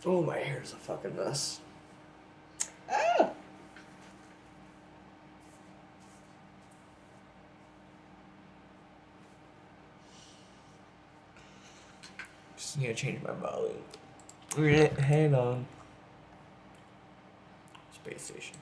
Oh, my hair's a fucking mess. Ah! Just need to change my volume. Hang on. Space station.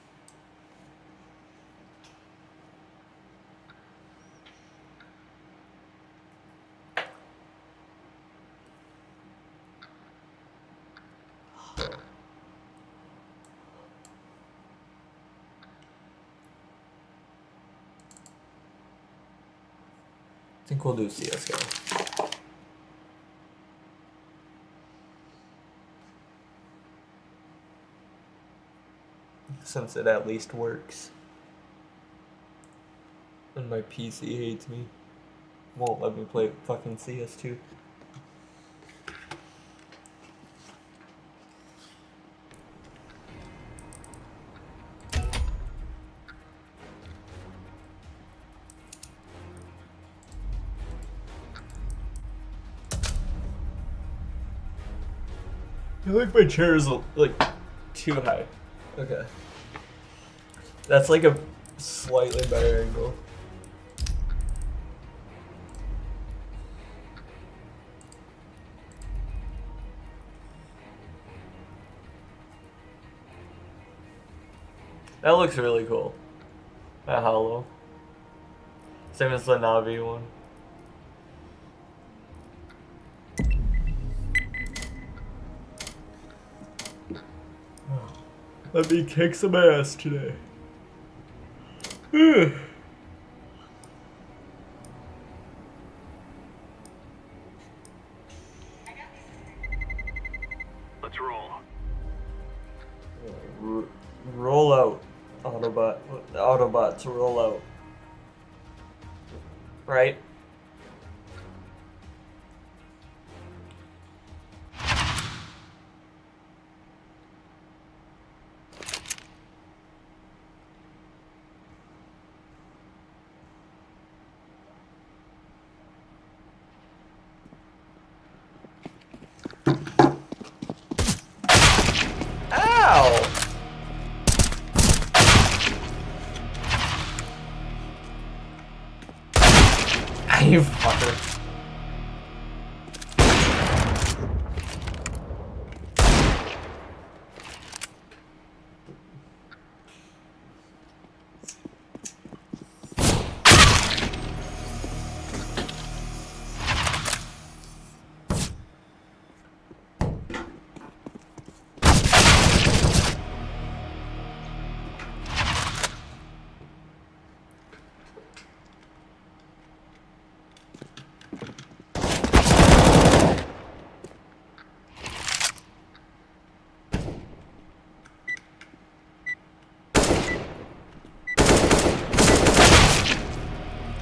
I think we'll do CSGO. Since it at least works. And my PC hates me. Won't let me play fucking CS2. I feel like my chair is like too high. Okay. That's like a slightly better angle. That looks really cool. That hollow. Same as the Navi one. Let me kick some ass today. Let's roll. Roll out, Autobot. Autobots roll out. Right? Ow! You fucker.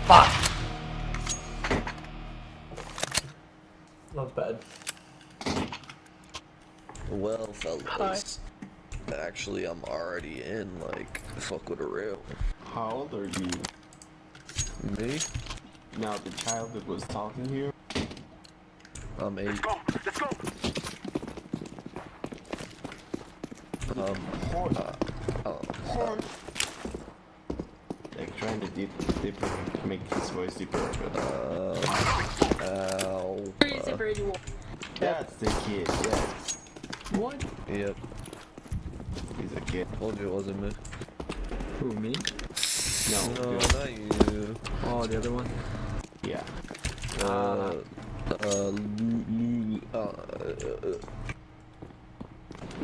Fuck. Not bad. Well, fellas. Actually, I'm already in, like, fuck with a rail. How old are you? Me? Now, the child that was talking here? I'm 8. Let's go. Let's go. Like, trying to make his voice deeper. Ow. That's the kid, yes. What? Yep. He's a kid. Told you it wasn't me. Who, me? No, No, dude. not you. Oh, the other one? Yeah.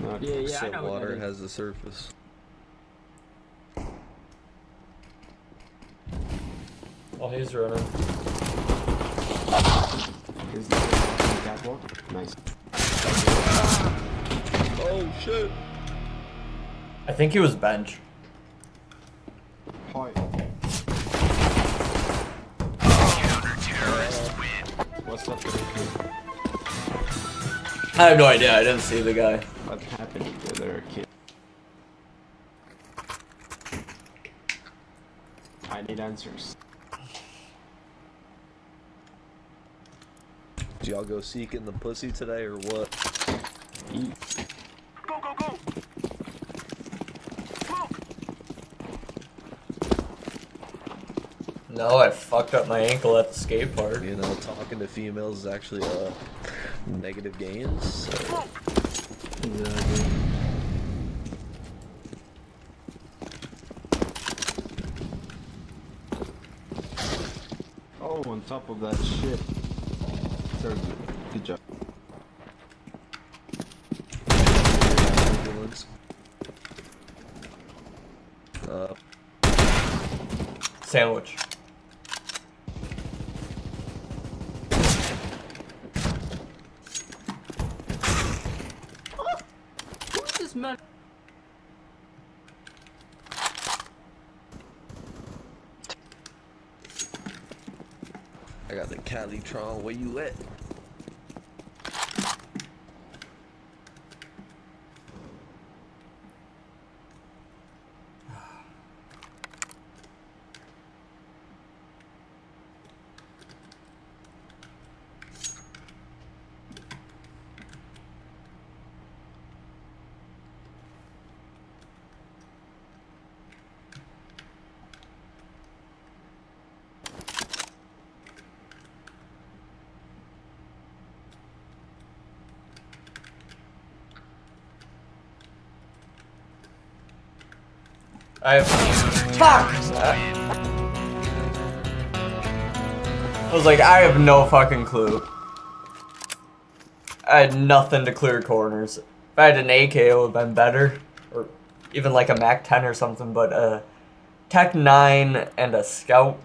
Not Yeah, I Salt know who water that is. has the surface. Oh, he's running. Is the catwalk? Nice. Oh shit! I think he was bench. Hi. What's up with the kid? I have no idea. I didn't see the guy. What happened to the other kid? I need answers. Did y'all go seeking the pussy today or what? Eat. No, I fucked up my ankle at the skate park. You know, talking to females is actually negative gains. So. Exactly. Oh, on top of that shit. Very good. Good job. Ambulance. Sandwich. Who's this man? I got the Calitron. Where you at? I have. Fuck! I was like, I have no fucking clue. I had nothing to clear corners. If I had an AK, it would have been better. Or even like a MAC 10 or something, but a Tech 9 and a Scout.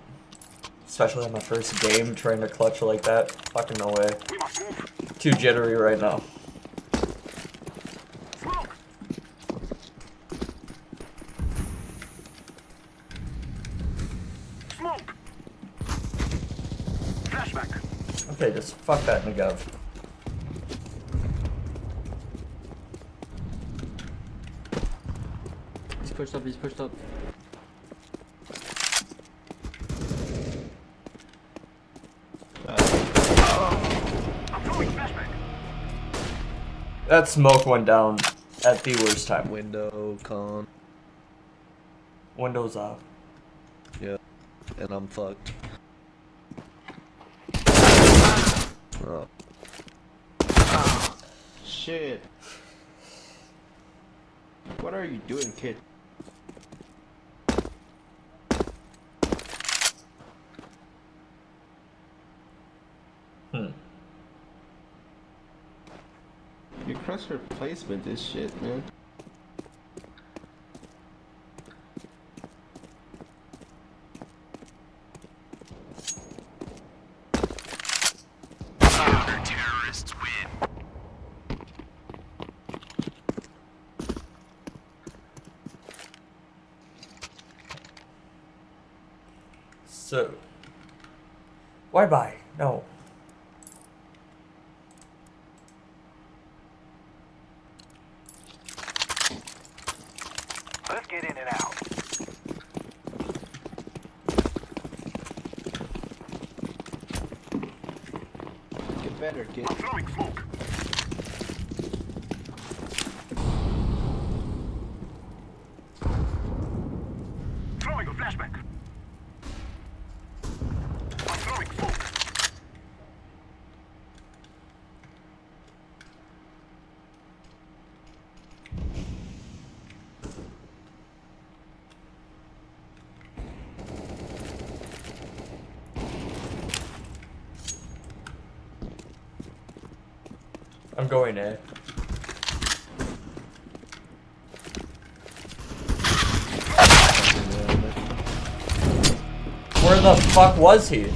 Especially on my first game, trying to clutch like that. Fucking no way. Too jittery right now. Okay, just fuck that Negav. He's pushed up, he's pushed up. That smoke went down at the worst time. Window, con. Windows off. Yeah. And I'm fucked. Oh. Shit. What are you doing, kid? Your crosshair placement is shit, man. Terrorists win. So, why buy? No. Let's get in and out. Get better, kid. I'm throwing smoke. Throwing a flashback. I'm throwing smoke. I'm going in. Where the fuck was he?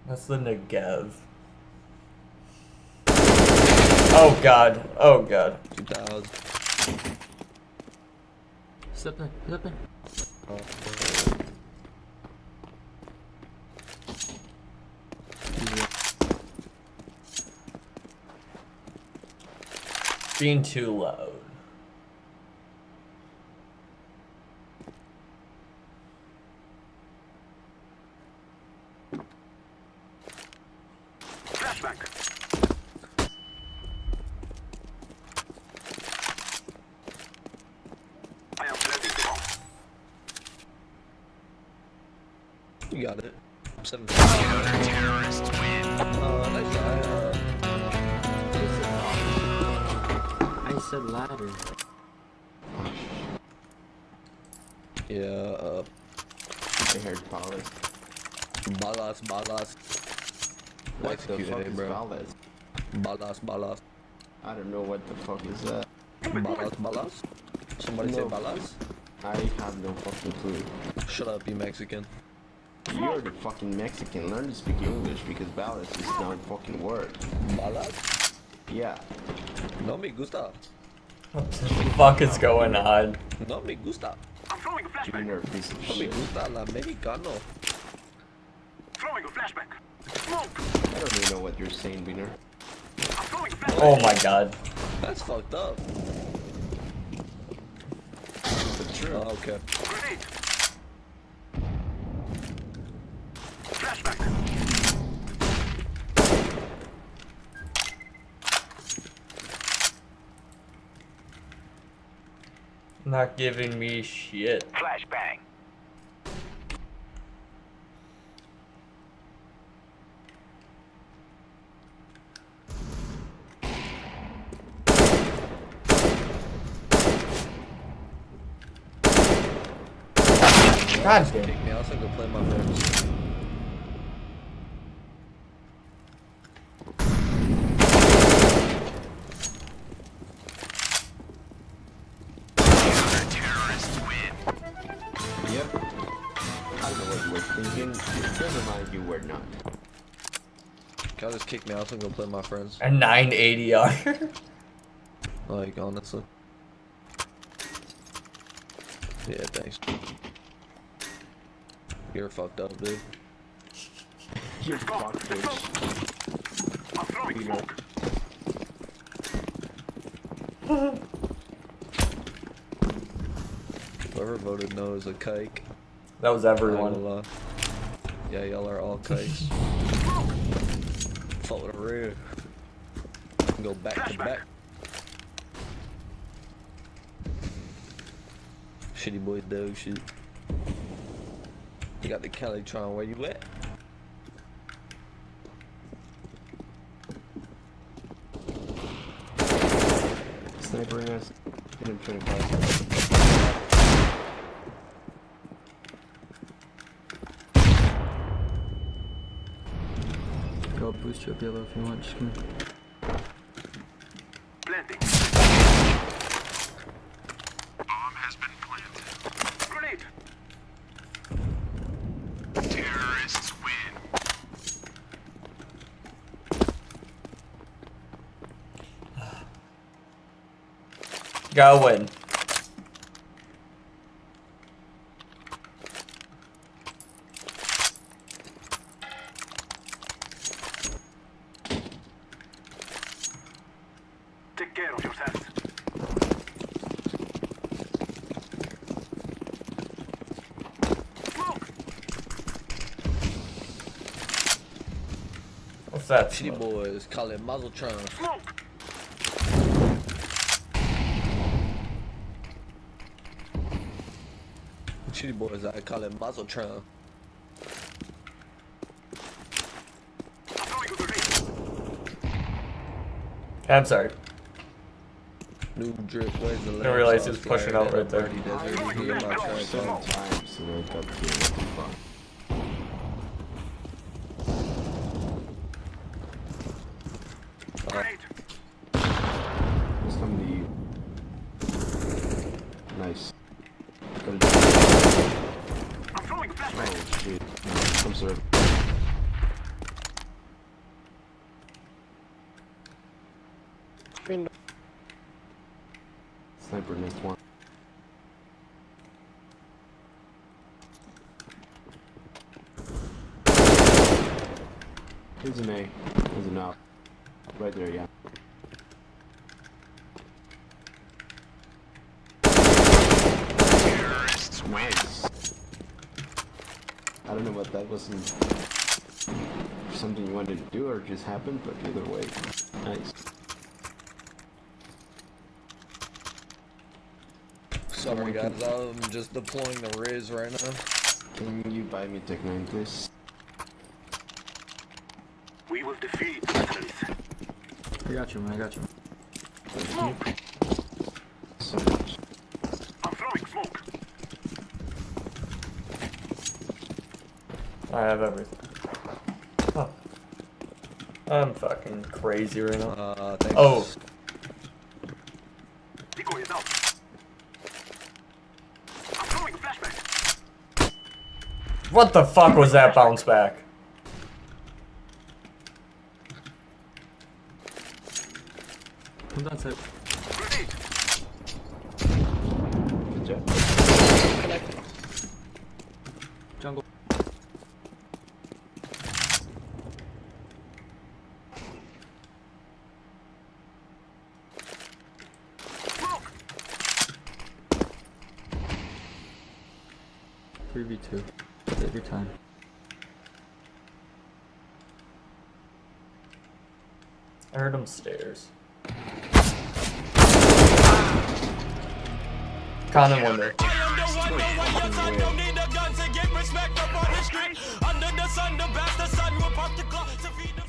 That's the Negev. Oh god. Oh god. 2000. Step in, step in. being too loud. Flashback. I am planting the bomb. You got it. 7. Nice try. I said ladder. Yeah, I heard Palace. balas. What the Executed fuck it, is bro. Palace? Balas. I don't know what the fuck is that. Balas? Somebody say No. balas? I have no fucking clue. Shut up, you Mexican. You're the fucking Mexican. Learn to speak English because Palace is not a fucking word. Balas? Yeah. No me gusta. What the fuck is going on? No me gusta. I'm throwing a flashback. You're a piece of No me shit. gusta la mexicano. Throwing a flashback. Smoke. I don't even know what you're saying, Wiener. I'm throwing a flashback. Oh my god. That's fucked up. But true. Oh, okay. Grenade. Flashback. Not giving me shit. Flashbang. God damn. Take me outside, go play my friends. Yep. I don't know what you were thinking. Never mind, you were not. Can I just kick me out and go play my friends? A 980R. Like, honestly. Yeah, thanks. You're fucked up, dude. You fuck bitch. I'm throwing Wiener. smoke. Whoever voted no is a kike. That was Not gonna everyone. lie. Yeah, y'all are all kikes. For real. Go back to back. Shitty boy dog shit. You got the Calitron, where you at? Snipering us. Hit him 25. Go boost you up yellow if you want. Just come here. Planting. Bomb has been planted. Grenade. Terrorists win. Gotta win. Take care of yourselves. Smoke. What's that? Shitty smoke? boys, call it Mazeltron. Smoke. Shitty boys, I call it Mazeltron. I'm throwing a grenade. I'm sorry. New drip, where's the Didn't realize he was pushing out right there. Desert, me and my trash Seven talk. times to wake up to what the fuck. Grenade. It's coming to you. Nice. I'm throwing a flashback. Oh shit. I'm sorry. Sniper missed one. Here's an A. Here's an out. Right there, yeah. Nice. I don't know what that wasn't something you wanted to do or just happened, but either way, nice. Sorry guys, I'm just deploying the Riz right now. Can you buy me Tech 9, please? We will defeat Atlas. I got you, man. I got you. Smoke. So much. I'm throwing smoke. I have everything. Huh. I'm fucking crazy right now. Thanks. Oh, Decoy is out. I'm throwing a flashback. what the fuck was that bounce back? Come down side. Grenade. Good job. Jungle. Smoke. 3v2. Take your time. I heard him stairs. Con in window.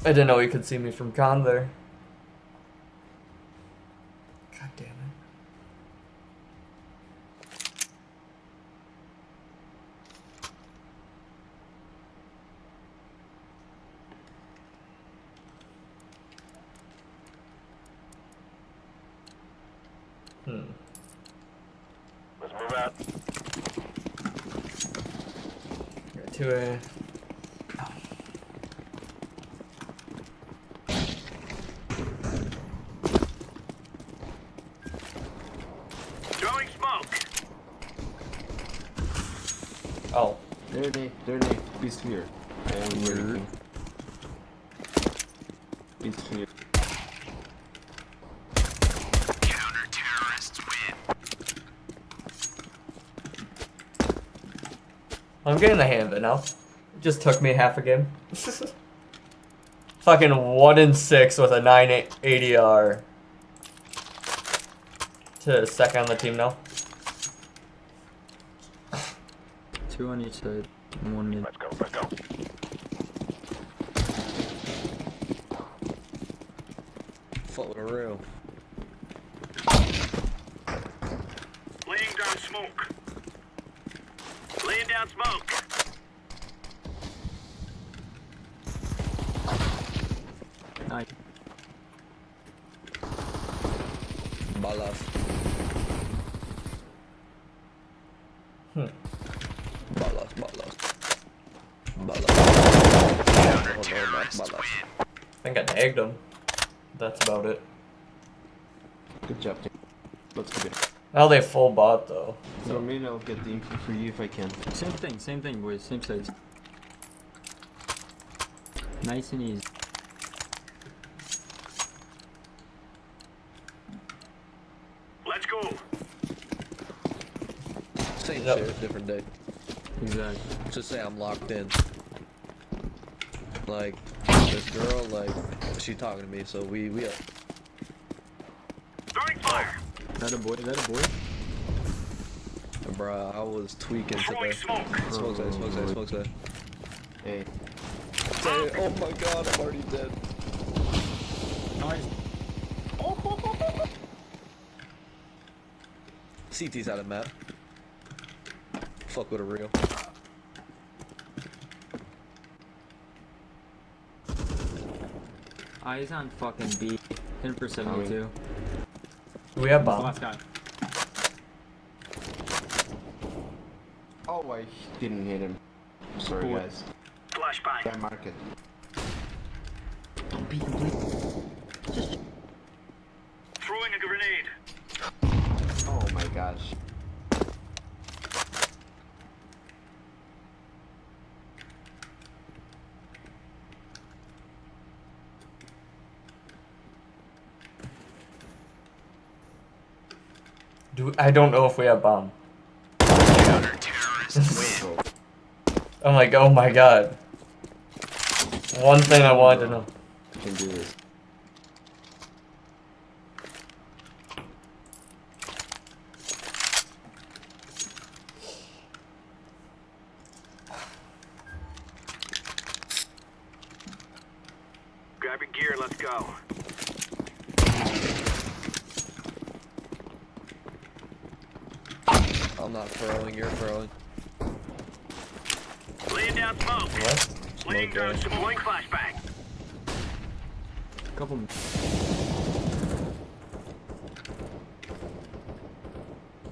I didn't know you could see me from con there. God damn it. Let's move out. Got 2A. Throwing smoke. Oh. There they, be clear. I am waiting. Be clear. Counter-terrorists win. I'm getting the hang of it now. It just took me half a game. Fucking 1-6 with a 980R. To second on the team now. 2 on each side. And 1 mid. Let's go, let's go. For real. Laying down smoke. Laying down smoke. Nice. Balas. Balas. Counter-terrorists win. I think I nagged him. That's about it. Good job, team. Let's go. Now they full bot though. So maybe I'll get the info for you if I can. Same thing, boys. Same sides. Nice and easy. Let's go. Same Yep. shit, different day. Exactly. Just say I'm locked in. Like, this girl, like, she talking to me, so we Throwing fire. Is that a boy? Is that a boy? bruh, I was tweaking Throwing today. smoke. Smoke side. Hey, Hey, oh my god, I'm already dead. Nice. CT's out of map. Fuck with a real. He's on fucking B. 10 for 72. Do we have bomb? Last guy. oh, I didn't hit him. Sorry, Boy. guys. Flashbang. That market. Don't beat him, please. Throwing a grenade. Oh my gosh. I don't know if we have bomb. Counter-terrorists I'm like, oh my god. One thing I wanted to know. I can do this. Grab your gear, let's go. I'm not throwing, you're throwing. Laying down smoke. What? Laying down Okay. some blink flashbang. Couple.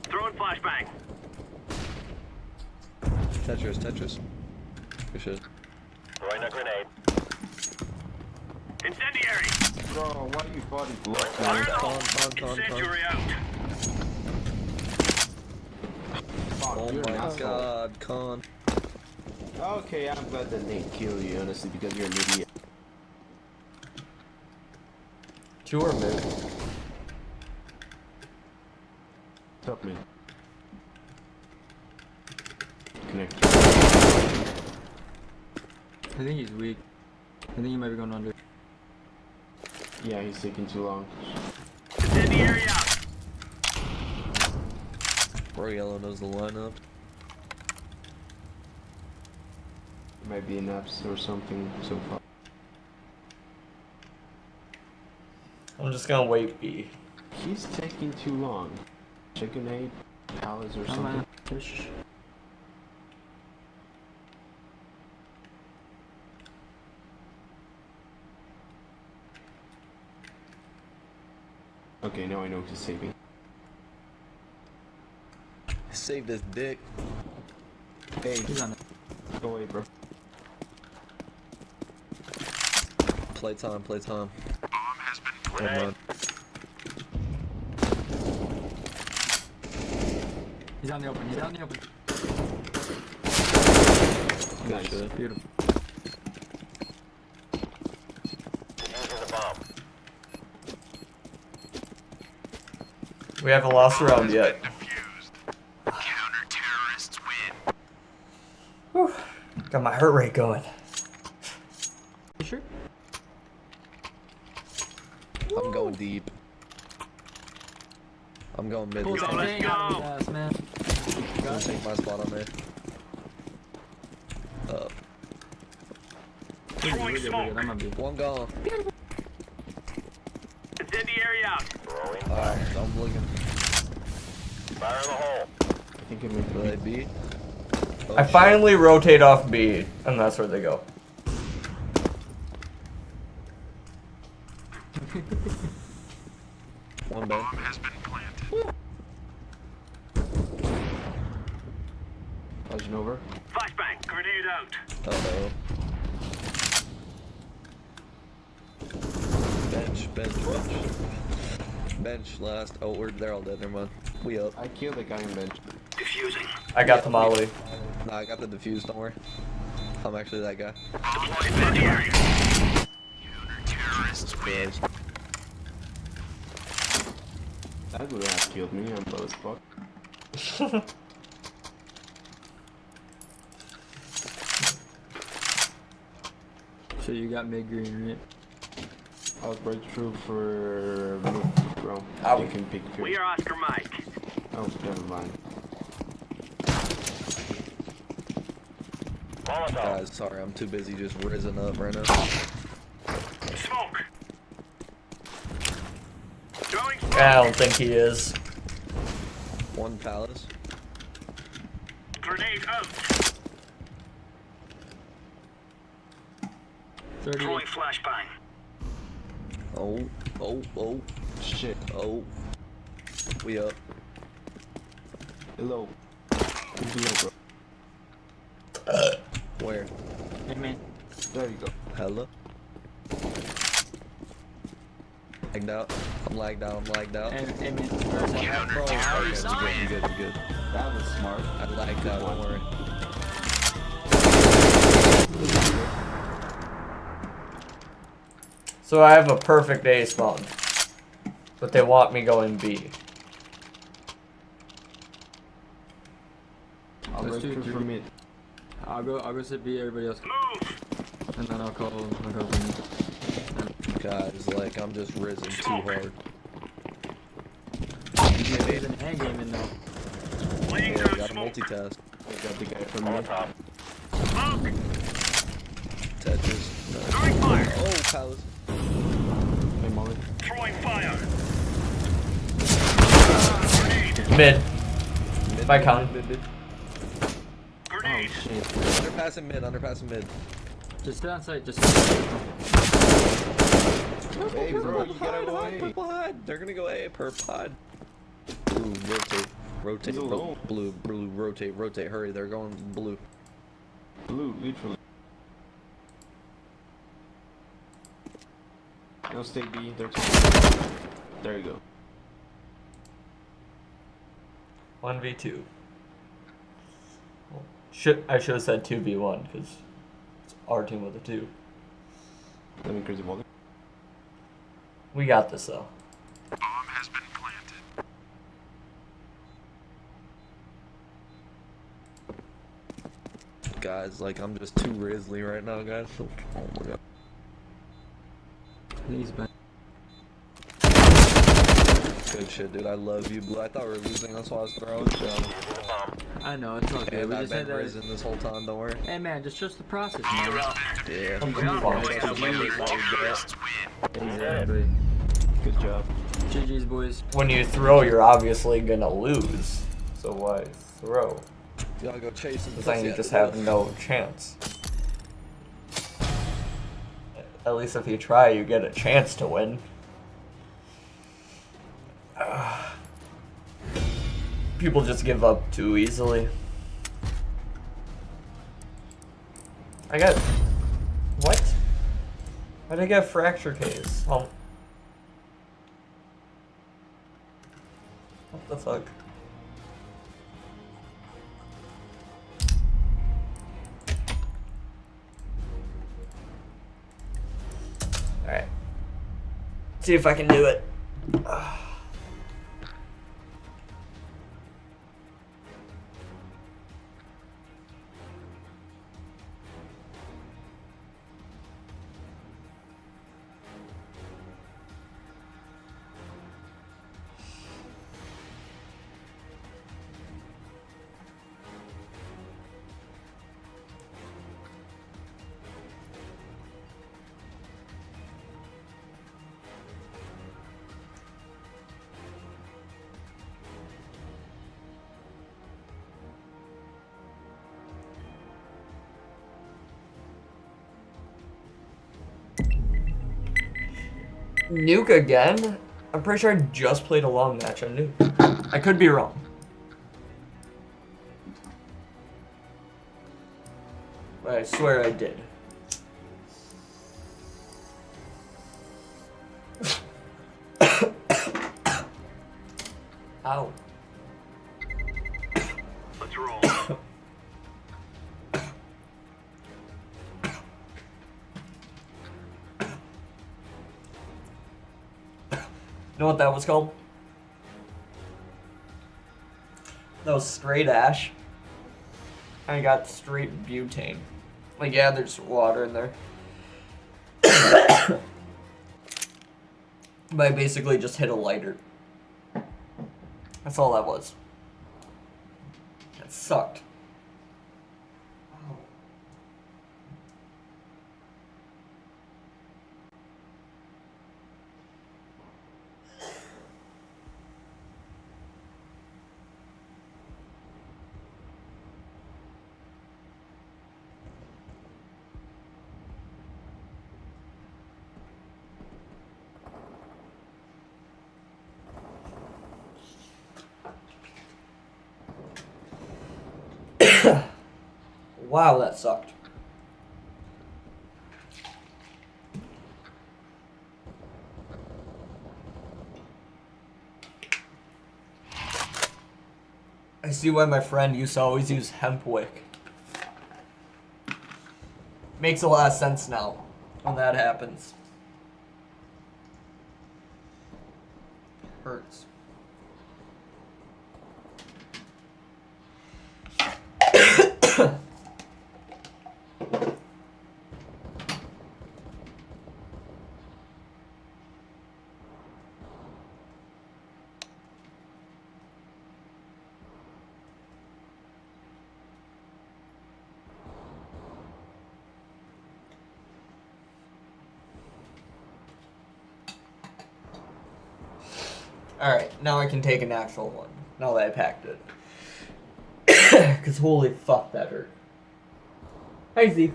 Throwing flashbang. Tetris, Tetris. Good shit. Throwing a grenade. Incendiary. Bro, why you body block Fire in me? the hole. Con. Incendiary out. Fuck, Oh you're an my asshole. god, Con. Okay, I'm glad that Nate killed you, honestly, because you're an idiot. Two or mid? Top me. Connect. I think he's weak. I think he might be going under. Yeah, he's taking too long. Incendiary out. Bro, Yellow knows the lineup. Might be an apps or something so far. I'm just gonna wait B. He's taking too long. Chicken aid, palace or something. Fish. Okay, now I know who's saving. Saved his dick. Hey, He's on it. go away, bro. Playtime. Bomb has been Home planted. run. He's on the open. He's on the open. Good Nice. shit. Beautiful. Using the bomb. We haven't lost a round yet. Defused. Counter-terrorists win. Whew. Got my heart rate going. You sure? I'm going deep. I'm going mid. Pull This that time. let's thing out of go. his ass, man. Gonna take my spot on there. We're good. I'm on B. One gone. Incendiary out. Alright, I'm looking. Fire in the hole. I think it may Will they be? Oh, I shit. finally rotate off B, and that's where they go. One bed. Bomb has been planted. Flashing over. Flashbang. Grenade out. Uh-oh. Bench. Bench last. Oh, they're all dead. Never mind. We up. I killed the guy in bench. Diffusing. I got the molly. Nah, I got the defuse. Don't worry. I'm actually that guy. Deploy incendiary. Counter-terrorists win. That would have killed me. I'm low as fuck. So you got mid green, right? I'll break through for mid, bro. Ow. You can pick through. We are Oscar Mike. Oh, never mind. Guys, sorry, I'm too busy just rizzing up right now. Smoke. Throwing smoke. I don't think he is. One palace. Grenade out. 30. Throwing flashbang. Oh. Shit. Oh. We up. Hello. Who's below, bro? Where? Hey, man. There you go. Hella. Lagged out. I'm lagged out. Hey, man. Bro, okay, you good. That was smart. I lagged out, don't worry. So I have a perfect A spawn. But they want me going B. I'll Let's break do through three. for mid. I'll go sit B, everybody else. Move. And then I'll call Guys, like, I'm just risen too hard. you get an end game in though. Laying Yeah, I down gotta smoke. multitask. I got the guy from me. Smoke. Tetris. Throwing fire. Oh, Palace. Hey, Molly. Throwing fire. Grenade. Mid. Mid, By mid, count. mid, mid, mid. Oh Grenade. shit. Underpassing mid, underpassing mid. Just stay on site, just stay on site. Hey, bro, you gotta go away. Purple hide. They're gonna go A per pod. Blue, rotate. Rotate. He's alone. Blue, blue, rotate, rotate. Hurry, they're going blue. Blue, literally. No, stay B. There you go. 1v2. I should have said 2v1 because it's our team with a 2. Let me crazy Molly. We got this though. Bomb has been planted. Guys, like, I'm just too Risley right now, guys. Oh my god. He's been. Good shit, dude. I love you, Blue. I thought we were losing. That's why I was throwing. I know, it's all Hey, good. We I've just had been that. risen this whole time. Don't worry. Hey man, just trust the process, man. Yeah. Come Down on. boys. Exactly. Good job. GG's boys. When you throw, you're obviously gonna lose. So why throw? Y'all go chase him. Because then you just have no chance. At least if you try, you get a chance to win. People just give up too easily. I got... What? Why did I get a fracture case? Oh. What the fuck? Alright. See if I can do it. Nuke again? I'm pretty sure I just played a long match on Nuke. I could be wrong. But I swear I did. Ow. Let's roll. You know what that was called? That was straight ash. I got straight butane. Like, yeah, there's water in there. But I basically just hit a lighter. That's all that was. That sucked. Wow, that sucked. I see why my friend used to always use hemp wick. Makes a lot of sense now when that happens. Hurts. Alright, now I can take an actual one. Now that I packed it. Cause holy fuck, that hurt. Hi, Z.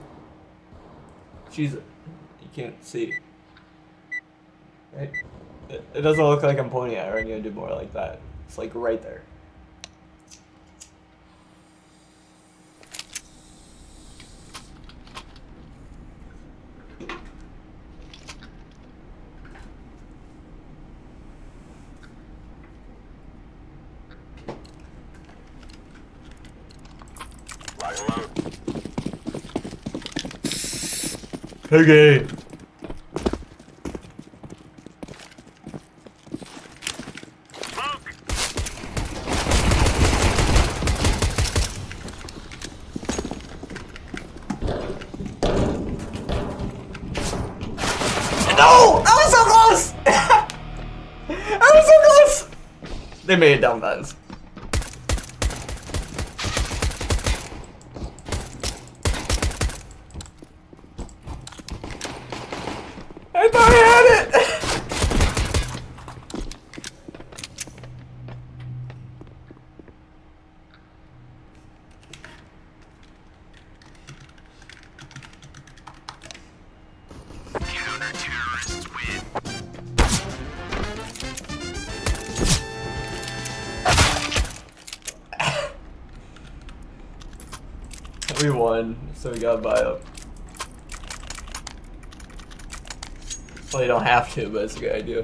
She's... You can't see. Right? It doesn't look like I'm pointing at her. I'm gonna do more like that. It's like right there. Okay. No! I was so close! I was so close! They made it down vents. I thought I had it! Counter-terrorists win. We won, so we gotta buy up. Well, you don't have to, but it's a good idea.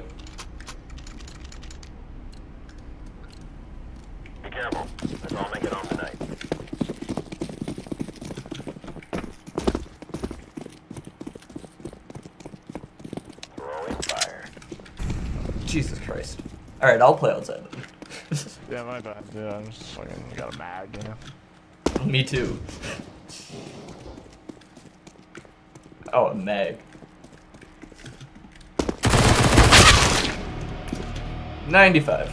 Be careful. Let's all make it home tonight. Throwing fire. Jesus Christ. Alright, I'll play outside then. Yeah, my bad, dude. I'm just fucking got a mag, you know? Me too. Oh, a mag. 95.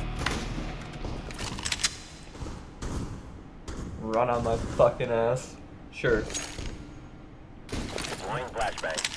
Run on my fucking ass. Sure. Deploying flashbang.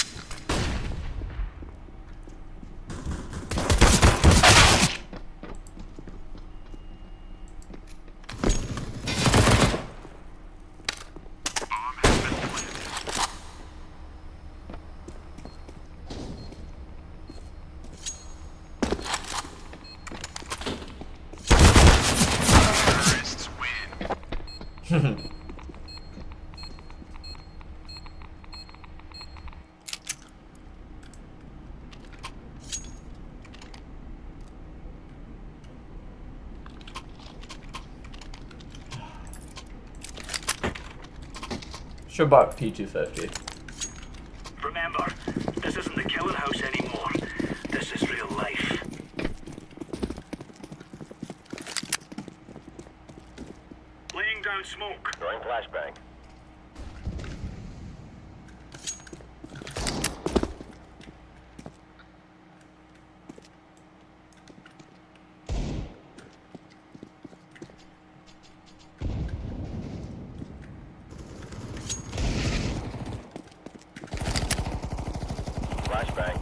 Terrorists win. Should've bought P250. Remember, this isn't the killer house anymore. This is real life. Laying down smoke. Throwing flashbang. Flashbang.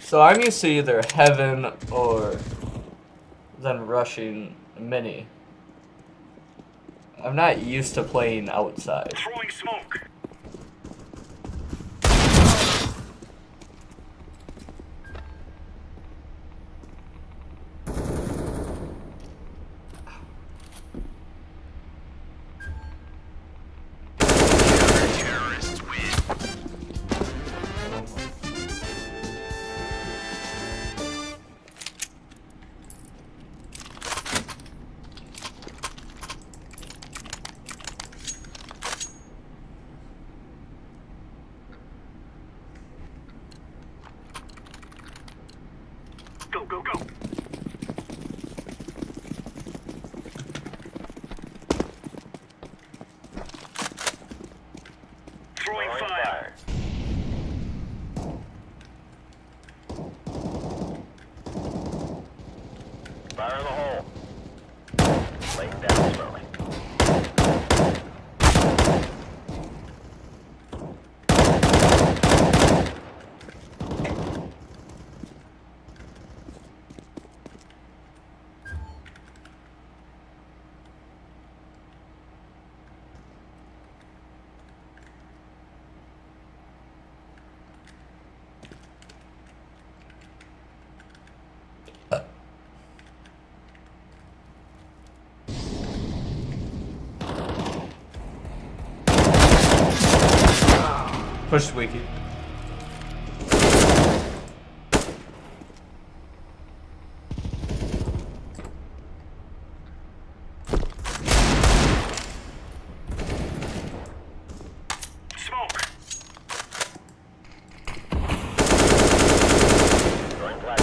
So I'm used to either heaven or then rushing mini. I'm not used to playing outside. Throwing smoke. Terrorists win. Go, go, go. Throwing fire. Fire in the hole. Laying down slowly. Push Squeaky. Smoke. Throwing flash.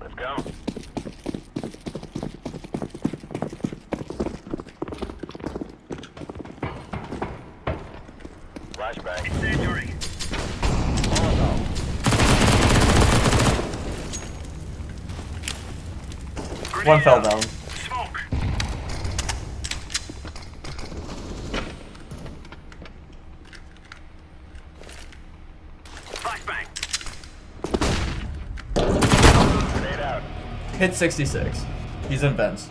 Let's go. Flashbang. Incendiary. One fell down. Smoke. Flashbang. Grenade out. Hit 66. He's in vents.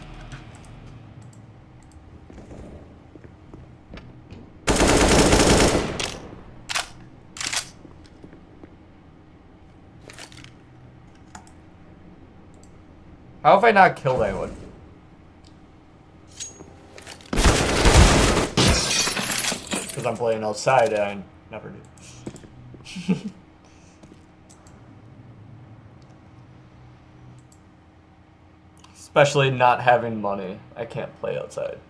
How have I not killed anyone? Because I'm playing outside and I never do. Especially not having money. I can't play outside.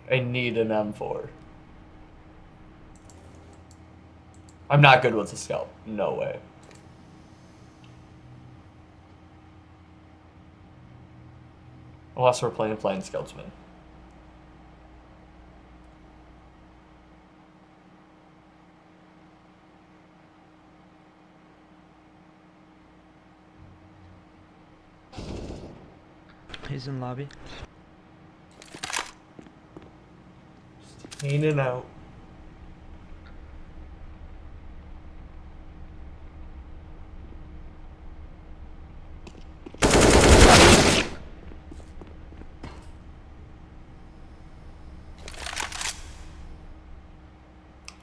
I need an M4. I'm not good with a scout. No way. Unless we're playing Flying Scoutsman. He's in lobby. Just in and out.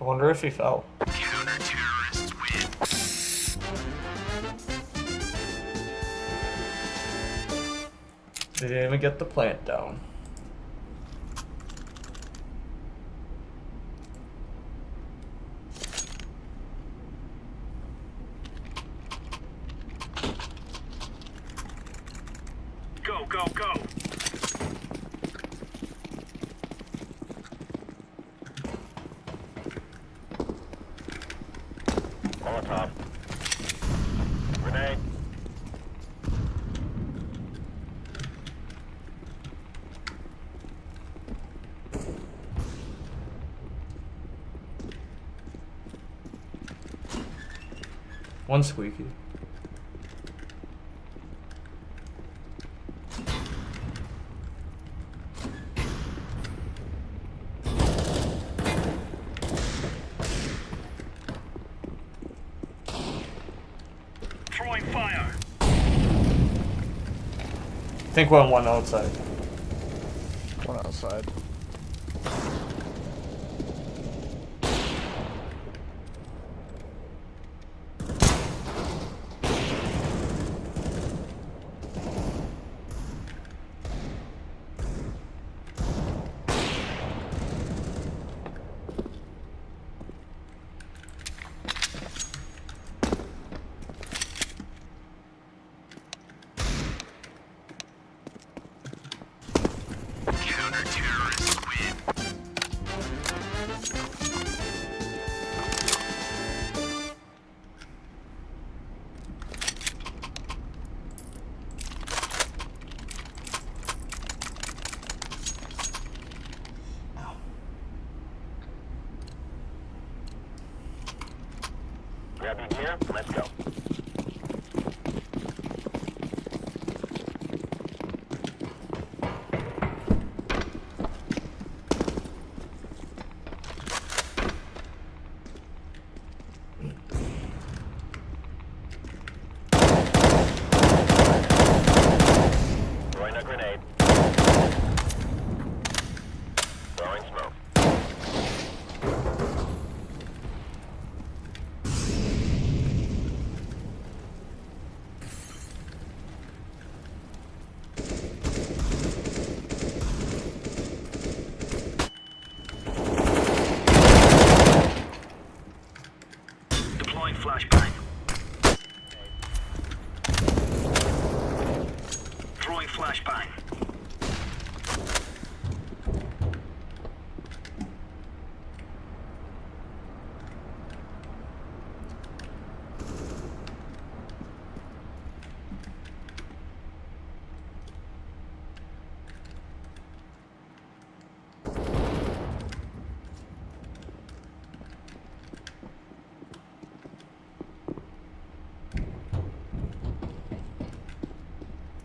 I wonder if he fell. Counter-terrorists win. They didn't even get the plant down. Go, go, go. Molotov. Grenade. One Squeaky. Throwing fire. I think we're on one outside. One outside. here. Let's go. Throwing a grenade. Throwing smoke. Deploying flashbang. Throwing flashbang.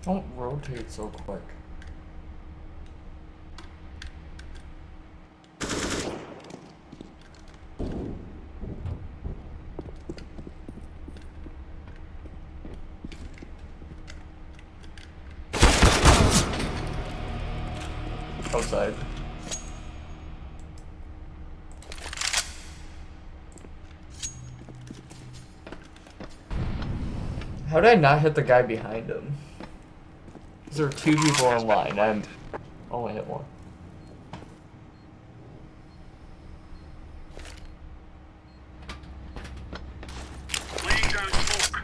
Don't rotate so quick. Outside. How did I not hit the guy behind him? There are two people in line. I'm only hit one. Laying down smoke.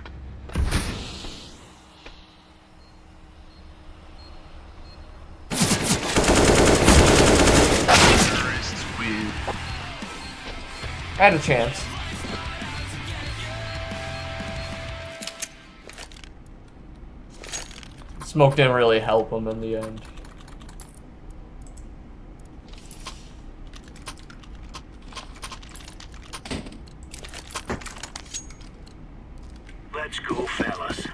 I had a chance. Smoke didn't really help him in the end. Let's go, fellas.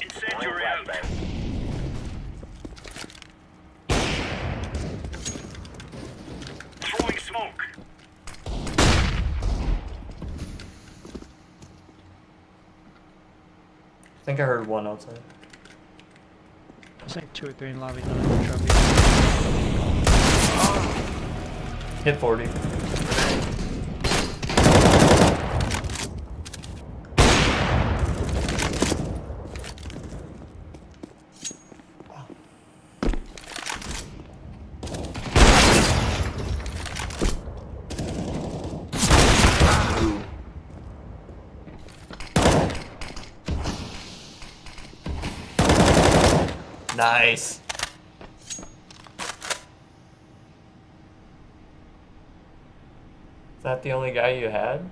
Incendiary out. Throwing smoke. I think I heard one outside. I think 2 or 3 in lobby. None of them trophy. Hit 40. Nice. Is that the only guy you had?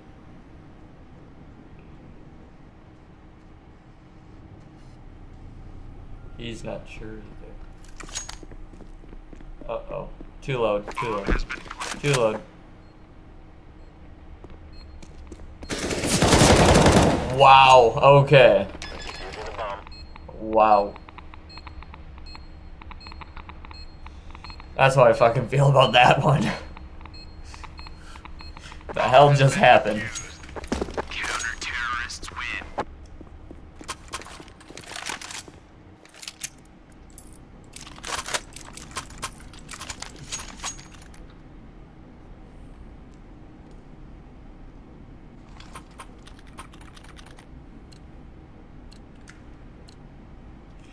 He's not sure either. Uh-oh. Too low, too low. Too low. Wow, okay. Wow. That's how I fucking feel about that one. The hell just happened? Counter-terrorists win.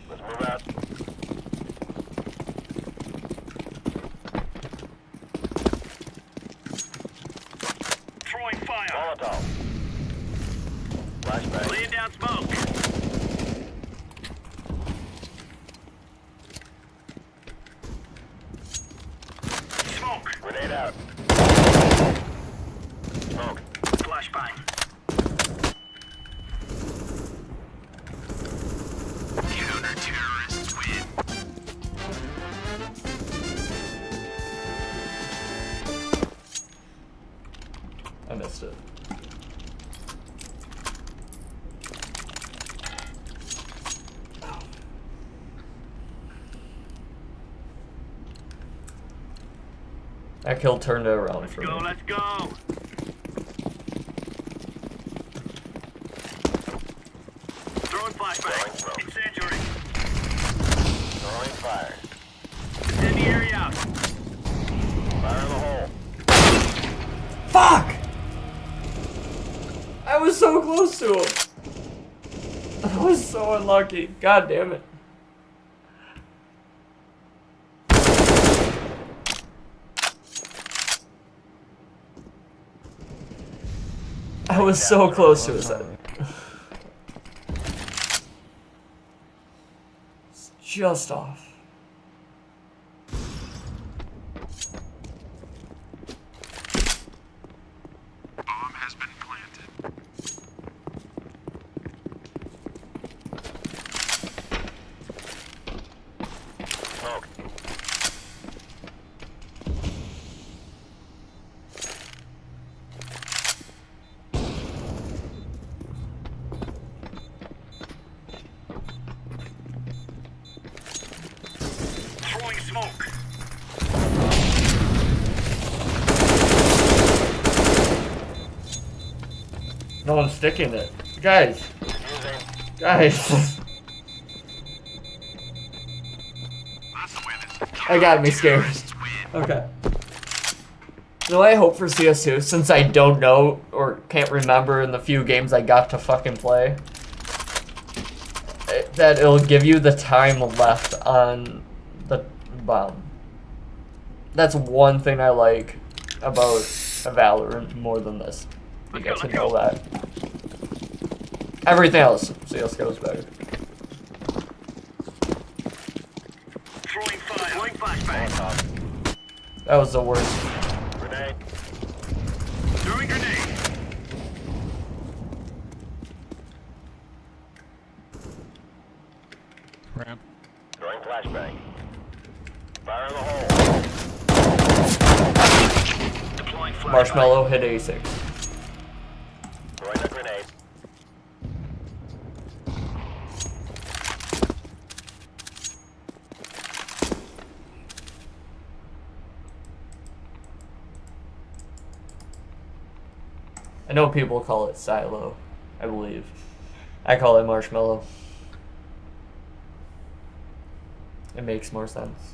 Let's move out. Throwing fire. Molotov. Flashbang. Laying down smoke. Smoke. Grenade out. Smoke. Flashbang. Counter-terrorists win. That kill turned it around for me. Let's go. Throwing flashbang. Incendiary. Throwing fire. Incendiary out. Fire in the hole. Fuck! I was so close to him. I was so unlucky. God damn it. I was so close to his head. It's just off. Throwing smoke. No one's sticking it. Guys. Guys. That got me scared. Okay. You know what I hope for CS2, since I don't know or can't remember in the few games I got to fucking play, that it'll give you the time left on the bomb. That's one thing I like about Valorant more than this. You get to know that. Everything else, CSGO is better. Throwing fire. Throwing flashbang. That was the worst. Grenade. Throwing grenade. Ramp. Throwing flashbang. Fire in the hole. Deploying flashbang. Marshmallow hit A6. Throwing a grenade. I know people call it silo, I believe. I call it marshmallow. It makes more sense.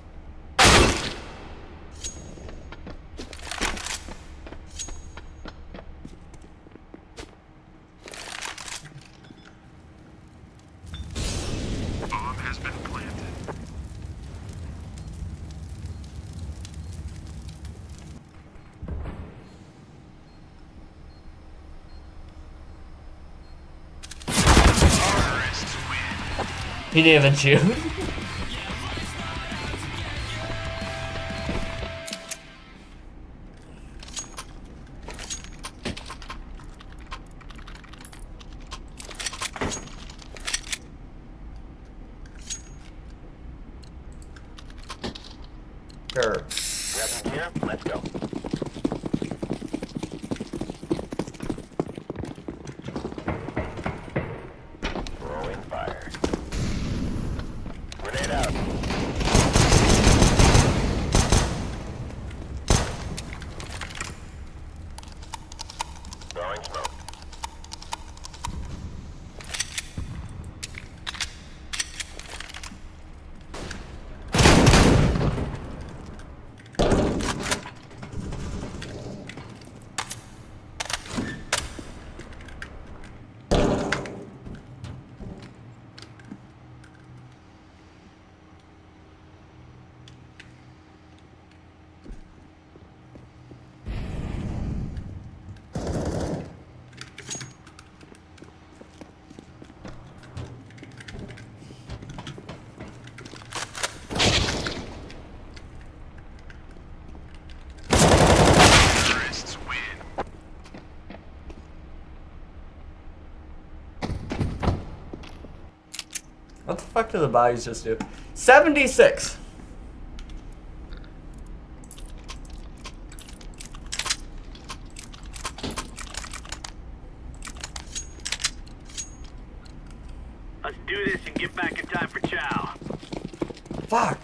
He didn't even shoot. Sure. Grab some gear. Let's go. Throwing fire. Grenade out. Throwing smoke. What the fuck do the bodies just do? 76! Let's do this and get back in time for chow. Fuck!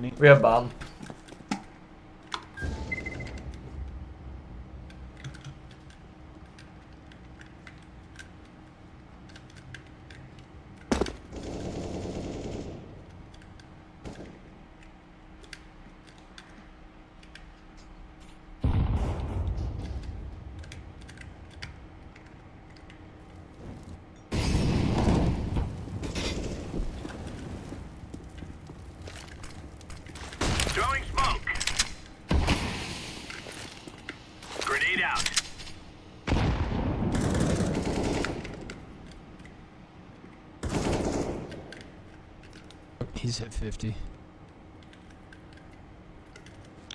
mini. We have bomb. Throwing smoke. Grenade out. He's hit 50.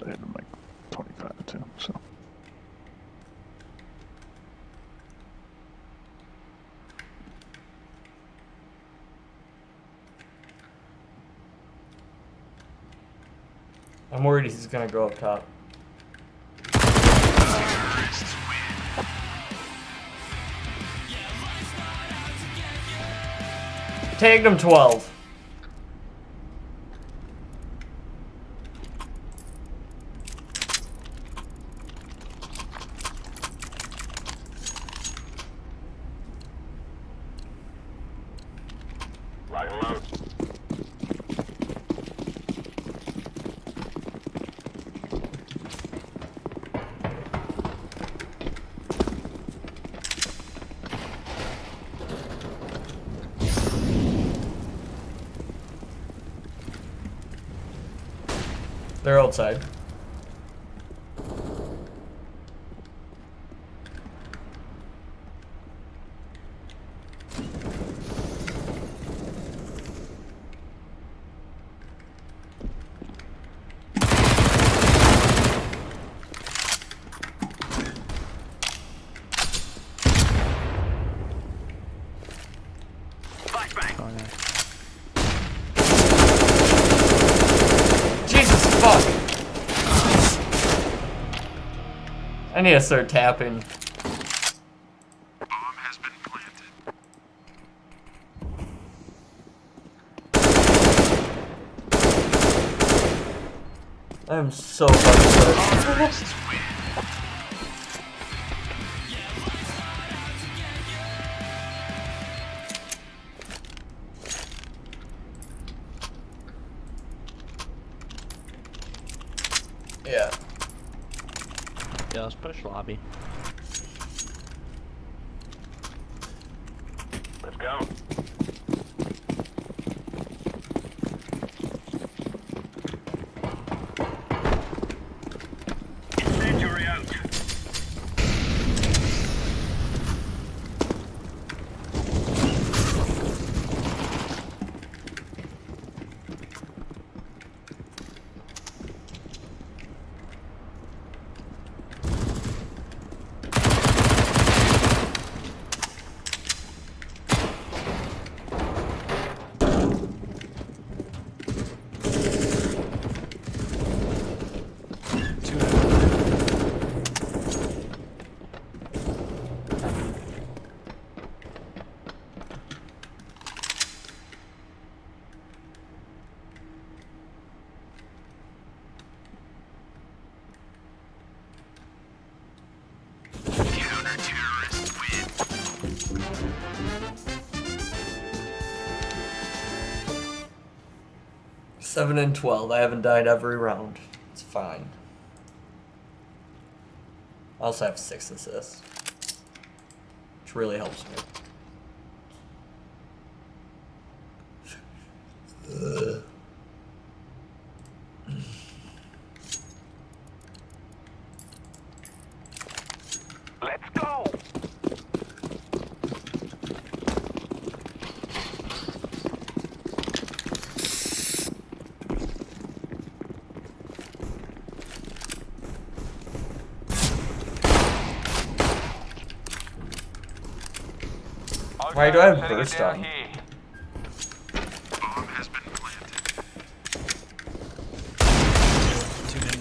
I hit him like 25 too, so. I'm worried he's gonna go up top. Tagged him 12. Lock and load. They're outside. Flashbang. Oh, yeah. Jesus fuck! I need to start tapping. I'm so fucking Yeah. Yeah, let's push lobby. Let's go. Incendiary out. Seven and 12. I haven't died every round. It's fine. I also have 6 assists, which really helps me. Let's go. Why do I have burst on? Two mid.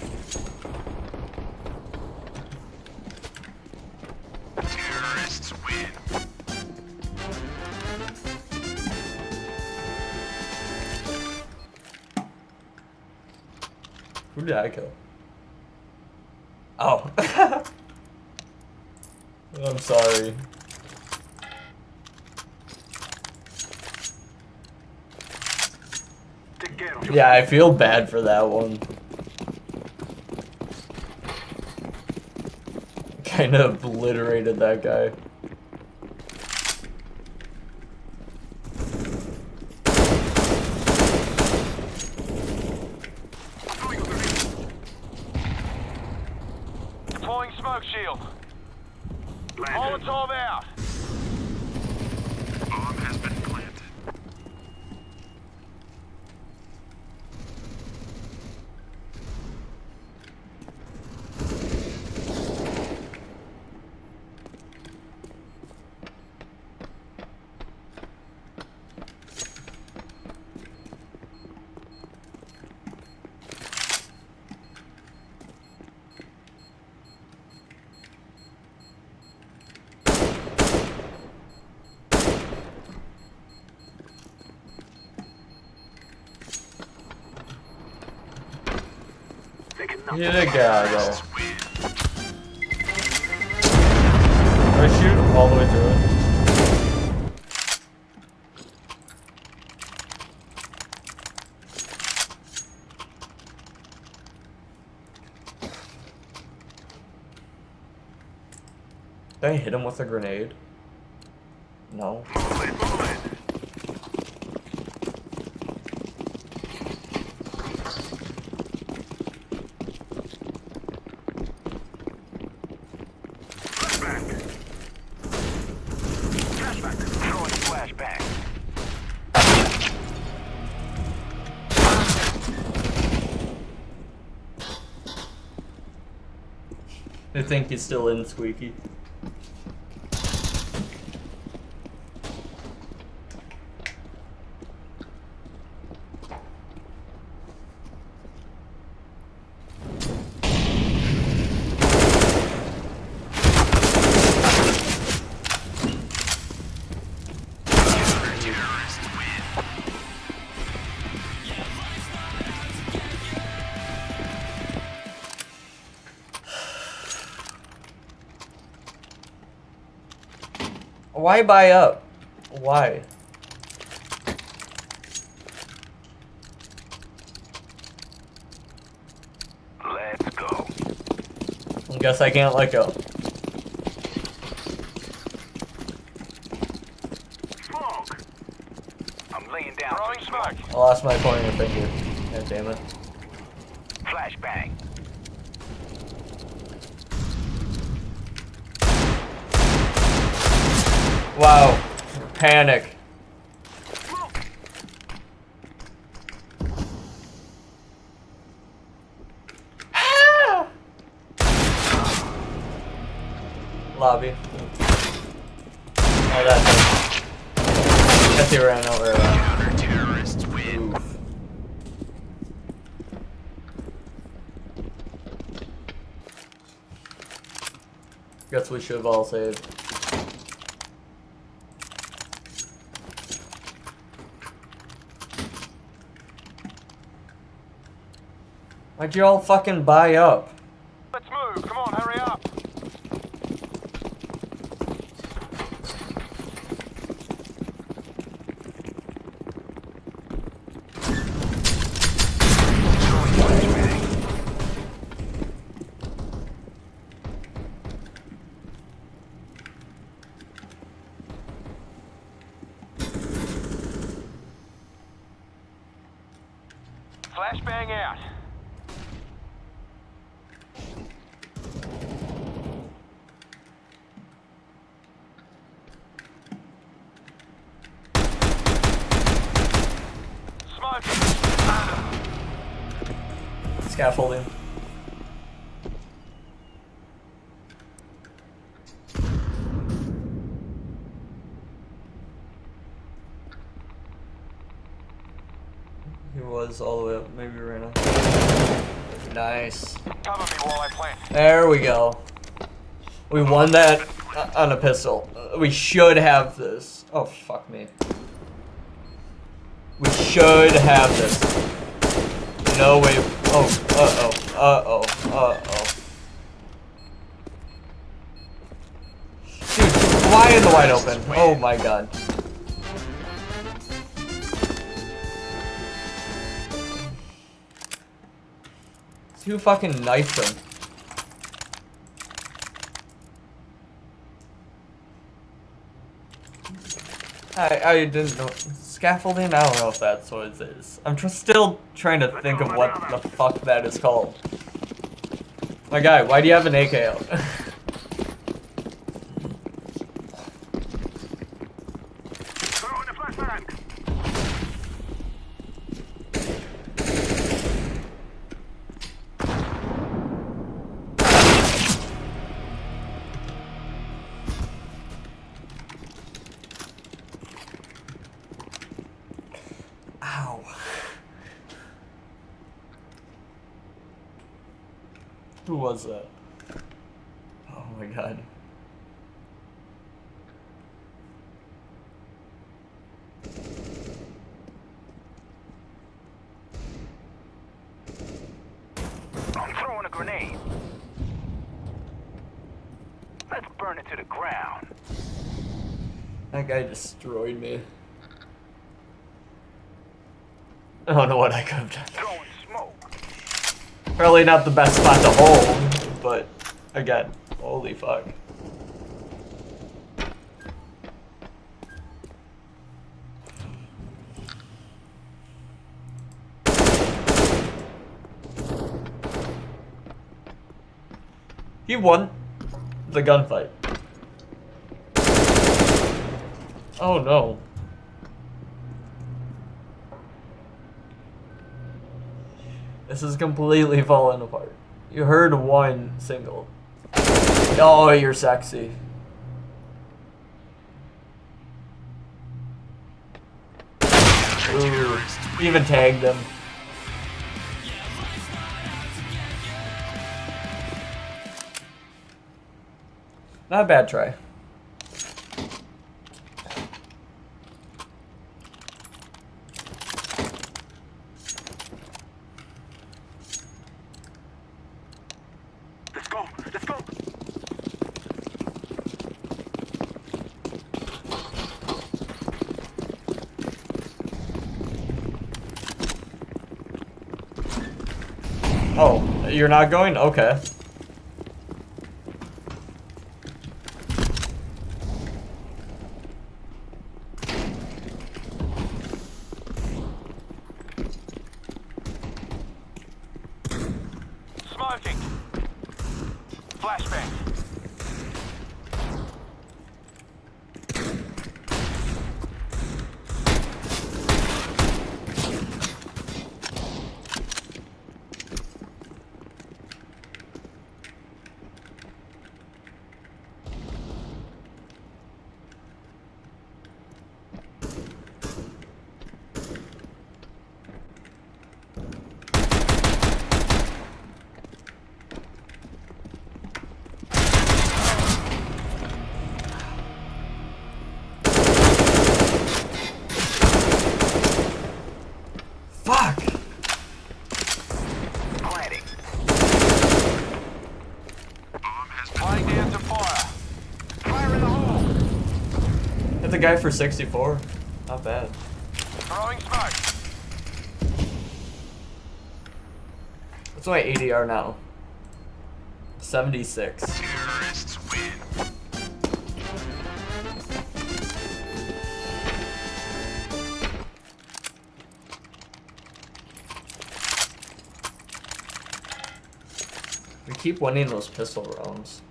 Who did I kill? Oh. I'm sorry. Yeah, I feel bad for that one. Kind of obliterated that guy. Deploying smoke shield. Molotov out. Bomb has been planted. Hit a guy though. Or shoot all the way through it. Did I hit him with a grenade? No. I think he's still in, Squeaky. Why buy up? Why? Let's go. I guess I can't let go. Smoke. I'm laying down. Throwing smoke. I lost my pointer finger. God damn it. Flashbang. Wow. Panic. Ah! Lobby. Oh, that's it. Guess he ran over. Terrorists win. Oof. Guess we should have all saved. Why'd you all fucking buy up? Let's move. Come on, hurry up. Flashbang out. Scaffolding. He was all the way up. Maybe right now. Nice. Cover me while I plant. There we go. We won that on a pistol. We should have this. Oh, fuck me. We should have this. No way. Dude, why in the wide open? Oh my god. Who fucking knifed him? I didn't know. Scaffolding? I don't know if that's what it is. I'm still trying to think of what the fuck that is called. My guy, why do you have an AK out? Throw in the flashbang. Ow. Who was that? Oh my god. I'm throwing a grenade. Let's burn it to the ground. That guy destroyed me. I don't know what I could have done. Throwing smoke. Probably not the best spot to hold, but again, holy fuck. He won the gunfight. Oh no. This is completely falling apart. You heard one single. Oh, you're sexy. Ooh, even tagged him. Not a bad try. Let's go. Let's go. Oh, you're not going? Okay. Smoking. Flashbang. Fuck! Planting. Flying down to fire. Fire in the hole. Hit the guy for 64. Not bad. Throwing smoke. What's my ADR now? 76. Terrorists win. We keep winning those pistol rounds.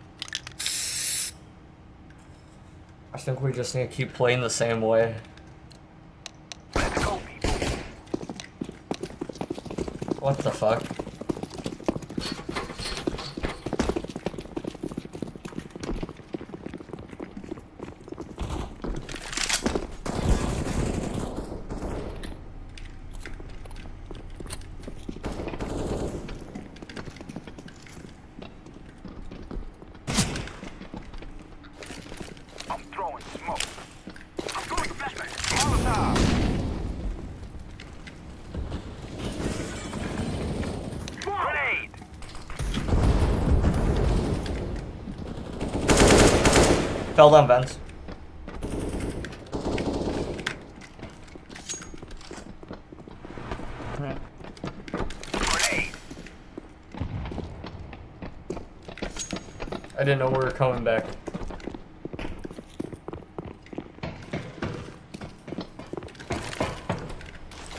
I think we just need to keep playing the same way. Let's go, people. What the fuck? I'm throwing smoke. I'm throwing flashbang. Molotov. Fell down vents. Right. I didn't know we were coming back.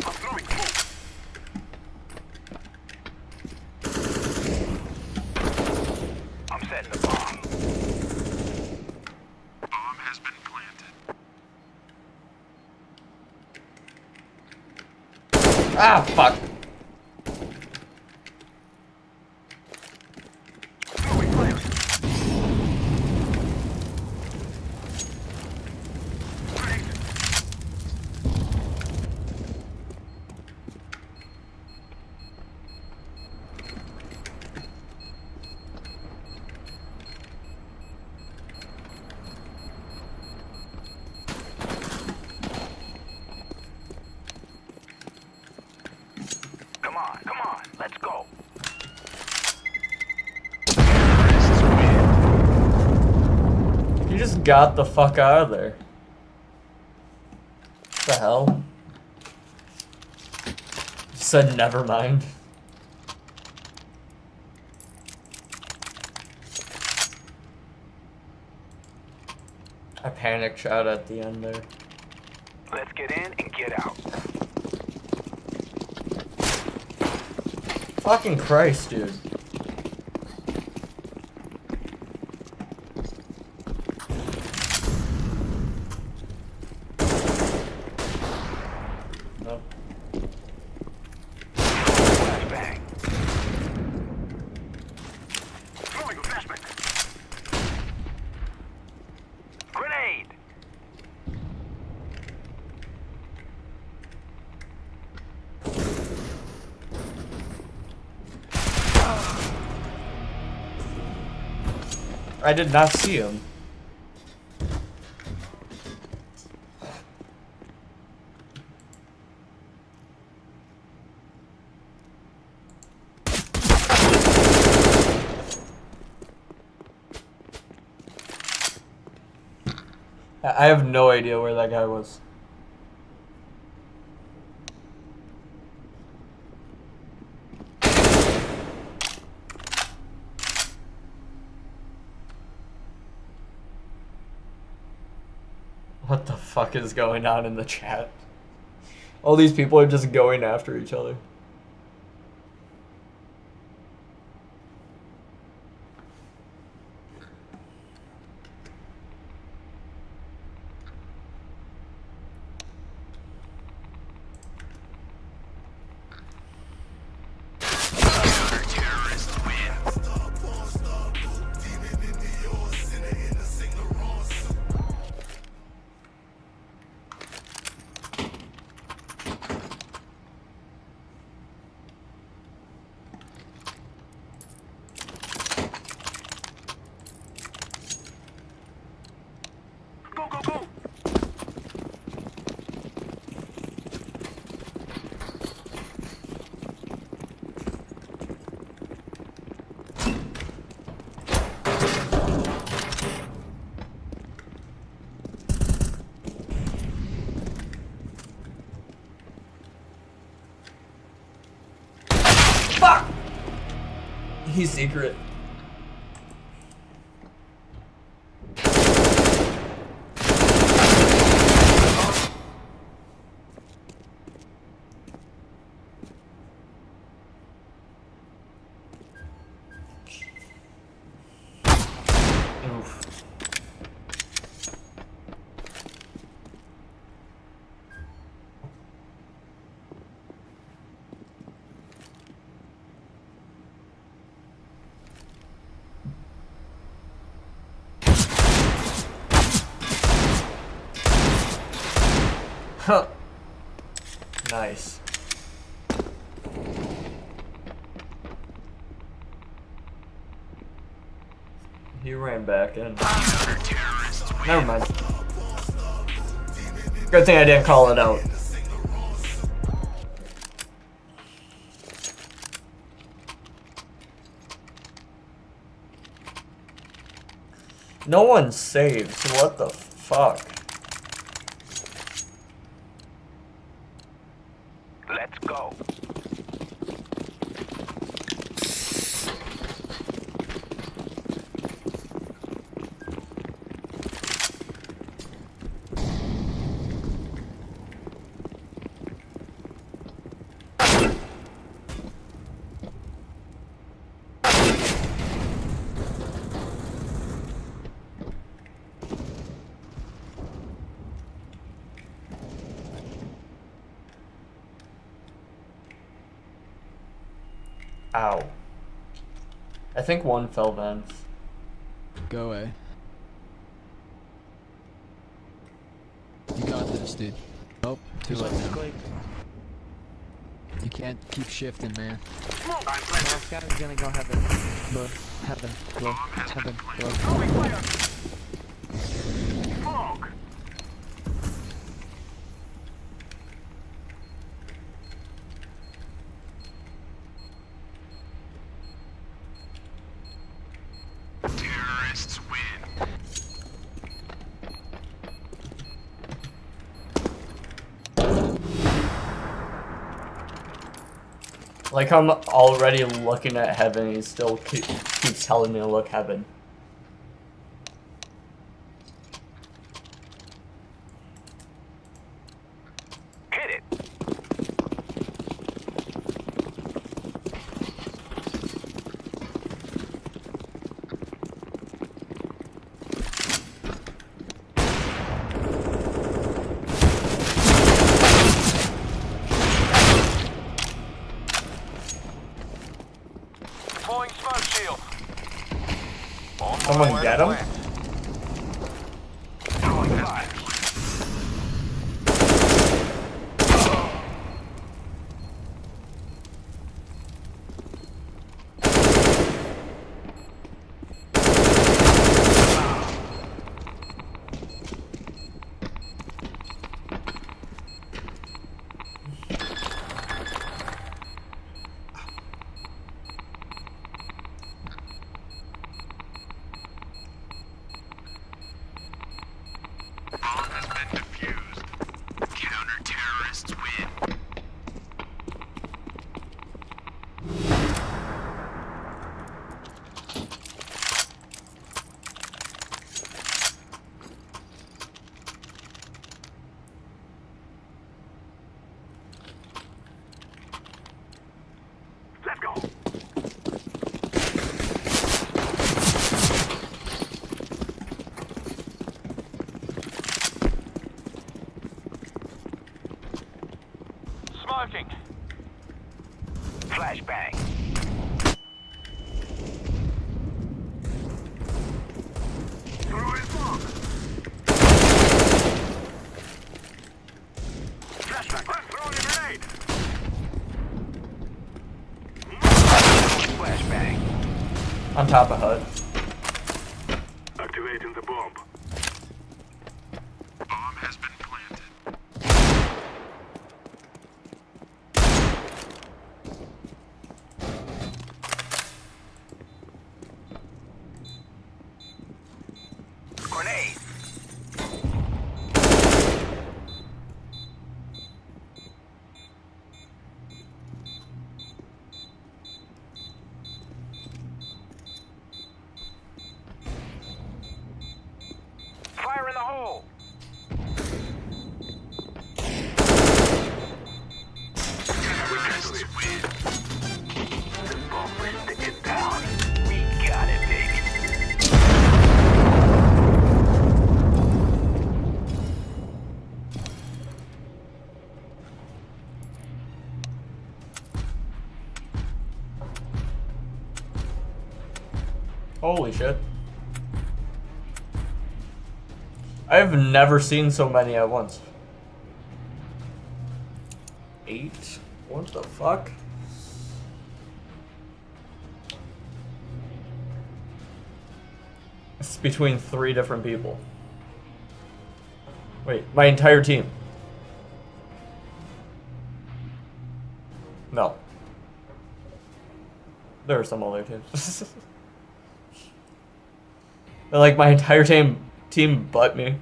I'm throwing smoke. I'm setting the bomb. Bomb has been planted. Ah, fuck. Throwing flares. Come on, let's go. You just got the fuck out of there. What the hell? You said never mind. I panic shot at the end there. Let's get in and get out. Fucking Christ, dude. No. Flashbang. Throwing a flashbang. Grenade. I did not see him. I have no idea where that guy was. What the fuck is going on in the chat? All these people are just going after each other. Go, go, go. Fuck! He's secret. Oof. Huh. Nice. He ran back in. Never mind. Good thing I didn't call it out. No one saves. What the fuck? Let's go. Ow. I think one fell vents. Go away. You got this, dude. Nope, too late now. You can't keep shifting, man. Scatter's gonna go heaven. Low. Heaven. Low. Heaven. Low. Smoke. Terrorists win. Like, I'm already looking at heaven, and he still keeps telling me to look heaven. Hit it. Deploying smoke shield. Someone get him? Throwing fire. Bomb has been defused. Counter-terrorists win. Let's go. Smoking. Flashbang. Throwing smoke. Flashbang. I'm throwing a grenade. Flashbang. On top of HUD. Activating the bomb. Bomb has been planted. Grenade. Fire in the hole. Terrorists win. The bomb is sticking down. We got it, baby. Holy shit. I've never seen so many at once. 8? What the fuck? It's between 3 different people. Wait, my entire team. No. There are some other teams. But like my entire team but me.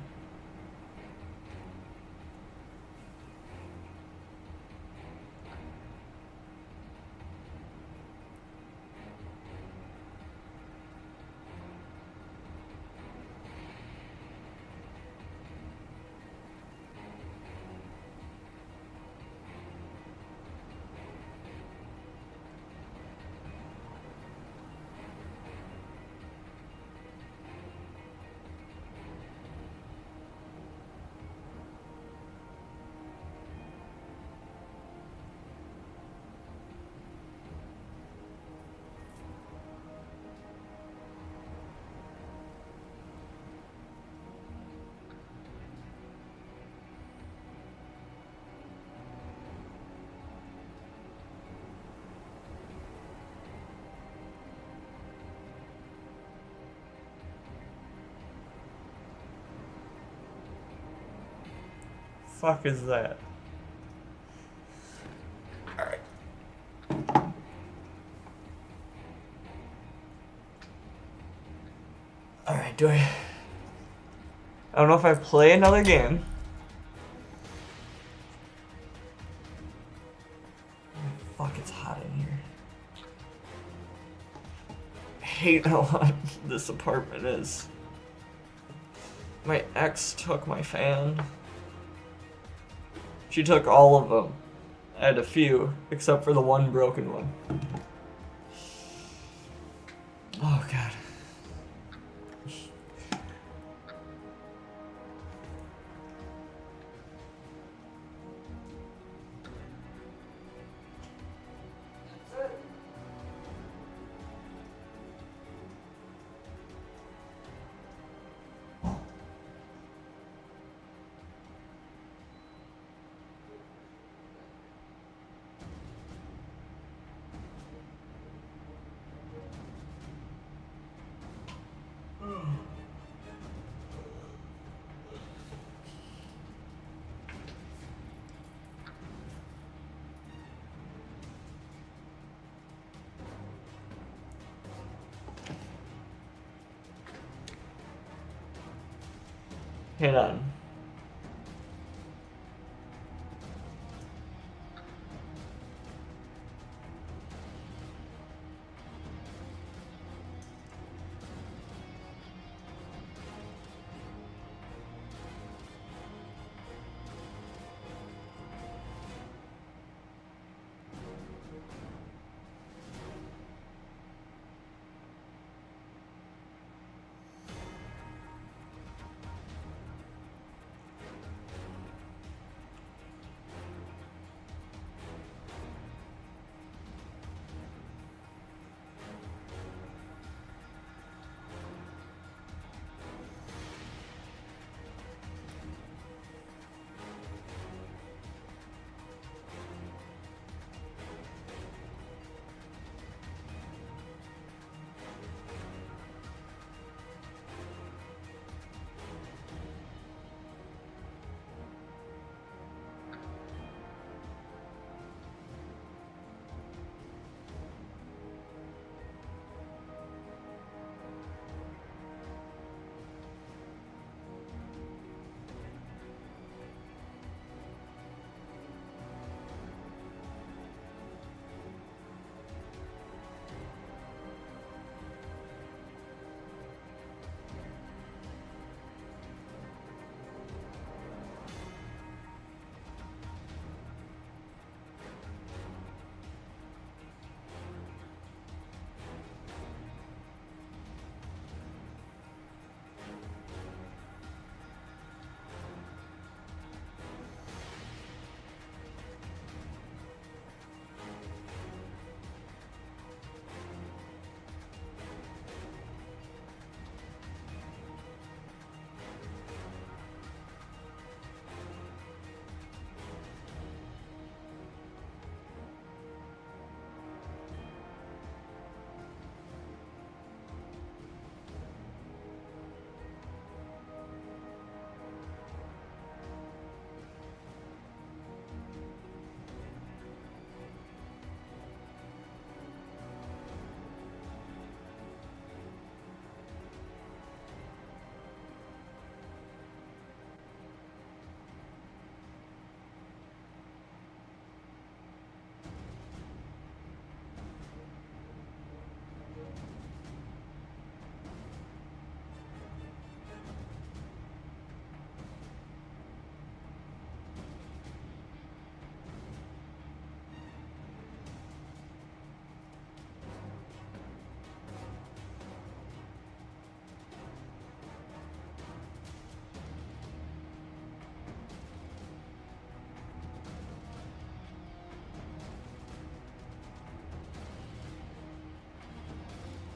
Fuck is that? Alright. Alright, do I don't know if I play another game. Fuck, it's hot in here. I hate how hot this apartment is. My ex took my fan. She took all of them. I had a few, except for the one broken one. Oh god. Hang on.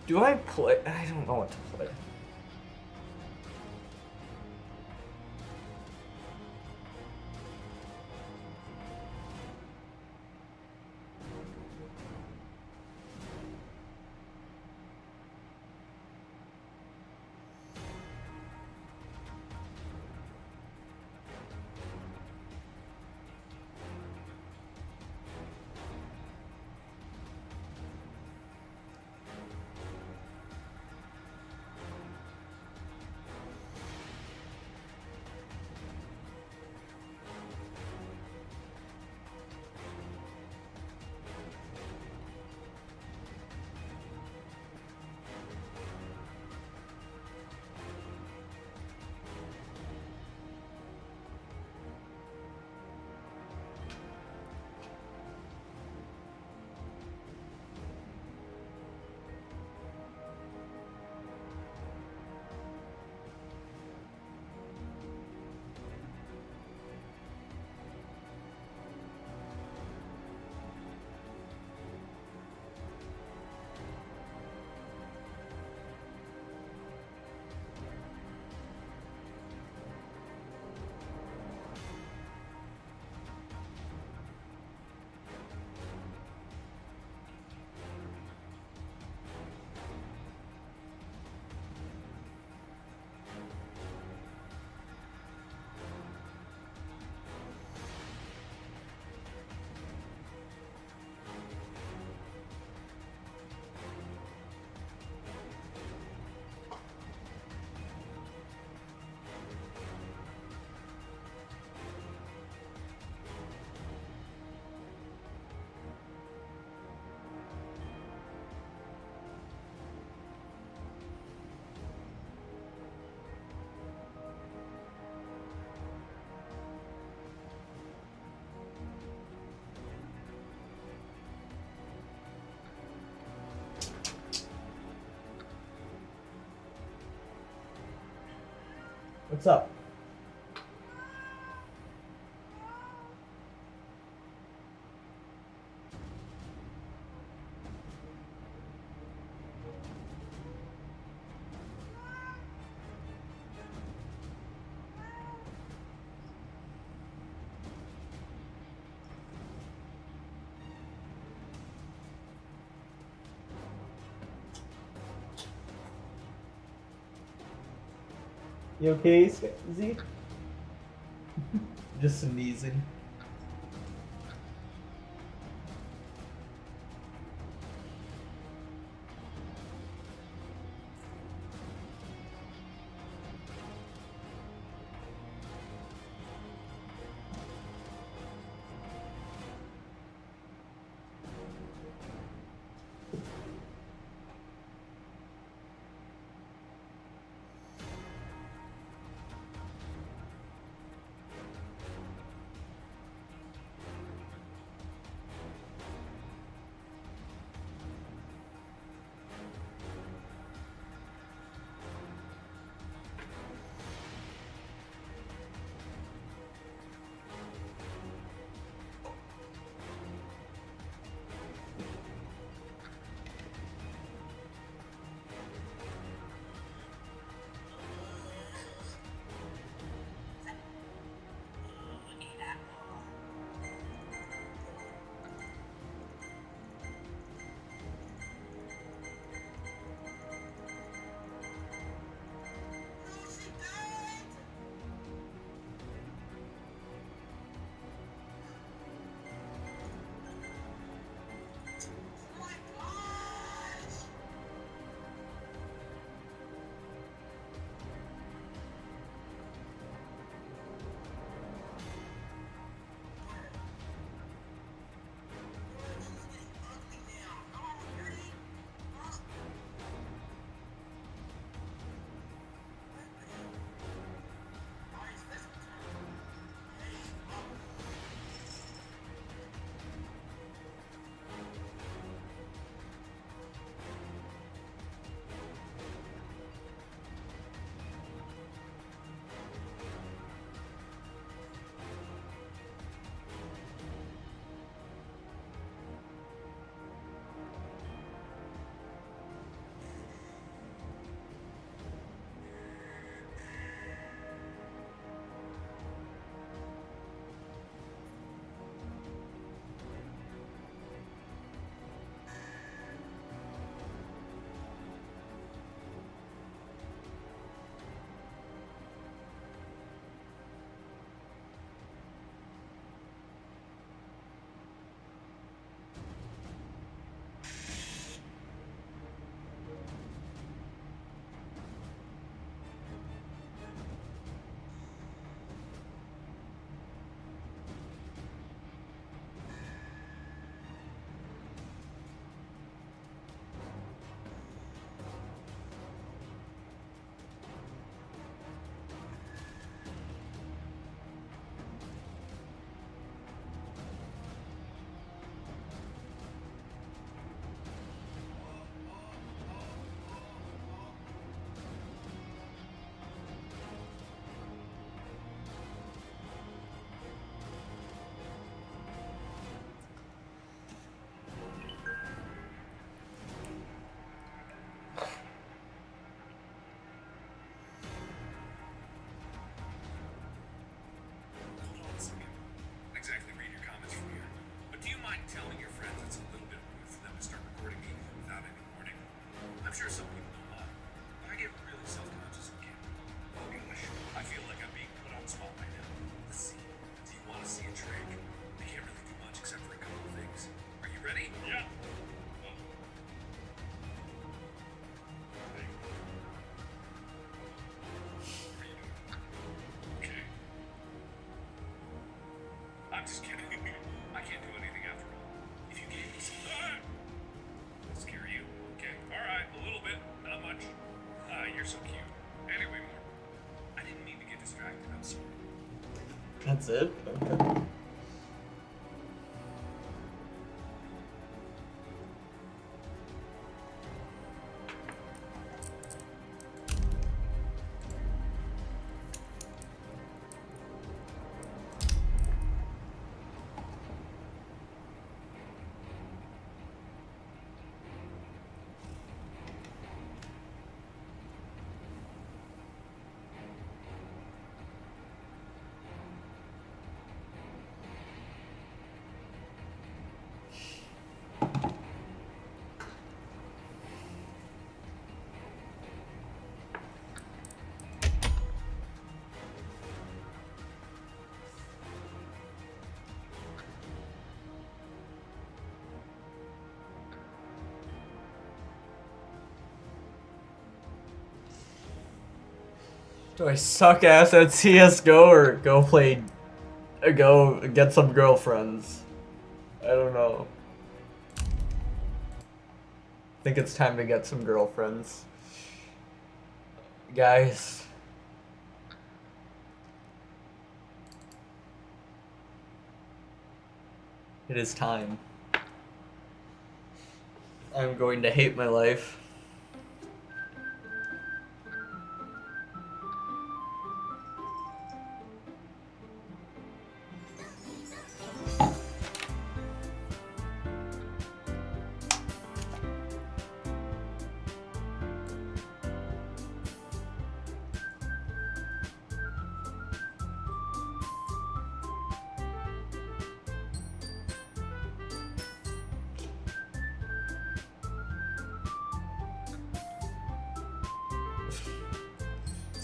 Do I play? I don't know what to play. What's up? You okay, Z? Just sneezing. I'm just kidding. I can't do anything after all. If you gave me some... scare you? Okay. Alright, a little bit. Not much. You're so cute. Anyway, more. I didn't mean to get distracted. I'm sorry. That's it? Okay. Do I suck ass at CSGO or go get some girlfriends? I don't know. I think it's time to get some girlfriends. Guys. It is time. I'm going to hate my life.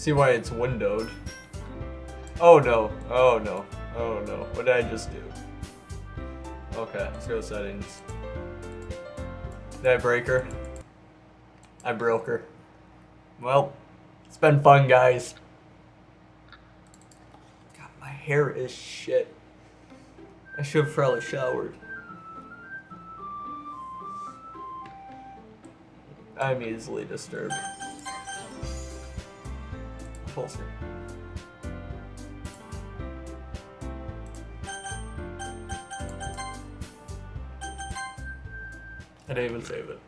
See why it's windowed. Oh no, oh no, oh no. What did I just do? Okay, let's go to settings. Did I break her? I broke her. Well, it's been fun, guys. God, my hair is shit. I should have probably showered. I'm easily disturbed. Full screen. I didn't even save it.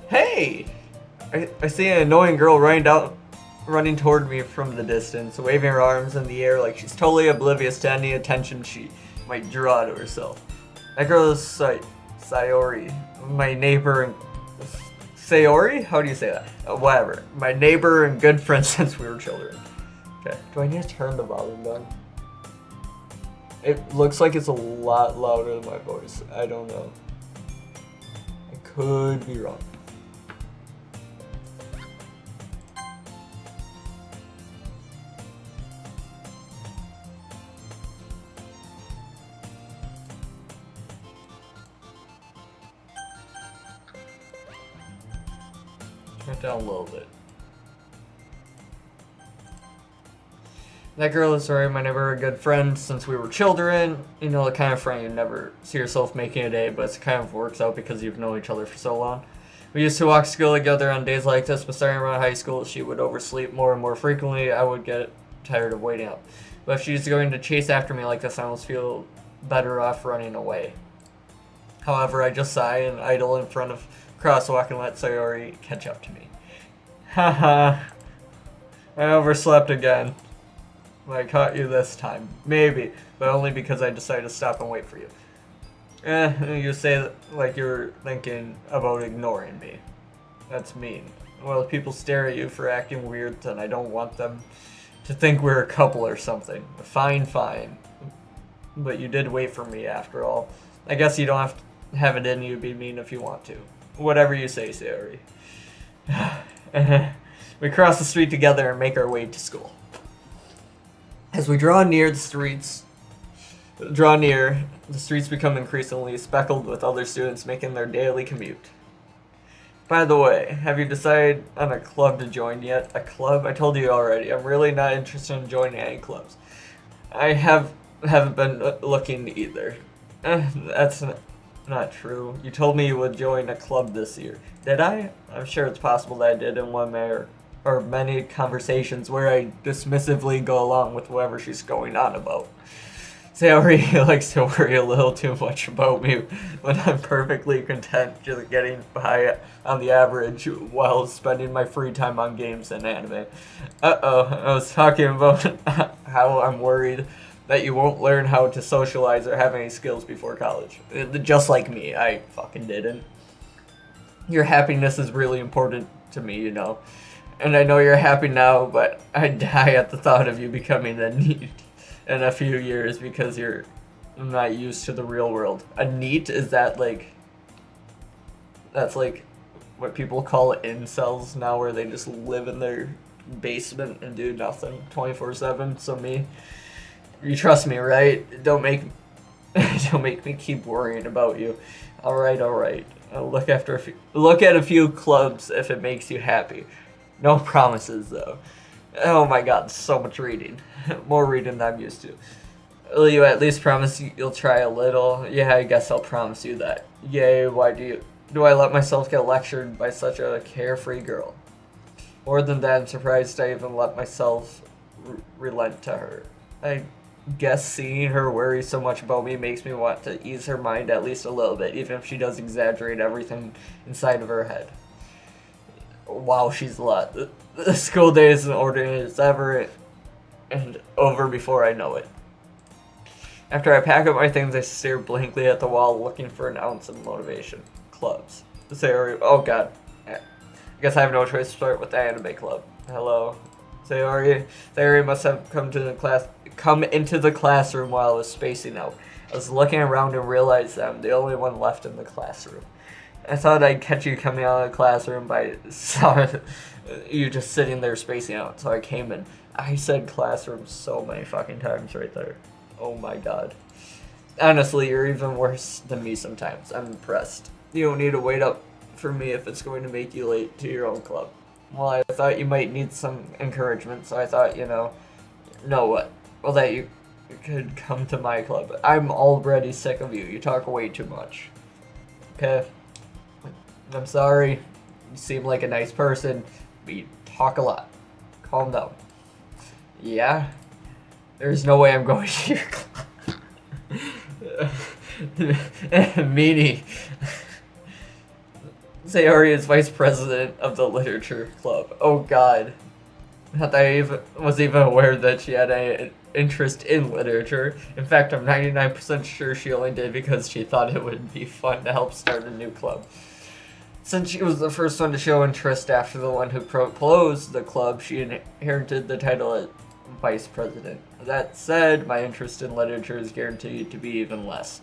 Hey! I see an annoying girl running toward me from the distance, waving her arms in the air like she's totally oblivious to any attention she might draw to herself. That girl is Sayori, my neighbor and... Sayori? How do you say that? Whatever. My neighbor and good friend since we were children. Okay, do I need to turn the volume down? It looks like it's a lot louder than my voice. I don't know. I could be wrong. Turn it down a little bit. That girl is sorry, my neighbor, a good friend since we were children. You know, the kind of friend you never see yourself making a day, but it kind of works out because you've known each other for so long. We used to walk to school together on days like this, but starting around high school, she would oversleep more and more frequently. I would get tired of waiting up. But if she's going to chase after me like this, I almost feel better off running away. However, I just sigh and idle in front of crosswalk and let Sayori catch up to me. Haha. I overslept again. I caught you this time. Maybe, but only because I decided to stop and wait for you. You say that like you're thinking about ignoring me. That's mean. Well, if people stare at you for acting weird, then I don't want them to think we're a couple or something. Fine, fine. But you did wait for me after all. I guess you don't have it in you to be mean if you want to. Whatever you say, Sayori. We cross the street together and make our way to school. As we draw near, the streets become increasingly speckled with other students making their daily commute. By the way, have you decided on a club to join yet? A club? I told you already, I'm really not interested in joining any clubs. I haven't been looking either. That's not true. You told me you would join a club this year. Did I? I'm sure it's possible that I did in one or many conversations where I dismissively go along with whatever she's going on about. Sayori likes to worry a little too much about me when I'm perfectly content just getting by on the average while spending my free time on games and anime. I was talking about how I'm worried that you won't learn how to socialize or have any skills before college. Just like me, I fucking didn't. Your happiness is really important to me, you know. And I know you're happy now, but I die at the thought of you becoming a NEET in a few years because you're not used to the real world. A NEET, is that like... That's like what people call incels now, where they just live in their basement and do nothing 24/7. So me... You trust me, right? Don't make me keep worrying about you. Alright. I'll look at a few clubs if it makes you happy. No promises, though. Oh my god, so much reading. More reading than I'm used to. Will you at least promise you'll try a little? Yeah, I guess I'll promise you that. Yay, why do I let myself get lectured by such a carefree girl? More than that, I'm surprised I even let myself relent to her. I guess seeing her worry so much about me makes me want to ease her mind at least a little bit, even if she does exaggerate everything inside of her head. Wow, she's a lot. The school day is as ordinary as ever, and over before I know it. After I pack up my things, I stare blankly at the wall, looking for an ounce of motivation. Clubs. Sayori. Oh god. I guess I have no choice to start with the anime club. Hello. Sayori must have come into the classroom while I was spacing out. I was looking around and realized that I'm the only one left in the classroom. I thought I'd catch you coming out of the classroom, but I saw you just sitting there spacing out, so I came in. I said classroom so many fucking times right there. Oh my god. Honestly, you're even worse than me sometimes. I'm impressed. You don't need to wait up for me if it's going to make you late to your own club. Well, I thought you might need some encouragement, so I thought, that you could come to my club. I'm already sick of you. You talk way too much. Okay? I'm sorry. You seem like a nice person, but you talk a lot. Calm down. Yeah? There's no way I'm going to your club. Meanie. Sayori is vice president of the literature club. Oh god. Not that I was even aware that she had an interest in literature. In fact, I'm 99% sure she only did because she thought it would be fun to help start a new club. Since she was the first one to show interest after the one who proposed the club, she inherited the title as vice president. That said, my interest in literature is guaranteed to be even less.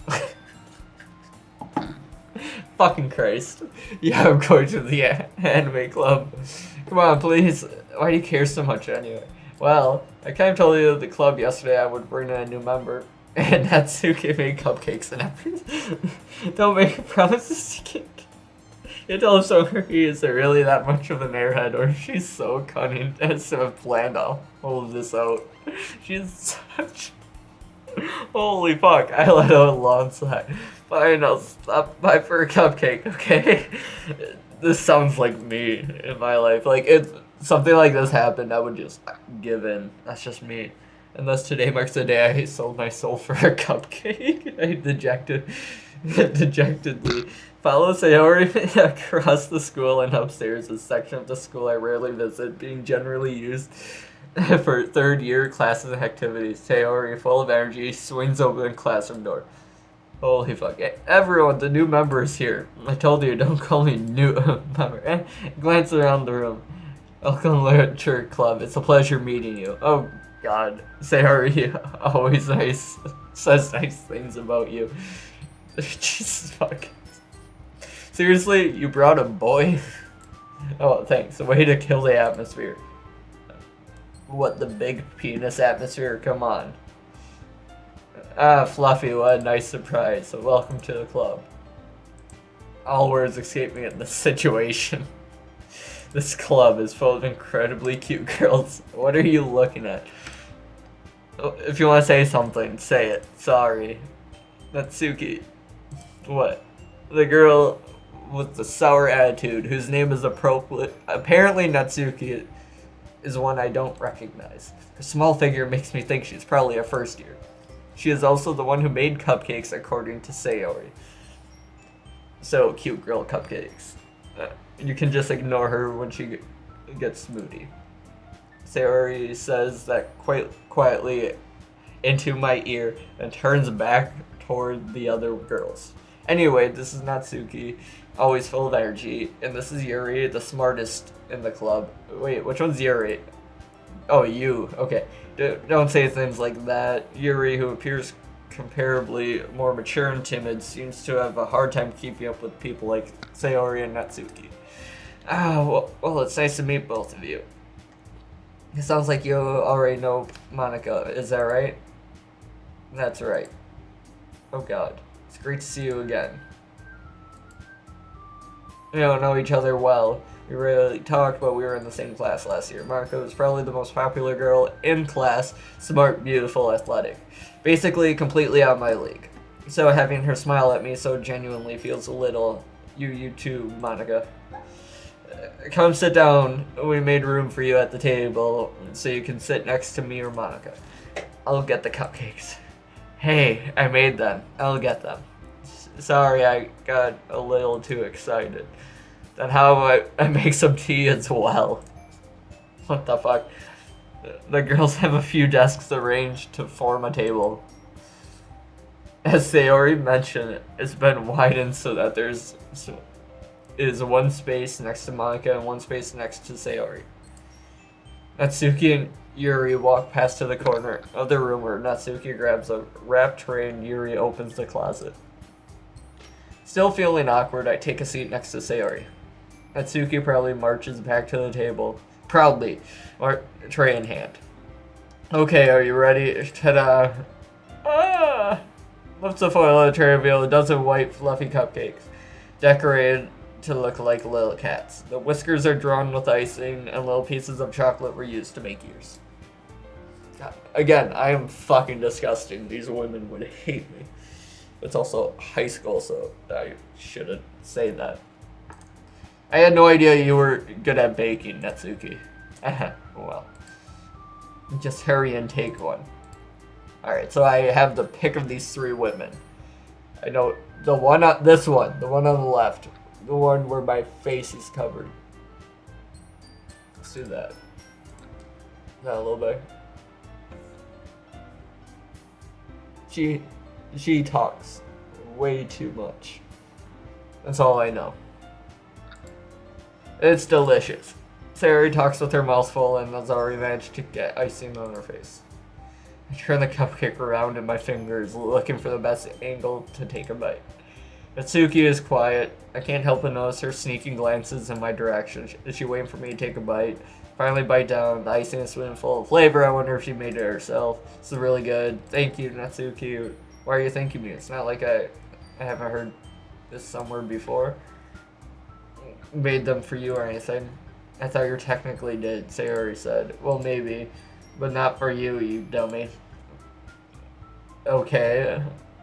Fucking Christ. Yeah, I'm going to the anime club. Come on, please. Why do you care so much anyway? Well, I kind of told you the club yesterday I would bring in a new member, and Natsuki made cupcakes and everything. Don't make promises to get. You tell him so he is really that much of an airhead, or she's so cunning as to have planned all of this out. She's such... Holy fuck, I let out a long sigh. Fine, I'll stop by for a cupcake, okay? This sounds like me in my life. Like, if something like this happened, I would just give in. That's just me. And thus today marks the day I sold my soul for a cupcake. I dejectedly follow Sayori across the school and upstairs, a section of the school I rarely visit, being generally used for third year classes and activities. Sayori, full of energy, swings open the classroom door. Holy fuck. Everyone, the new member is here. I told you, don't call me new member. Glance around the room. Welcome Literature Club. It's a pleasure meeting you. Oh god. Sayori, always nice. Says nice things about you. Jesus fuck. Seriously, you brought a boy? Oh, thanks. A way to kill the atmosphere. What, the big penis atmosphere? Come on. Ah, Fluffy, what a nice surprise. So welcome to the club. All words escape me in this situation. This club is full of incredibly cute girls. What are you looking at? If you want to say something, say it. Sorry. Natsuki. What? The girl with the sour attitude, whose name is apparently Natsuki, is one I don't recognize. Her small figure makes me think she's probably a first year. She is also the one who made cupcakes, according to Sayori. So, cute girl cupcakes. You can just ignore her when she gets moody. Sayori says that quite quietly into my ear and turns back toward the other girls. Anyway, this is Natsuki, always full of energy, and this is Yuri, the smartest in the club. Wait, which one's Yuri? Oh, you. Okay. Don't say things like that. Yuri, who appears comparably more mature and timid, seems to have a hard time keeping up with people like Sayori and Natsuki. Ah, well, it's nice to meet both of you. It sounds like you already know Monica, is that right? That's right. Oh god. It's great to see you again. We don't know each other well. We rarely talked, but we were in the same class last year. Monica was probably the most popular girl in class. Smart, beautiful, athletic. Basically, completely out of my league. So having her smile at me so genuinely feels a little... You too, Monica. Come sit down. We made room for you at the table so you can sit next to me or Monica. I'll get the cupcakes. Hey, I made them. I'll get them. Sorry, I got a little too excited. Then how about I make some tea as well? What the fuck? The girls have a few desks arranged to form a table. As they already mentioned, it's been widened so that there's one space next to Monica and one space next to Sayori. Natsuki and Yuri walk past to the corner of the room where Natsuki grabs a wrap tray and Yuri opens the closet. Still feeling awkward, I take a seat next to Sayori. Natsuki proudly marches back to the table, proudly, tray in hand. Okay, are you ready? Ta-da! Ah! Lifts the foil of the tray, reveal a dozen white, fluffy cupcakes, decorated to look like little cats. The whiskers are drawn with icing, and little pieces of chocolate were used to make ears. God, again, I am fucking disgusting. These women would hate me. It's also high school, so I shouldn't say that. I had no idea you were good at baking, Natsuki. Well, just hurry and take one. Alright, so I have the pick of these three women. I know the one on the one on the left. The one where my face is covered. Let's do that. Not a little bit. She talks way too much. That's all I know. It's delicious. Sayori talks with her mouth full and has already managed to get icing on her face. I turn the cupcake around in my fingers, looking for the best angle to take a bite. Natsuki is quiet. I can't help but notice her sneaking glances in my direction. Is she waiting for me to take a bite? Finally bite down. The icing is full of flavor. I wonder if she made it herself. This is really good. Thank you, Natsuki. Why are you thanking me? It's not like I haven't heard this somewhere before. Made them for you or anything. I thought you technically did, Sayori said. Well, maybe. But not for you, you dummy. Okay.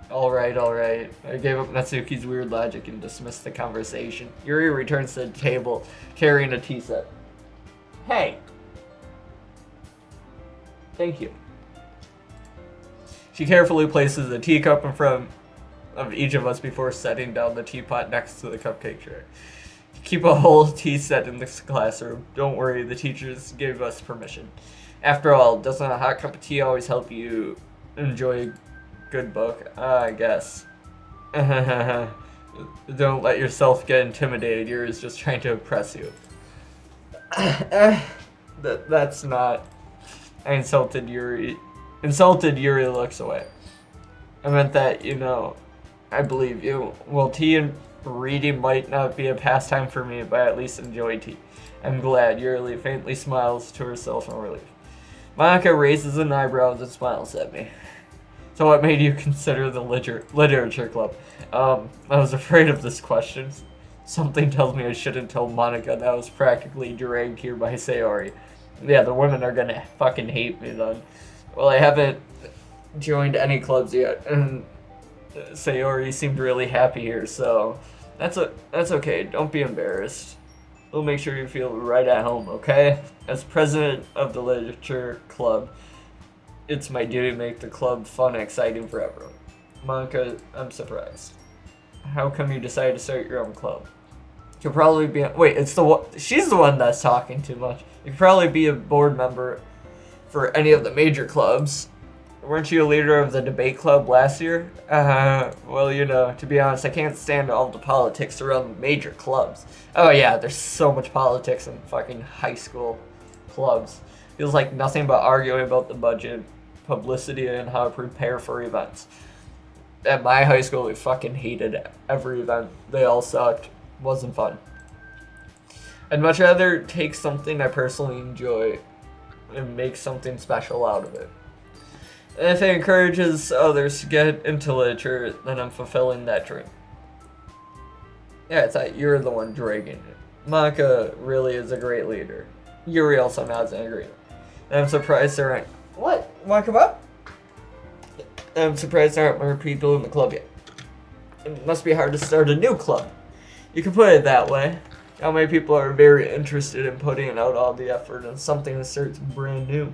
Alright. I gave up Natsuki's weird logic and dismissed the conversation. Yuri returns to the table, carrying a tea set. Hey! Thank you. She carefully places a teacup in front of each of us before setting down the teapot next to the cupcake tray. Keep a whole tea set in this classroom. Don't worry, the teachers gave us permission. After all, doesn't a hot cup of tea always help you enjoy a good book? I guess. Don't let yourself get intimidated. Yuri is just trying to impress you. That's not... I insulted Yuri. Yuri looks away. I meant that, I believe you. Well, tea and reading might not be a pastime for me, but I at least enjoy tea. I'm glad. Yuri faintly smiles to herself in relief. Monica raises an eyebrow and smiles at me. So what made you consider the literature club? I was afraid of this question. Something tells me I shouldn't tell Monica that I was practically dragged here by Sayori. Yeah, the women are gonna fucking hate me then. Well, I haven't joined any clubs yet, and Sayori seemed really happy here, so that's okay. Don't be embarrassed. We'll make sure you feel right at home, okay? As president of the literature club, it's my duty to make the club fun and exciting for everyone. Monica, I'm surprised. How come you decided to start your own club? You'll probably be wait, it's the one, she's the one that's talking too much. You could probably be a board member for any of the major clubs. Weren't you a leader of the debate club last year? Well, you know, to be honest, I can't stand all the politics around the major clubs. Oh yeah, there's so much politics in fucking high school clubs. Feels like nothing but arguing about the budget, publicity, and how to prepare for events. At my high school, we fucking hated every event. They all sucked. Wasn't fun. I'd much rather take something I personally enjoy and make something special out of it. If it encourages others to get into literature, then I'm fulfilling that dream. Yeah, it's like you're the one dragging it. Monica really is a great leader. Yuri also nods in agreement. And I'm surprised there aren't... What? Monica what? I'm surprised there aren't more people in the club yet. It must be hard to start a new club. You can put it that way. How many people are very interested in putting out all the effort on something that starts brand new?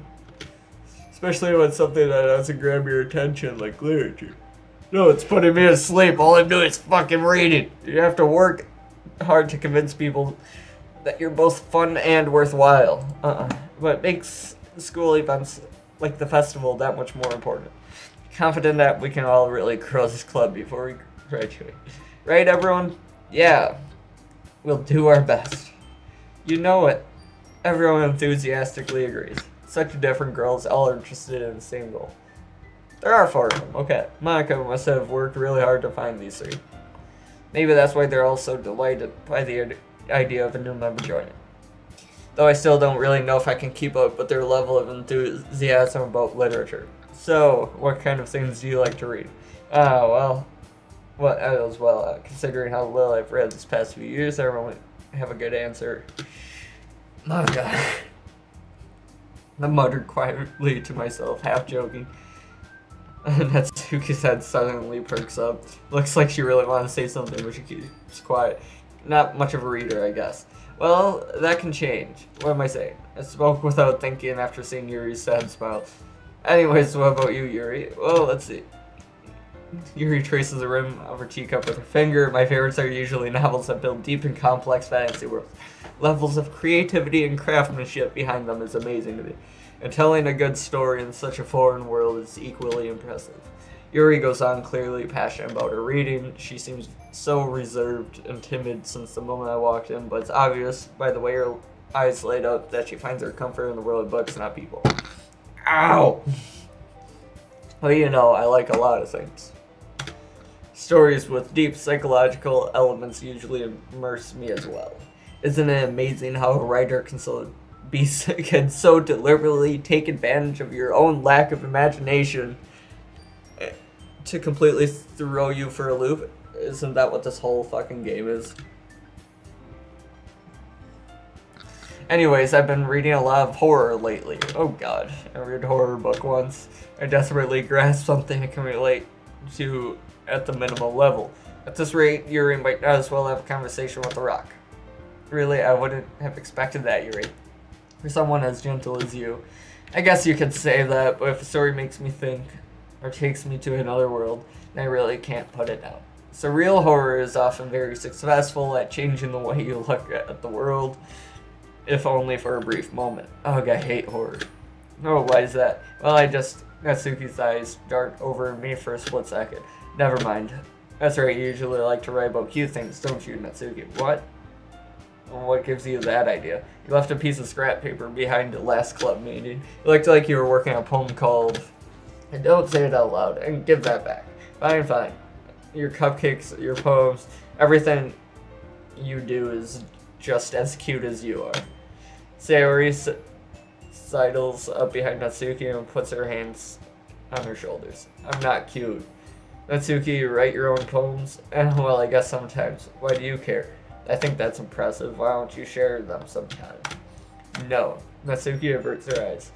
Especially when something that doesn't grab your attention like literature. No, it's putting me to sleep. All I'm doing is fucking reading. You have to work hard to convince people that you're both fun and worthwhile. But it makes school events like the festival that much more important. Confident that we can all really grow this club before we graduate. Right, everyone? Yeah. We'll do our best. You know it. Everyone enthusiastically agrees. Such different girls, all are interested in the same goal. There are 4 of them. Okay. Monica must have worked really hard to find these 3. Maybe that's why they're all so delighted by the idea of a new member joining. Though I still don't really know if I can keep up with their level of enthusiasm about literature. So, what kind of things do you like to read? Considering how little I've read this past few years, I don't really have a good answer. Oh god. I muttered quietly to myself, half joking. And Natsuki's head suddenly perks up. Looks like she really wanted to say something, but she keeps quiet. Not much of a reader, I guess. Well, that can change. What am I saying? I spoke without thinking after seeing Yuri's sad smile. Anyways, what about you, Yuri? Well, let's see. Yuri traces the rim of her teacup with her finger. My favorites are usually novels that build deep and complex fantasy worlds. Levels of creativity and craftsmanship behind them is amazing to me. And telling a good story in such a foreign world is equally impressive. Yuri goes on, clearly passionate about her reading. She seems so reserved and timid since the moment I walked in, but it's obvious by the way her eyes light up that she finds her comfort in the world of books, not people. Ow! Well, you know, I like a lot of things. Stories with deep psychological elements usually immerse me as well. Isn't it amazing how a writer can so deliberately take advantage of your own lack of imagination to completely throw you for a loop? Isn't that what this whole fucking game is? Anyways, I've been reading a lot of horror lately. Oh god, I read a horror book once. I desperately grasped something I can relate to at the minimum level. At this rate, Yuri might not as well have a conversation with the rock. Really, I wouldn't have expected that, Yuri. For someone as gentle as you. I guess you could say that, but if a story makes me think, or takes me to another world, then I really can't put it down. So real horror is often very successful at changing the way you look at the world, if only for a brief moment. Ugh, I hate horror. Oh, why is that? Well, Natsuki's eyes dart over me for a split second. Never mind. That's right, you usually like to write about cute things, don't you, Natsuki? What? What gives you that idea? You left a piece of scrap paper behind the last club meeting. It looked like you were working on a poem called... And don't say it out loud, and give that back. Fine. Your cupcakes, your poems, everything you do is just as cute as you are. Sayori sidles up behind Natsuki and puts her hands on her shoulders. I'm not cute. Natsuki, you write your own poems? Well, I guess sometimes. Why do you care? I think that's impressive. Why don't you share them sometime? No. Natsuki averts her eyes.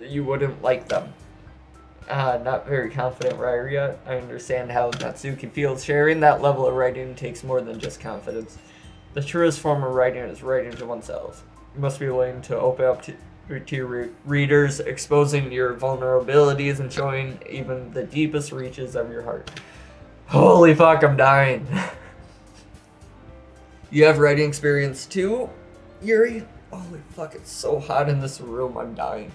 You wouldn't like them. Not very confident writer yet. I understand how Natsuki feels. Sharing that level of writing takes more than just confidence. The truest form of writing is writing to oneself. You must be willing to open up to your readers, exposing your vulnerabilities and showing even the deepest reaches of your heart. Holy fuck, I'm dying. You have writing experience too, Yuri? Holy fuck, it's so hot in this room, I'm dying.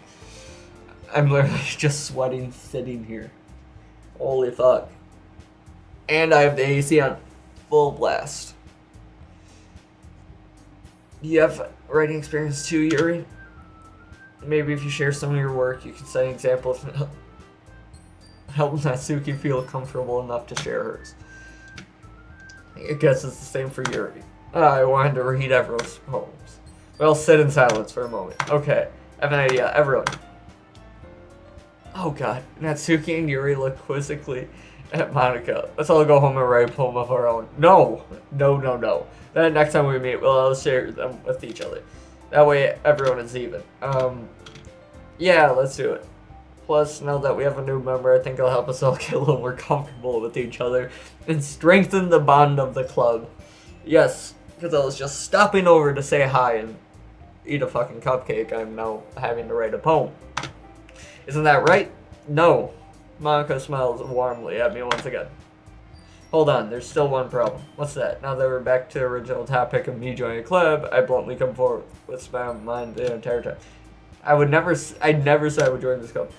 I'm literally just sweating sitting here. Holy fuck. And I have the AC on full blast. You have writing experience too, Yuri? Maybe if you share some of your work, you can set an example of help Natsuki feel comfortable enough to share hers. I guess it's the same for Yuri. I wanted to read everyone's poems. Well, sit in silence for a moment. Okay, I have an idea. Everyone. Oh god. Natsuki and Yuri look quizzically at Monica. Let's all go home and write a poem of our own. No. No. Then next time we meet, we'll all share them with each other. That way everyone is even. Yeah, let's do it. Plus, now that we have a new member, I think it'll help us all get a little more comfortable with each other and strengthen the bond of the club. Yes, because I was just stopping over to say hi and eat a fucking cupcake. I'm now having to write a poem. Isn't that right? No. Monica smiles warmly at me once again. Hold on, there's still one problem. What's that? Now that we're back to the original topic of me joining a club, I bluntly come forward with my mind the entire time. I'd never say I would join this club.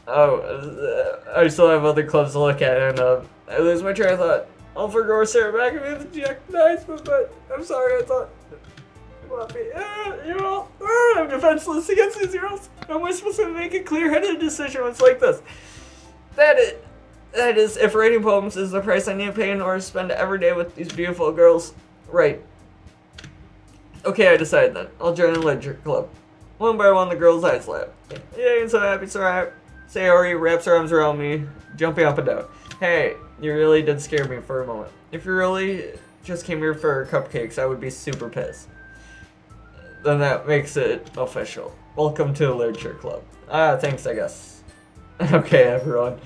I still have other clubs to look at, and I lose my train of thought. I'll forgo Sarah back and interject nice, but I'm sorry, I thought you want me. I'm defenseless against these girls. How am I supposed to make a clear-headed decision when it's like this? That is, if writing poems is the price I need to pay in order to spend every day with these beautiful girls, right. Okay, I decided then. I'll join a literature club. One by one, the girls' eyes light up. Yay, I'm so happy, so happy. Sayori wraps her arms around me, jumping up and down. Hey, you really did scare me for a moment. If you really just came here for cupcakes, I would be super pissed. Then that makes it official. Welcome to the literature club. Thanks, I guess. Okay, everyone.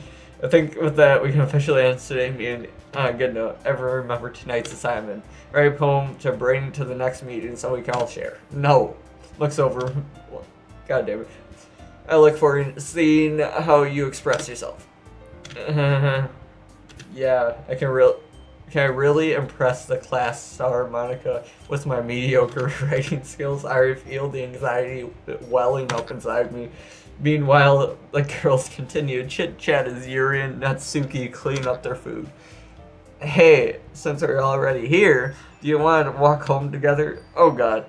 I think with that, we can officially end today's meeting on a good note. Everyone remember tonight's assignment. Write a poem to bring to the next meeting so we can all share. No. Looks over. God damn it. I look forward to seeing how you express yourself. Yeah, can I really impress the class star Monica with my mediocre writing skills? I feel the anxiety welling up inside me. Meanwhile, the girls continue to chit-chat as Yuri and Natsuki clean up their food. Hey, since we're already here, do you want to walk home together? Oh god.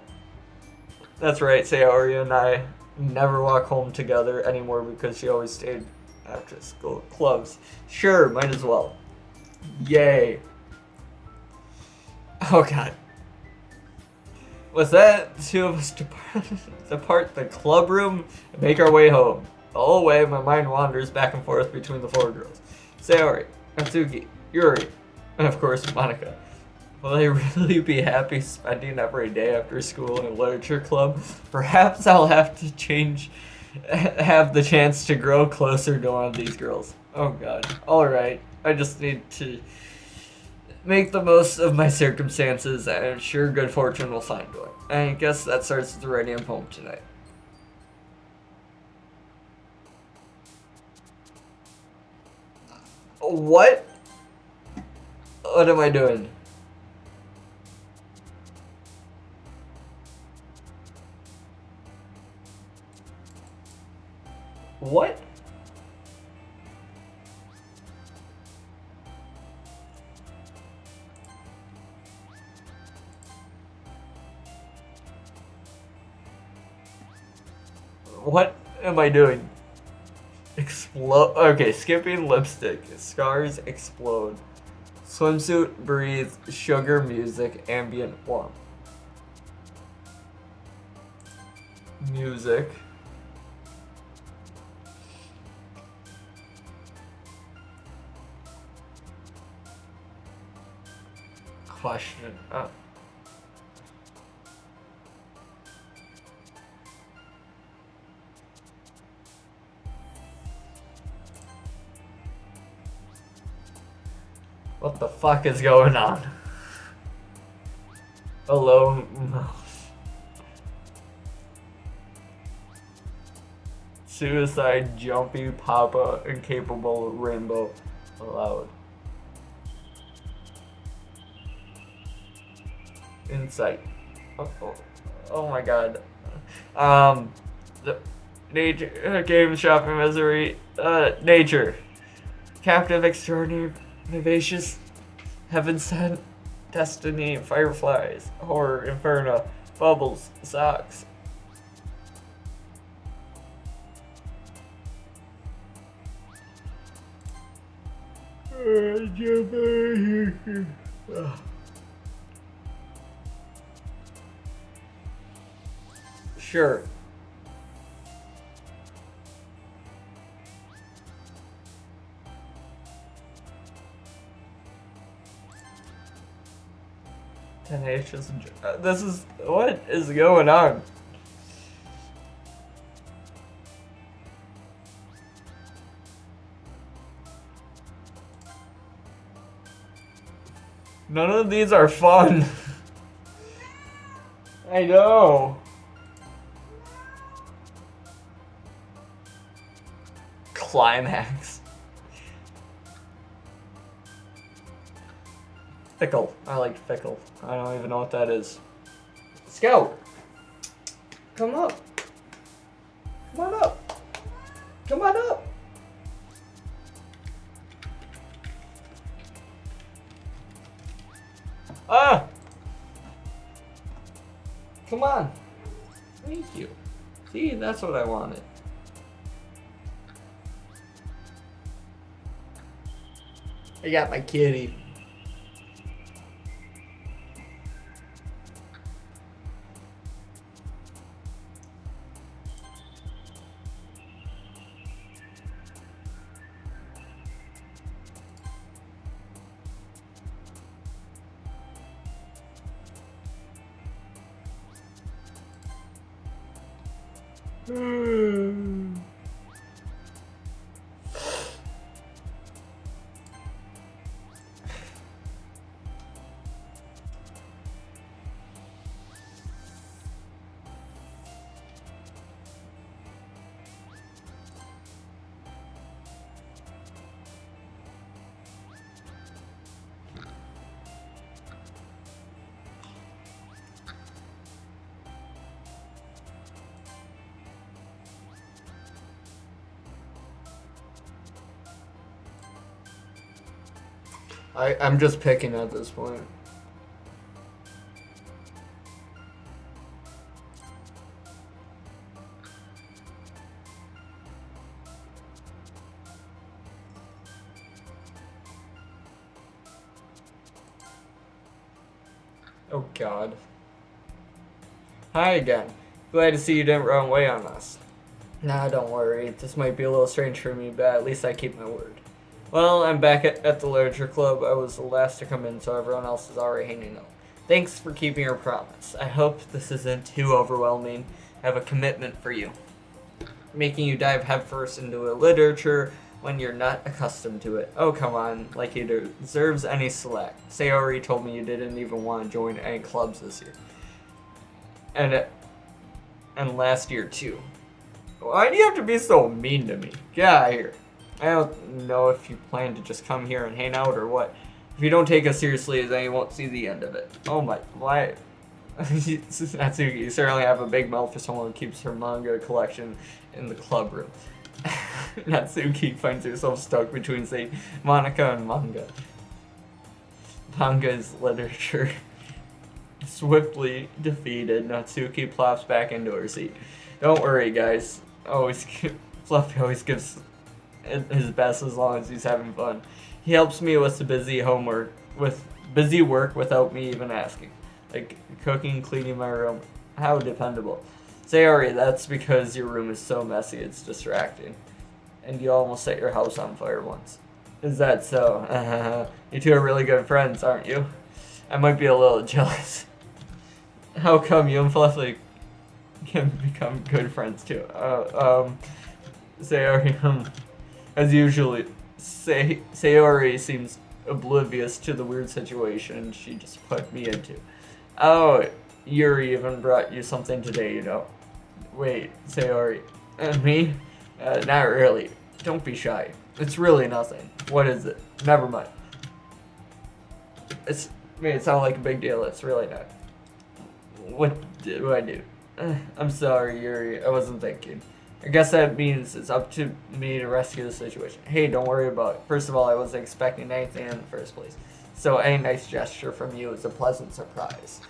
That's right, Sayori and I never walk home together anymore because she always stayed after school clubs. Sure, might as well. Yay. Oh god. With that, the two of us depart the club room and make our way home. The whole way, my mind wanders back and forth between the four girls. Sayori, Natsuki, Yuri, and of course, Monica. Will I really be happy spending every day after school in a literature club? Perhaps I'll have the chance to grow closer to one of these girls. Oh god. Alright, I just need to make the most of my circumstances, and I'm sure good fortune will find one. I guess that starts with the writing a poem tonight. What? What am I doing? What? What am I doing? Explode. Okay, skipping lipstick. Scars explode. Swimsuit, breathe, sugar, music, ambient, warm. Music. Question. What the fuck is going on? Alone. Suicide, Jumpy, Papa, Incapable, Rainbow, allowed. Insight. Oh my god. The nature, game shop in Missouri. Nature. Captive, extraordinary, vivacious, heaven sent, destiny, fireflies, horror, inferno, bubbles, socks. Sure. Tenacious. This is what is going on? None of these are fun. I know. Climax. Fickle. I like fickle. I don't even know what that is. Scout. Come up. Come on up. Come on up. Ah! Come on. Thank you. See, that's what I wanted. I got my kitty. I'm just picking at this point. Oh god. Hi again. Glad to see you didn't run away on us. Nah, don't worry. This might be a little strange for me, but at least I keep my word. Well, I'm back at the literature club. I was the last to come in, so everyone else is already hanging out. Thanks for keeping your promise. I hope this isn't too overwhelming. I have a commitment for you. Making you dive headfirst into literature when you're not accustomed to it. Oh, come on. Like you deserves any slack. Sayori told me you didn't even want to join any clubs this year. And last year, too. Why do you have to be so mean to me? Get out of here. I don't know if you plan to just come here and hang out or what. If you don't take us seriously, then you won't see the end of it. Oh my, why? Natsuki, you certainly have a big mouth for someone who keeps her manga collection in the club room. Natsuki finds herself stuck between, say, Monica and manga. Manga is literature. Swiftly defeated, Natsuki plops back into her seat. Don't worry, guys. Fluffy always gives his best as long as he's having fun. He helps me with the busy work without me even asking. Like cooking, cleaning my room. How dependable. Sayori, that's because your room is so messy it's distracting. And you almost set your house on fire once. Is that so? You two are really good friends, aren't you? I might be a little jealous. How come you and Fluffy can become good friends too? Sayori, as usually, Sayori seems oblivious to the weird situation she just put me into. Oh, Yuri even brought you something today, you know. Wait, Sayori. Me? Not really. Don't be shy. It's really nothing. What is it? Never mind. It's made it sound like a big deal. It's really not. What do I do? I'm sorry, Yuri. I wasn't thinking. I guess that means it's up to me to rescue the situation. Hey, don't worry about it. First of all, I wasn't expecting anything in the first place. So any nice gesture from you is a pleasant surprise.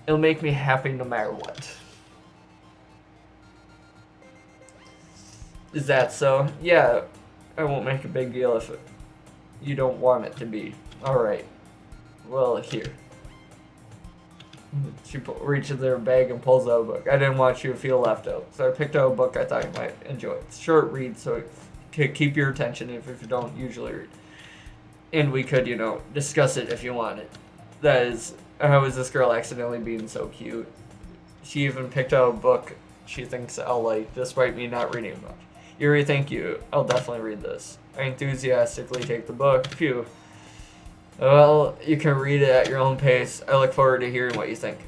It'll make me happy no matter what. Is that so? Yeah, I won't make a big deal if you don't want it to be. Alright. Well, here. She reaches their bag and pulls out a book. I didn't want you to feel left out, so I picked out a book I thought you might enjoy. It's a short read, so to keep your attention if you don't usually read. And we could, you know, discuss it if you wanted. That is, how is this girl accidentally being so cute? She even picked out a book she thinks I'll like, despite me not reading much. Yuri, thank you. I'll definitely read this. I enthusiastically take the book. Phew. Well, you can read it at your own pace. I look forward to hearing what you think.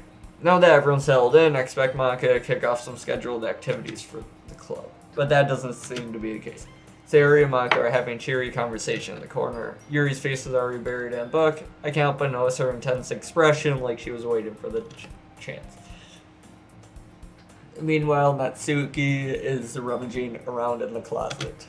Now that everyone's settled in, I expect Monica to kick off some scheduled activities for the club. But that doesn't seem to be the case. Sayori and Monica are having a cheery conversation in the corner. Yuri's face is already buried in a book. I can't help but notice her intense expression, like she was waiting for the chance. Meanwhile, Natsuki is rummaging around in the closet.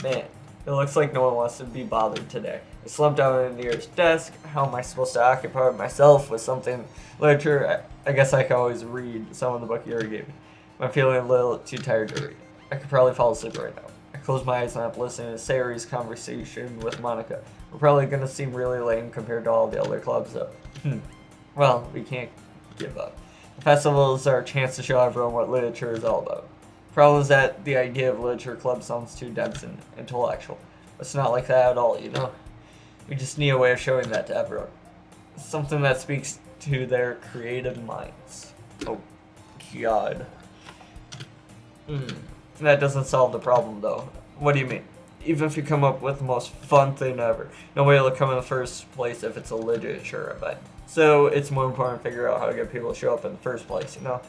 Man, it looks like no one wants to be bothered today. I slumped down at the nearest desk. How am I supposed to occupy myself with something literature? I guess I can always read some of the book Yuri gave me. I'm feeling a little too tired to read. I could probably fall asleep right now. I close my eyes and I'm listening to Sayori's conversation with Monica. We're probably going to seem really lame compared to all the other clubs though. Well, we can't give up. The festivals are a chance to show everyone what literature is all about. The problem is that the idea of literature club sounds too dense and intellectual. It's not like that at all, you know? We just need a way of showing that to everyone. Something that speaks to their creative minds. Oh, God. That doesn't solve the problem, though. What do you mean? Even if you come up with the most fun thing ever, nobody will come in the first place if it's a literature event. So it's more important to figure out how to get people to show up in the first place, you know?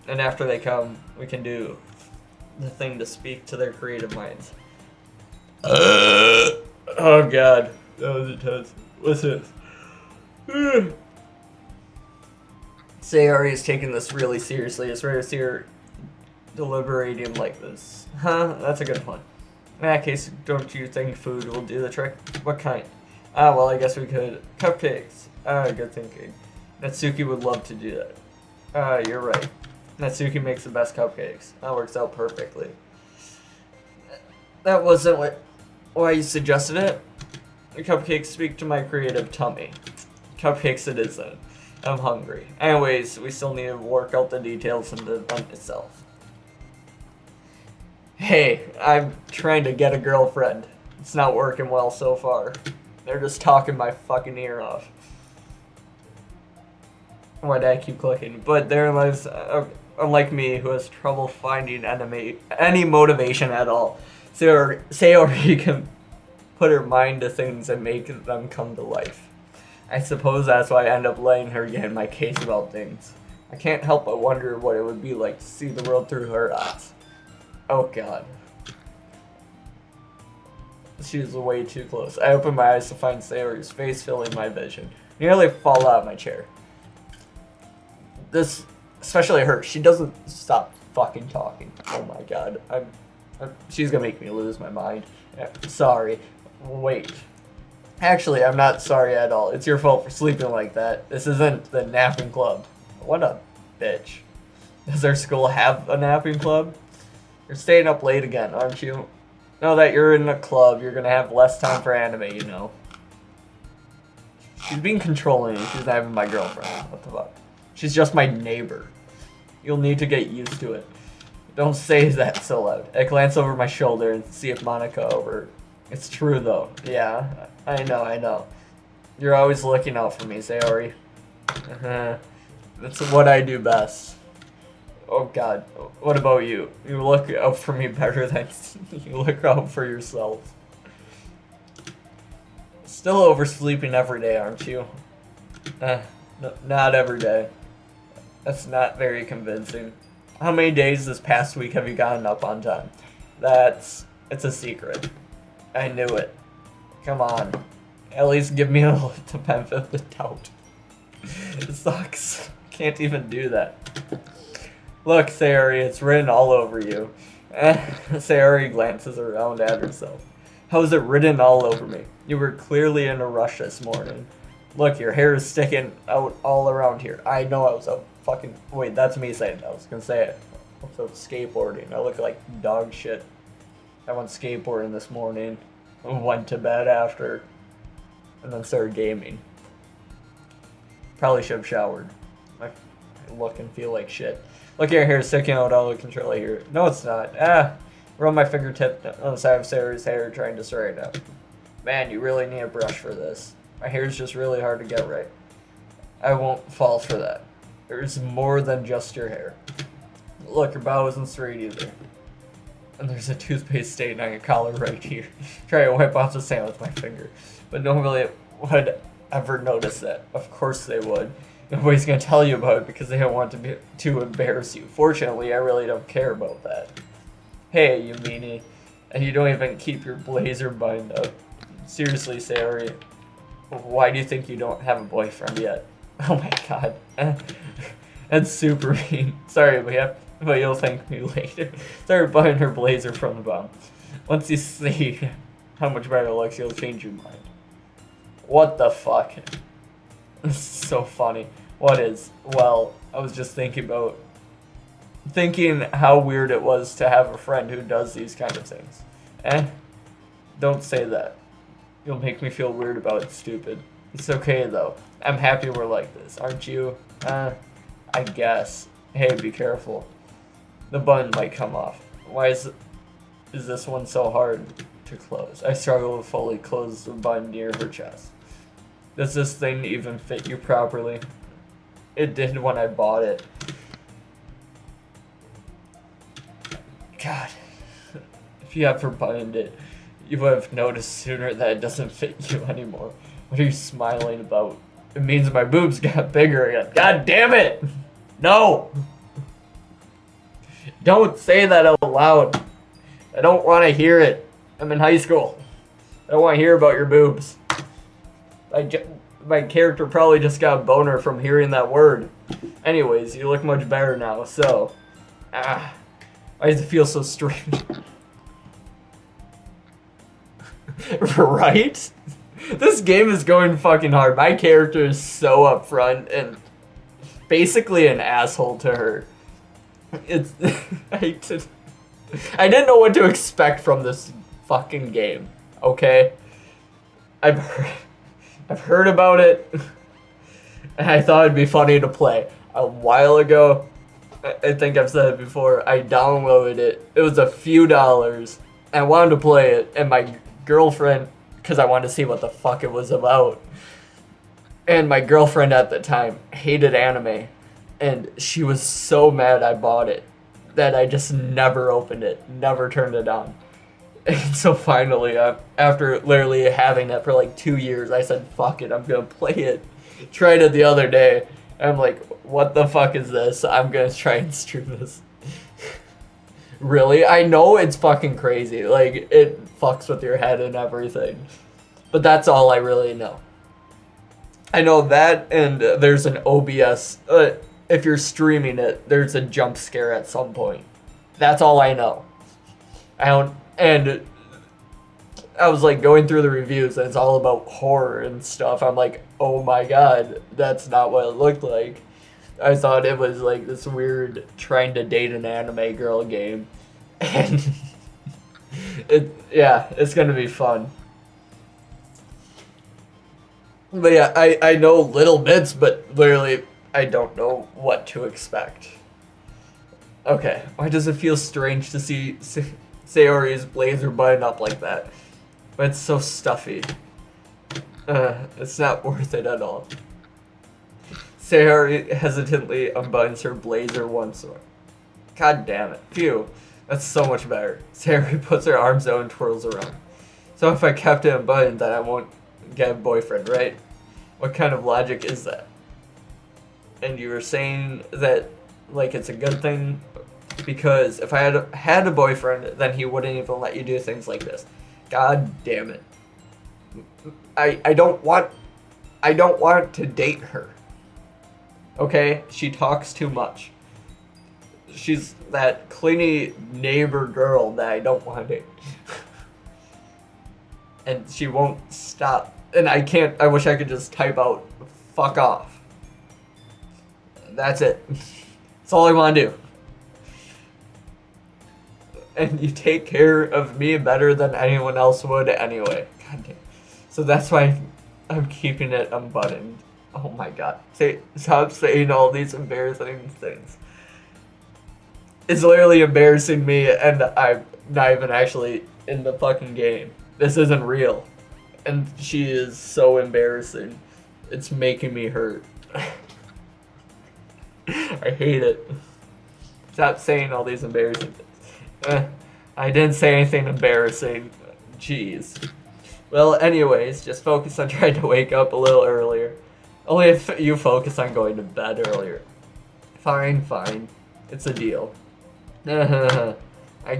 And after they come, we can do the thing to speak to their creative minds. Oh God, that was intense. What's this? Sayori is taking this really seriously. It's rare to see her deliberating like this. Huh? That's a good one. In that case, don't you think food will do the trick? What kind? Well, I guess we could. Cupcakes. Good thinking. Natsuki would love to do that. You're right. Natsuki makes the best cupcakes. That works out perfectly. That wasn't why you suggested it. The cupcakes speak to my creative tummy. Cupcakes it is then. I'm hungry. Anyways, we still need to work out the details in the event itself. Hey, I'm trying to get a girlfriend. It's not working well so far. They're just talking my fucking ear off. Why did I keep clicking? But there lies, unlike me, who has trouble finding any motivation at all. Sayori can put her mind to things and make them come to life. I suppose that's why I end up letting her get in my case about things. I can't help but wonder what it would be like to see the world through her eyes. Oh God. She's way too close. I open my eyes to find Sayori's face filling my vision. Nearly fall out of my chair. This, especially her, she doesn't stop fucking talking. Oh my God. She's gonna make me lose my mind. Sorry. Wait. Actually, I'm not sorry at all. It's your fault for sleeping like that. This isn't the napping club. What a bitch. Does our school have a napping club? You're staying up late again, aren't you? Now that you're in a club, you're gonna have less time for anime, you know. She's being controlling and she's not even my girlfriend. What the fuck? She's just my neighbor. You'll need to get used to it. Don't say that so loud. I glance over my shoulder and see if Monica over. It's true though. Yeah, I know. You're always looking out for me, Sayori. That's what I do best. Oh god, what about you? You look out for me better than you look out for yourself. Still oversleeping every day, aren't you? Not every day. That's not very convincing. How many days this past week have you gotten up on time? It's a secret. I knew it. Come on. At least give me a little benefit of the doubt. It sucks. Can't even do that. Look, Sayori, it's written all over you. Sayori glances around at herself. How is it written all over me? You were clearly in a rush this morning. Look, your hair is sticking out all around here. I know I was out fucking... Wait, that's me saying that. I was gonna say it. I was out skateboarding. I look like dog shit. I went skateboarding this morning. Went to bed after. And then started gaming. Probably should have showered. I look and feel like shit. Look, your hair sticking out all the control here. No, it's not. Run my fingertip on the side of Sarah's hair trying to straighten up. Man, you really need a brush for this. My hair's just really hard to get right. I won't fall for that. There's more than just your hair. Look, your bow isn't straight either. And there's a toothpaste stain on your collar right here. Try to wipe off the sand with my finger. But nobody would ever notice that. Of course they would. Nobody's gonna tell you about it because they don't want to embarrass you. Fortunately, I really don't care about that. Hey, you meanie. And you don't even keep your blazer buttoned up. Seriously, Sayori. Why do you think you don't have a boyfriend yet? Oh my god. That's super mean. Sorry, but you'll thank me later. Start buying her blazer from the bottom. Once you see how much better it looks, you'll change your mind. What the fuck? This is so funny. What is? Well, I was just thinking how weird it was to have a friend who does these kind of things. Don't say that. You'll make me feel weird about it, stupid. It's okay though. I'm happy we're like this, aren't you? I guess. Hey, be careful. The button might come off. Why is this one so hard to close? I struggle to fully close the button near her chest. Does this thing even fit you properly? It did when I bought it. God. If you ever buttoned it, you would have noticed sooner that it doesn't fit you anymore. What are you smiling about? It means my boobs got bigger again. God damn it! No! Don't say that out loud. I don't want to hear it. I'm in high school. I don't want to hear about your boobs. My character probably just got a boner from hearing that word. Anyways, you look much better now, so... why does it feel so strange? Right? This game is going fucking hard. My character is so upfront and basically an asshole to her. I didn't know what to expect from this fucking game, okay? I've heard about it, and I thought it'd be funny to play. A while ago, I think I've said it before, I downloaded it. It was a few dollars. I wanted to play it, and my girlfriend, because I wanted to see what the fuck it was about, and my girlfriend at the time hated anime, and she was so mad I bought it that I just never opened it, never turned it on. And so finally, after literally having it for like 2 years, I said, fuck it, I'm gonna play it. Tried it the other day, and I'm like, what the fuck is this? I'm gonna try and stream this. Really? I know it's fucking crazy. Like, it fucks with your head and everything. But that's all I really know. I know that, and there's an OBS. If you're streaming it, there's a jump scare at some point. That's all I know. And I was like going through the reviews, and it's all about horror and stuff. I'm like, oh my god, that's not what it looked like. I thought it was like this weird trying to date an anime girl game. And it's gonna be fun. But yeah, I know little bits, but literally I don't know what to expect. Okay, why does it feel strange to see Sayori's blazer button up like that? But it's so stuffy. It's not worth it at all. Sayori hesitantly unbuttons her blazer once more. God damn it. Phew. That's so much better. Sayori puts her arms out and twirls around. So if I kept it unbuttoned, then I won't get a boyfriend, right? What kind of logic is that? And you were saying that, like, it's a good thing? Because if I had a boyfriend, then he wouldn't even let you do things like this. God damn it. I don't want to date her. Okay? She talks too much. She's that clingy neighbor girl that I don't want to date. And she won't stop. And I wish I could just type out, fuck off. That's it. That's all I want to do. And you take care of me better than anyone else would anyway. God damn. So that's why I'm keeping it unbuttoned. Oh my god. Stop saying all these embarrassing things. It's literally embarrassing me, and I'm not even actually in the fucking game. This isn't real. And she is so embarrassing. It's making me hurt. I hate it. Stop saying all these embarrassing things. I didn't say anything embarrassing. Jeez. Well, anyways, just focus on trying to wake up a little earlier. Only if you focus on going to bed earlier. Fine, fine. It's a deal. I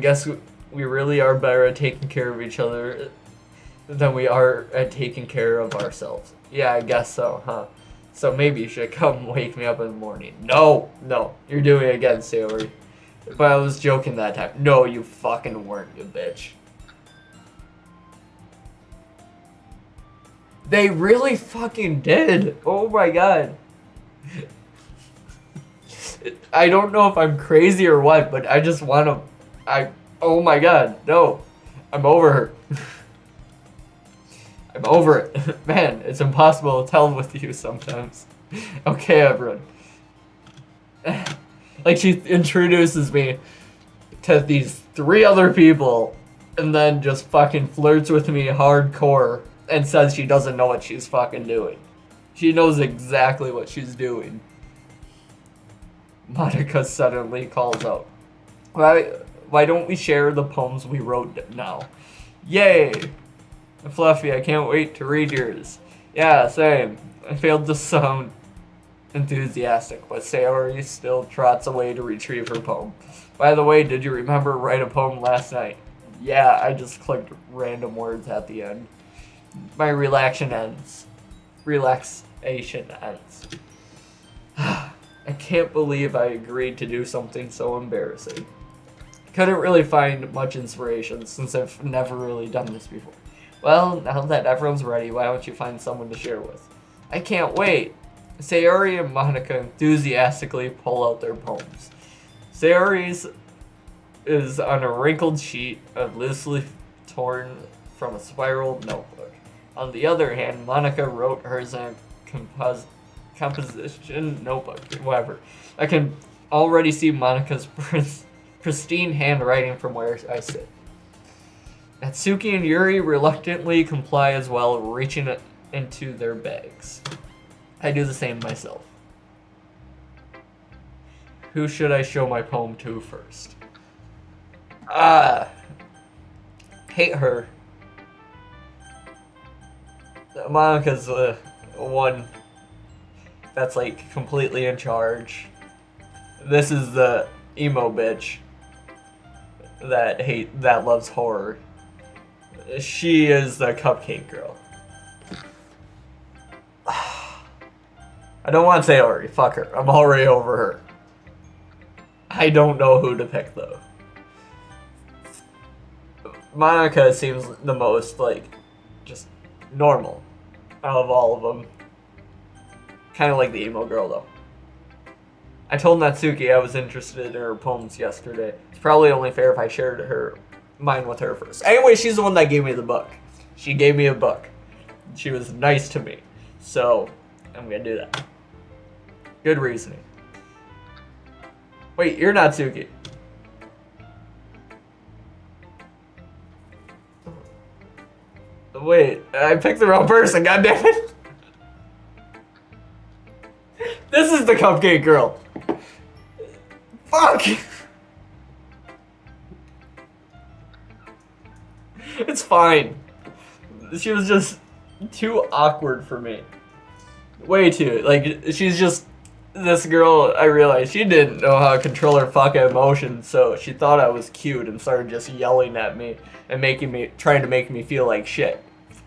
guess we really are better at taking care of each other than we are at taking care of ourselves. Yeah, I guess so, huh? So maybe you should come wake me up in the morning. No, you're doing it again, Sayori. But I was joking that time. No, you fucking weren't, you bitch. They really fucking did. Oh my god. I don't know if I'm crazy or what, but I just want to... Oh my god, no. I'm over her. I'm over it. Man, it's impossible to tell with you sometimes. Okay, everyone. Like, she introduces me to these 3 other people and then just fucking flirts with me hardcore and says she doesn't know what she's fucking doing. She knows exactly what she's doing. Monica suddenly calls out. Why don't we share the poems we wrote now? Yay! Fluffy, I can't wait to read yours. Yeah, same. I failed to sound enthusiastic, but Sayori still trots away to retrieve her poem. By the way, did you remember write a poem last night? Yeah, I just clicked random words at the end. My relaxation ends. I can't believe I agreed to do something so embarrassing. Couldn't really find much inspiration since I've never really done this before. Well, now that everyone's ready, why don't you find someone to share with? I can't wait! Sayori and Monica enthusiastically pull out their poems. Sayori's is on a wrinkled sheet of loosely torn from a spiral notebook. On the other hand, Monica wrote hers in a composition notebook, whatever. I can already see Monica's pristine handwriting from where I sit. Natsuki and Yuri reluctantly comply as well, reaching into their bags. I do the same myself. Who should I show my poem to first? Hate her. Monica's the one that's like completely in charge. This is the emo bitch that loves horror. She is the cupcake girl. I don't want to say Sayori. Fuck her. I'm already over her. I don't know who to pick though. Monica seems the most like just normal out of all of them. Kind of like the emo girl though. I told Natsuki I was interested in her poems yesterday. It's probably only fair if I shared mine with her first. Anyway, she's the one that gave me the book. She gave me a book. She was nice to me. So, I'm gonna do that. Good reasoning. Wait, you're Natsuki. Wait, I picked the wrong person, goddammit. This is the cupcake girl. Fuck! It's fine. She was just too awkward for me. Way too. Like, she's just... This girl, I realized, she didn't know how to control her fucking emotions, so she thought I was cute and started just yelling at me and trying to make me feel like shit.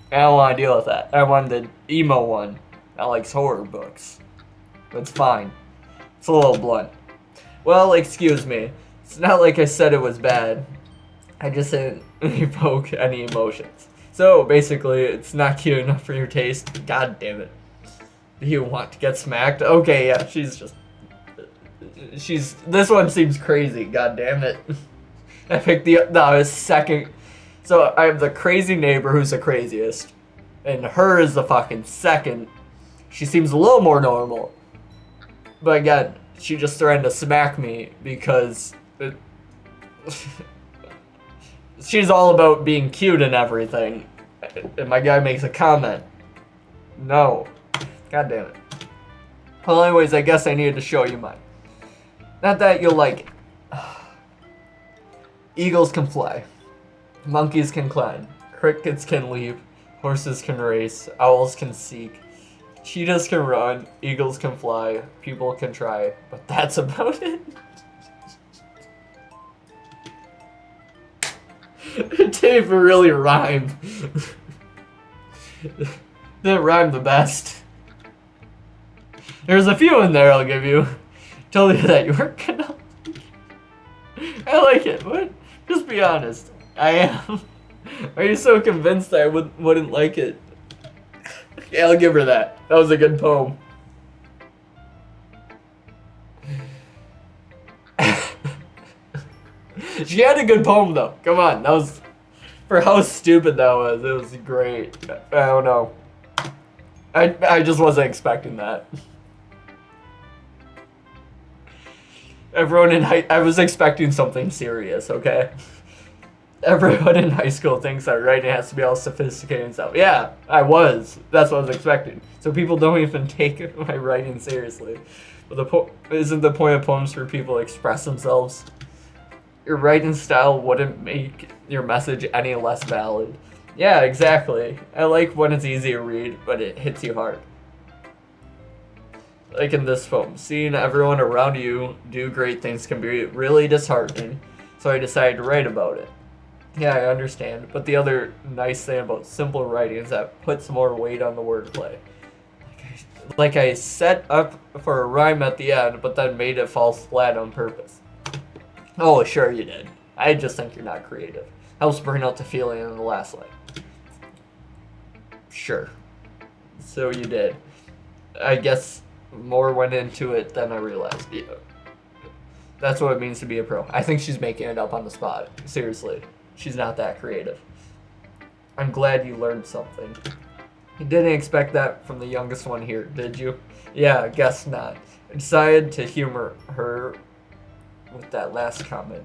I don't want to deal with that. I wanted the emo one that likes horror books. It's fine. It's a little blunt. Well, excuse me. It's not like I said it was bad. I just didn't evoke any emotions. So, basically, it's not cute enough for your taste. God damn it. You want to get smacked? Okay, yeah, this one seems crazy, god damn it. I picked the second. So, I have the crazy neighbor who's the craziest. And her is the fucking second. She seems a little more normal. But again, she just threatened to smack me because she's all about being cute and everything. And my guy makes a comment. No. God damn it. Well, anyways, I guess I needed to show you mine. Not that you'll like it. Eagles can fly. Monkeys can climb. Crickets can leap. Horses can race. Owls can seek. Cheetahs can run, eagles can fly, people can try, but that's about it. It didn't even really rhyme. Didn't rhyme the best. There's a few in there I'll give you. Told you that you weren't gonna. I like it, but just be honest. I am. Are you so convinced I wouldn't like it? Yeah, I'll give her that. That was a good poem. She had a good poem though. Come on, that was for how stupid that was. It was great. I don't know. I just wasn't expecting that. Everyone in I was expecting something serious. Okay. Everyone in high school thinks that writing has to be all sophisticated and stuff. Yeah, I was. That's what I was expecting. So people don't even take my writing seriously. But isn't the point of poems for people to express themselves? Your writing style wouldn't make your message any less valid. Yeah, exactly. I like when it's easy to read, but it hits you hard. Like in this poem, seeing everyone around you do great things can be really disheartening. So I decided to write about it. Yeah, I understand, but the other nice thing about simple writing is that it puts more weight on the wordplay. Like I set up for a rhyme at the end, but then made it fall flat on purpose. Oh, sure you did. I just think you're not creative. Helps bring out the feeling in the last line. Sure. So you did. I guess more went into it than I realized. Yeah. That's what it means to be a pro. I think she's making it up on the spot. Seriously. She's not that creative. I'm glad you learned something. You didn't expect that from the youngest one here, did you? Yeah, I guess not. I decided to humor her with that last comment.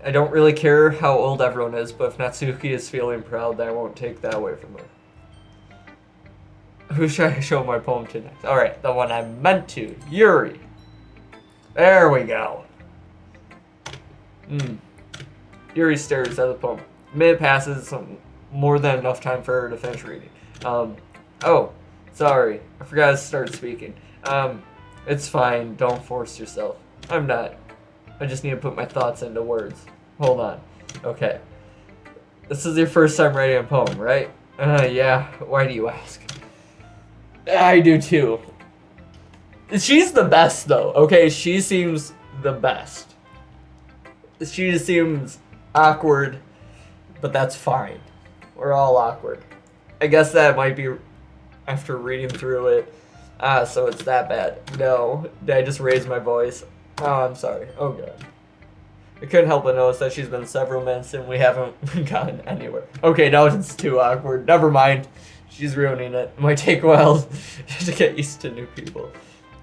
I don't really care how old everyone is, but if Natsuki is feeling proud, then I won't take that away from her. Who should I show my poem to next? Alright, the one I meant to. Yuri. There we go. Yuri stares at the poem. A minute passes, more than enough time for her to finish reading. Oh, sorry. I forgot to start speaking. It's fine. Don't force yourself. I'm not. I just need to put my thoughts into words. Hold on. Okay. This is your first time writing a poem, right? Yeah. Why do you ask? I do too. She's the best though, okay? She seems the best. She just seems awkward, but that's fine. We're all awkward. I guess that might be after reading through it. So it's that bad. No, did I just raise my voice? Oh, I'm sorry. Oh, God. I couldn't help but notice that she's been several minutes and we haven't gotten anywhere. Okay, now it's too awkward. Never mind. She's ruining it. It might take a while to get used to new people.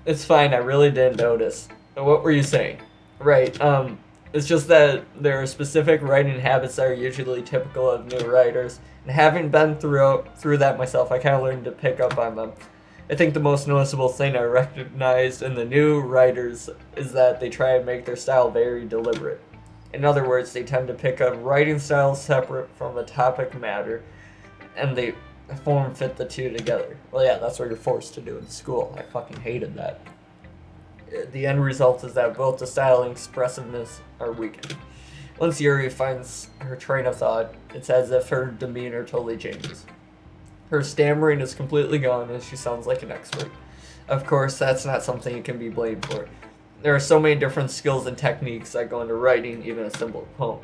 It's fine. I really didn't notice. What were you saying? Right. It's just that there are specific writing habits that are usually typical of new writers, and having been through that myself, I kind of learned to pick up on them. I think the most noticeable thing I recognized in the new writers is that they try and make their style very deliberate. In other words, they tend to pick up writing styles separate from the topic matter, and they form-fit the two together. Well, yeah, that's what you're forced to do in school. I fucking hated that. The end result is that both the style and expressiveness are weakened. Once Yuri finds her train of thought, it's as if her demeanor totally changes. Her stammering is completely gone and she sounds like an expert. Of course, that's not something you can be blamed for. There are so many different skills and techniques that go into writing even a simple poem.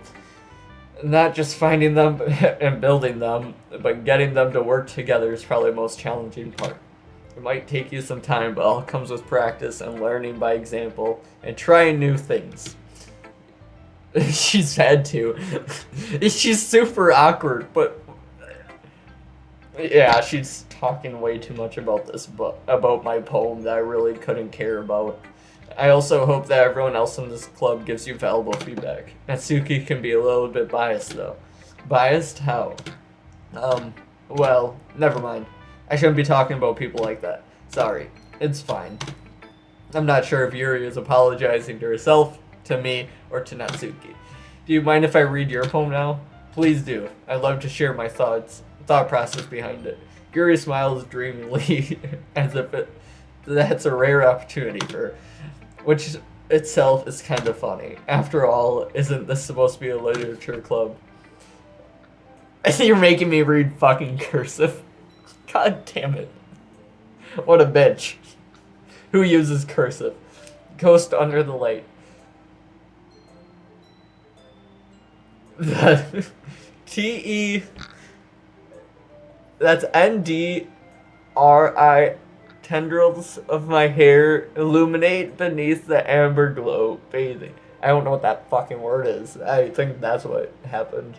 Not just finding them and building them, but getting them to work together is probably the most challenging part. It might take you some time, but all comes with practice and learning by example and trying new things. She's had to. She's super awkward, but yeah, she's talking way too much about this, about my poem that I really couldn't care about. I also hope that everyone else in this club gives you valuable feedback. Natsuki can be a little bit biased though. Biased? How? Well, never mind. I shouldn't be talking about people like that. Sorry. It's fine. I'm not sure if Yuri is apologizing to herself, to me, or to Natsuki. Do you mind if I read your poem now? Please do. I'd love to share my thought process behind it. Yuri smiles dreamily, as if that's a rare opportunity for her, which itself is kind of funny. After all, isn't this supposed to be a literature club? You're making me read fucking cursive. God damn it. What a bitch. Who uses cursive? Ghost under the light. T-E... That's N-D-R-I... Tendrils of my hair illuminate beneath the amber glow bathing. I don't know what that fucking word is. I think that's what happened.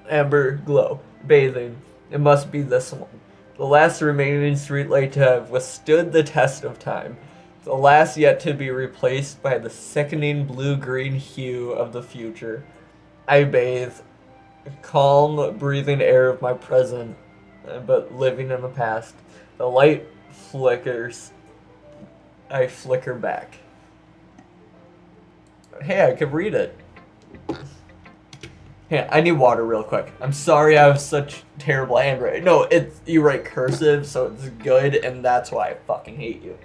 Amber glow bathing. It must be this one. The last remaining streetlight to have withstood the test of time. The last yet to be replaced by the sickening blue-green hue of the future. I bathe. Calm, breathing air of my present, but living in the past. The light flickers. I flicker back. Hey, I could read it. Yeah, I need water real quick. I'm sorry I have such terrible handwriting. No, you write cursive, so it's good, and that's why I fucking hate you.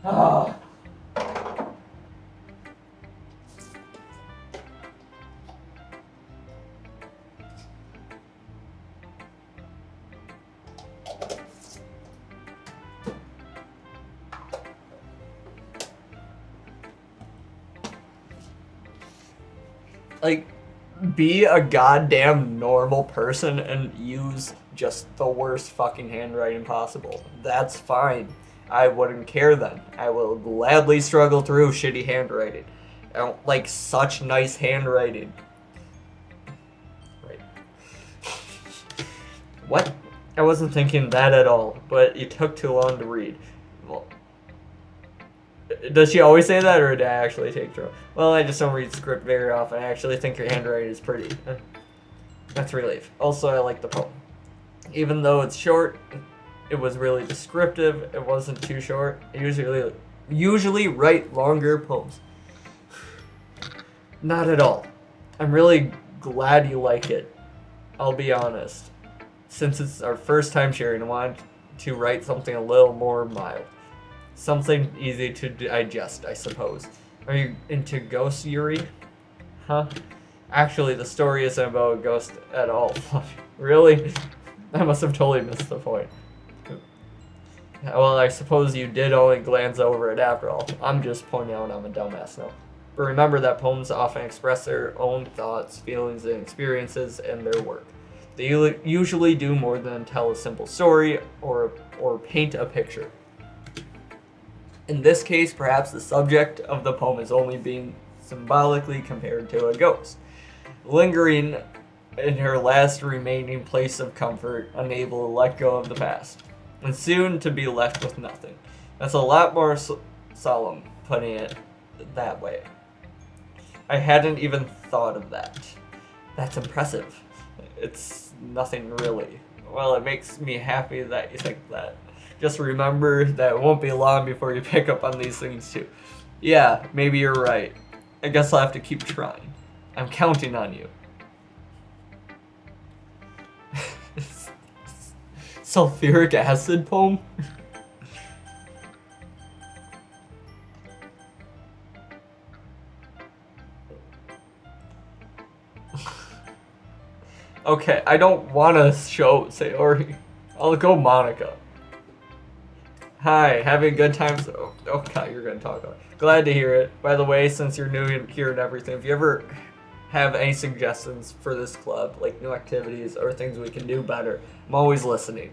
Ah. Like, be a goddamn normal person and use just the worst fucking handwriting possible. That's fine. I wouldn't care then. I will gladly struggle through shitty handwriting. I don't like such nice handwriting. Right. What? I wasn't thinking that at all, but it took too long to read. Well, does she always say that, or did I actually take her? Well, I just don't read script very often. I actually think your handwriting is pretty. That's a relief. Also, I like the poem. Even though it's short, it was really descriptive. It wasn't too short. I usually write longer poems. Not at all. I'm really glad you like it. I'll be honest. Since it's our first time sharing, I wanted to write something a little more mild. Something easy to digest, I suppose. Are you into ghosts, Yuri? Huh? Actually, the story isn't about a ghost at all. Really? I must have totally missed the point. Well, I suppose you did only glance over it after all. I'm just pointing out I'm a dumbass now. But remember that poems often express their own thoughts, feelings, and experiences in their work. They usually do more than tell a simple story or paint a picture. In this case, perhaps the subject of the poem is only being symbolically compared to a ghost, lingering in her last remaining place of comfort, unable to let go of the past, and soon to be left with nothing. That's a lot more solemn, putting it that way. I hadn't even thought of that. That's impressive. It's nothing really. Well, it makes me happy that you think that. Just remember that it won't be long before you pick up on these things too. Yeah, maybe you're right. I guess I'll have to keep trying. I'm counting on you. Sulfuric acid poem? Okay, I don't want to show Sayori. I'll go Monica. Hi, having a good time? Oh god, you're gonna talk about it. Glad to hear it. By the way, since you're new here and everything, if you ever have any suggestions for this club, like new activities or things we can do better, I'm always listening.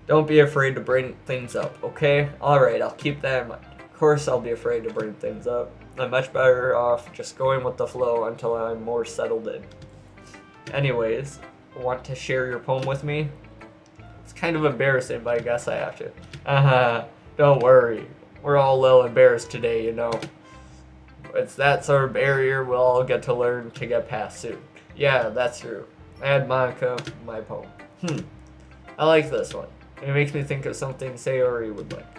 Don't be afraid to bring things up, okay? Alright, I'll keep that in mind. Of course I'll be afraid to bring things up. I'm much better off just going with the flow until I'm more settled in. Anyways, want to share your poem with me? It's kind of embarrassing, but I guess I have to. Don't worry. We're all a little embarrassed today, you know. It's that sort of barrier we'll all get to learn to get past soon. Yeah, that's true. Add Monica, my poem. I like this one. It makes me think of something Sayori would like.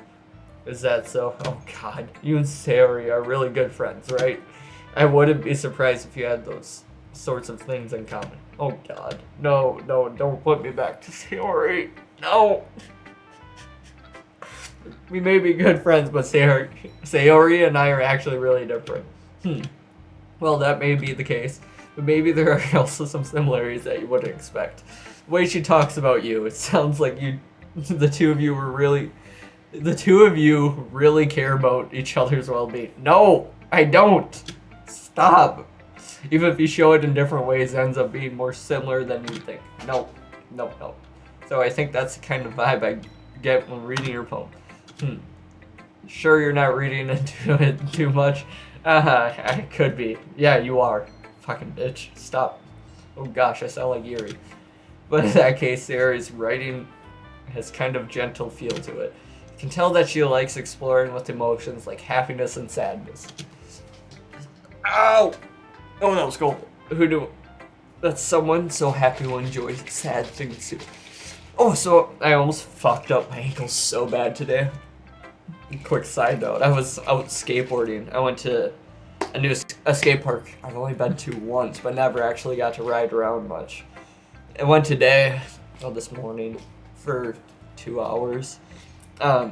Is that so? Oh god, you and Sayori are really good friends, right? I wouldn't be surprised if you had those sorts of things in common. Oh god. No, don't put me back to Sayori. No! We may be good friends, but Sayori and I are actually really different. Well, that may be the case, but maybe there are also some similarities that you wouldn't expect. The way she talks about you, it sounds like the two of you really care about each other's well-being. No, I don't. Stop. Even if you show it in different ways, it ends up being more similar than you think. No. So I think that's the kind of vibe I get when reading your poem. Sure you're not reading into it too much? I could be. Yeah, you are. Fucking bitch. Stop. Oh gosh, I sound like Yuri. But in that case, Sarah's writing has kind of gentle feel to it. You can tell that she likes exploring with emotions like happiness and sadness. Ow! Oh, that was cold. Who knew? That's someone so happy will enjoy sad things too. Oh, so I almost fucked up my ankle so bad today. Quick side note, I was out skateboarding. I went to a skate park I've only been to once, but never actually got to ride around much. I went this morning for 2 hours. I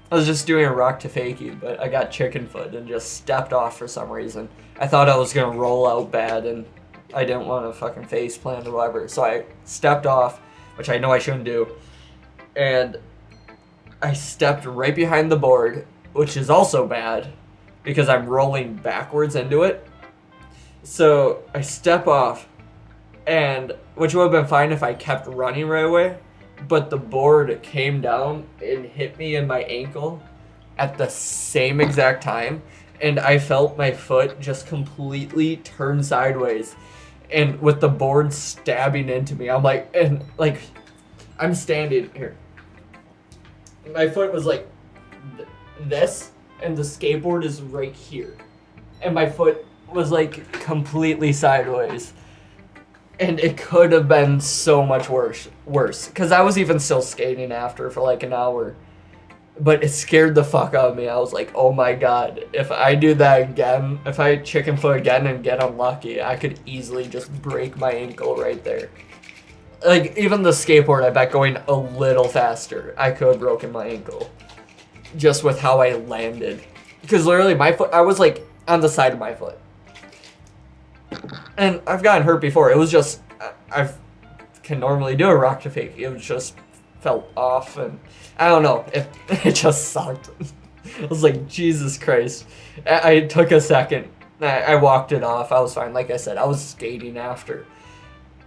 was just doing a rock to fakie, but I got chicken foot and just stepped off for some reason. I thought I was gonna roll out bad and I didn't want to fucking face plant or whatever, so I stepped off, which I know I shouldn't do, and I stepped right behind the board, which is also bad because I'm rolling backwards into it. So I step off, and which would have been fine if I kept running right away, but the board came down and hit me in my ankle at the same exact time, and I felt my foot just completely turn sideways, and with the board stabbing into me, I'm standing here. My foot was like this, and the skateboard is right here, and my foot was like completely sideways. And it could have been so much worse, because I was even still skating after for like an hour. But it scared the fuck out of me. I was like, oh my god, if I do that again, if I chicken foot again and get unlucky, I could easily just break my ankle right there. Like, even the skateboard, I bet going a little faster, I could have broken my ankle. Just with how I landed. Because literally, my foot, I was like on the side of my foot. And I've gotten hurt before. It was just, I can normally do a rock to fake. It was just felt off, and I don't know, it just sucked. I was like, Jesus Christ. I took a second. I walked it off. I was fine. Like I said, I was skating after.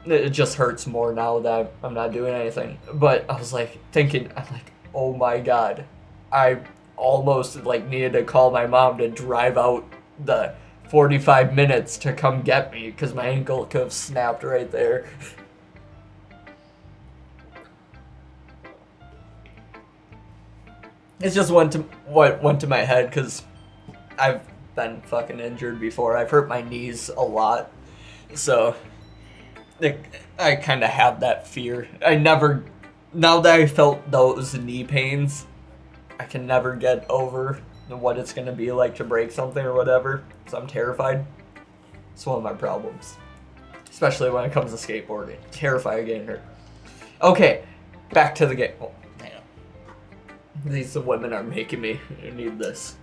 It just hurts more now that I'm not doing anything. But I was like thinking, I'm like, oh my God. I almost like needed to call my mom to drive out the 45 minutes to come get me because my ankle could have snapped right there. It's just what went to my head because I've been fucking injured before. I've hurt my knees a lot, so I kind of have that fear. Now that I felt those knee pains, I can never get over what it's gonna be like to break something or whatever. So I'm terrified. It's one of my problems, especially when it comes to skateboarding. Terrified of getting hurt. Okay, back to the game. Oh, damn. These women are making me need this.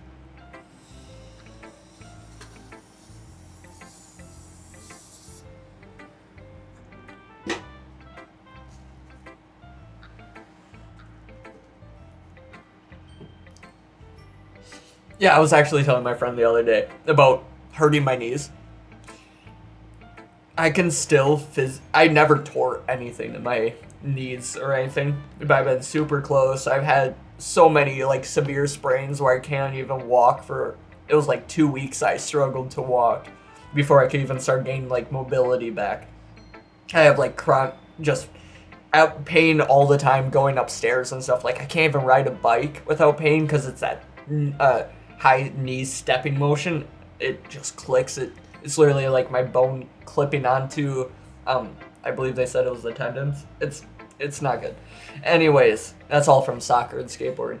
Yeah, I was actually telling my friend the other day about hurting my knees. I can still I never tore anything in my knees or anything, but I've been super close. I've had so many like severe sprains where I can't even walk for, it was like 2 weeks I struggled to walk before I could even start gaining like mobility back. I have like just pain all the time going upstairs and stuff. Like I can't even ride a bike without pain because it's that high knee stepping motion. It just clicks. It's literally like my bone clipping onto I believe they said it was the tendons. It's not good. Anyways, that's all from soccer and skateboarding.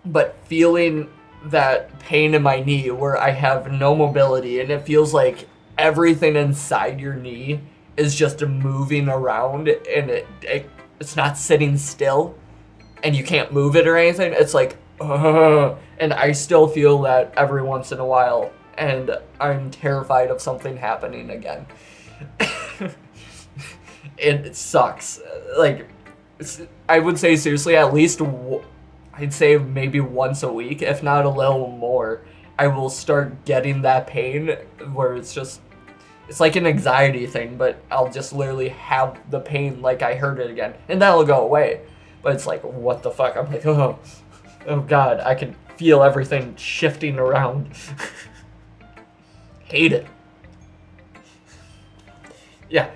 But feeling that pain in my knee where I have no mobility and it feels like everything inside your knee is just moving around and it's not sitting still and you can't move it or anything. It's like, and I still feel that every once in a while, and I'm terrified of something happening again. It sucks. Like, I would say seriously, at least, I'd say maybe once a week, if not a little more, I will start getting that pain where it's like an anxiety thing, but I'll just literally have the pain like I heard it again, and that'll go away. But it's like, what the fuck? I'm like, oh God, I can feel everything shifting around. Hate it. Yeah.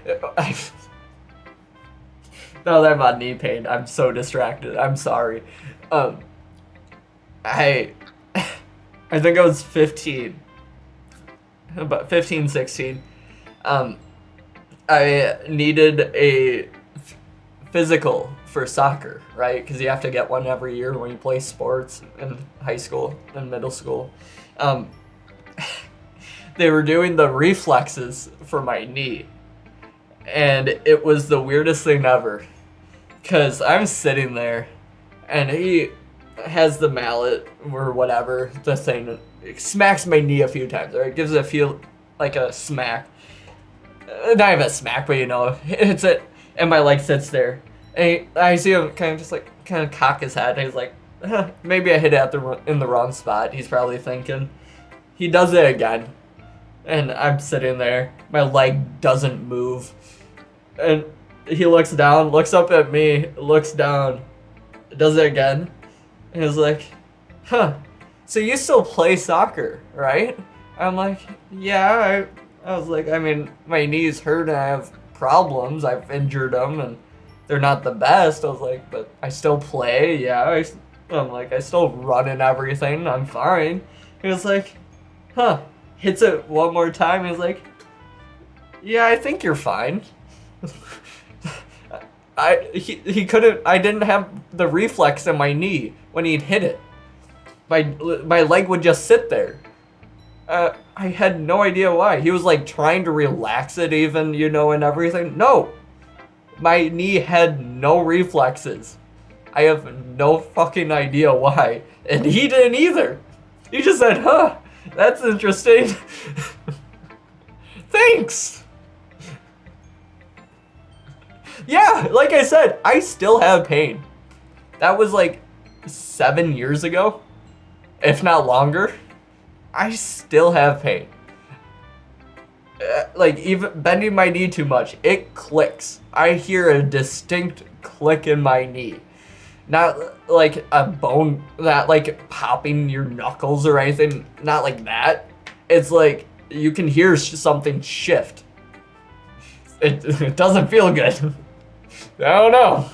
Now that I'm on knee pain, I'm so distracted. I'm sorry. I think I was 15. About 15, 16. I needed a physical for soccer, right? Because you have to get one every year when you play sports in high school and middle school. They were doing the reflexes for my knee. And it was the weirdest thing ever. Because I'm sitting there, and he has the mallet, or whatever, the thing, it smacks my knee a few times, right? It gives it a feel like a smack. Not even a smack, but you know, it's it. And my leg sits there. And I see him kind of cock his head, and he's like, maybe I hit it in the wrong spot. He's probably thinking. He does it again. And I'm sitting there. My leg doesn't move. And he looks down, looks up at me, looks down, does it again. And he's like, so you still play soccer, right? I'm like, yeah. I was like, I mean, my knees hurt and I have problems. I've injured them and they're not the best. I was like, but I still play, yeah. I'm like, I still run and everything. I'm fine. He was like, hits it one more time. He's like, yeah, I think you're fine. He couldn't. I didn't have the reflex in my knee when he'd hit it. My leg would just sit there. I had no idea why. He was like trying to relax it even, you know, and everything. No, my knee had no reflexes. I have no fucking idea why, and he didn't either. He just said, that's interesting. Thanks. Yeah, like I said, I still have pain. That was like 7 years ago, if not longer. I still have pain. Like, even bending my knee too much, it clicks. I hear a distinct click in my knee. Not like a bone, not like popping your knuckles or anything, not like that. It's like you can hear something shift. It doesn't feel good. I don't know.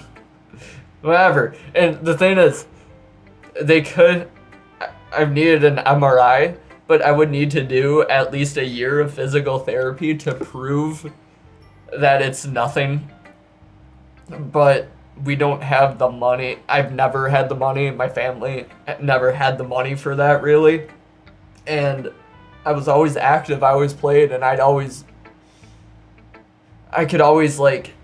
Whatever. And the thing is, I've needed an MRI, but I would need to do at least a year of physical therapy to prove that it's nothing. But we don't have the money. I've never had the money. My family never had the money for that, really. And I was always active. I always played, and I could always, like,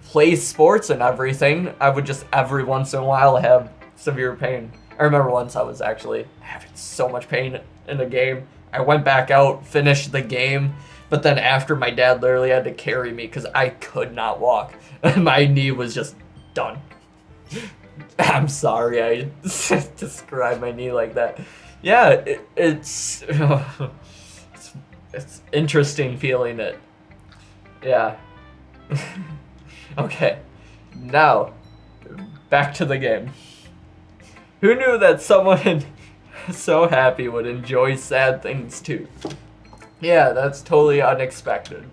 play sports and everything. I would just every once in a while have severe pain. I remember once I was actually having so much pain in a game. I went back out, finished the game, but then after, my dad literally had to carry me because I could not walk. My knee was just done. I'm sorry I described my knee like that. Yeah, it's interesting feeling it. Yeah. Okay, now back to the game. Who knew that someone so happy would enjoy sad things too? Yeah, that's totally unexpected.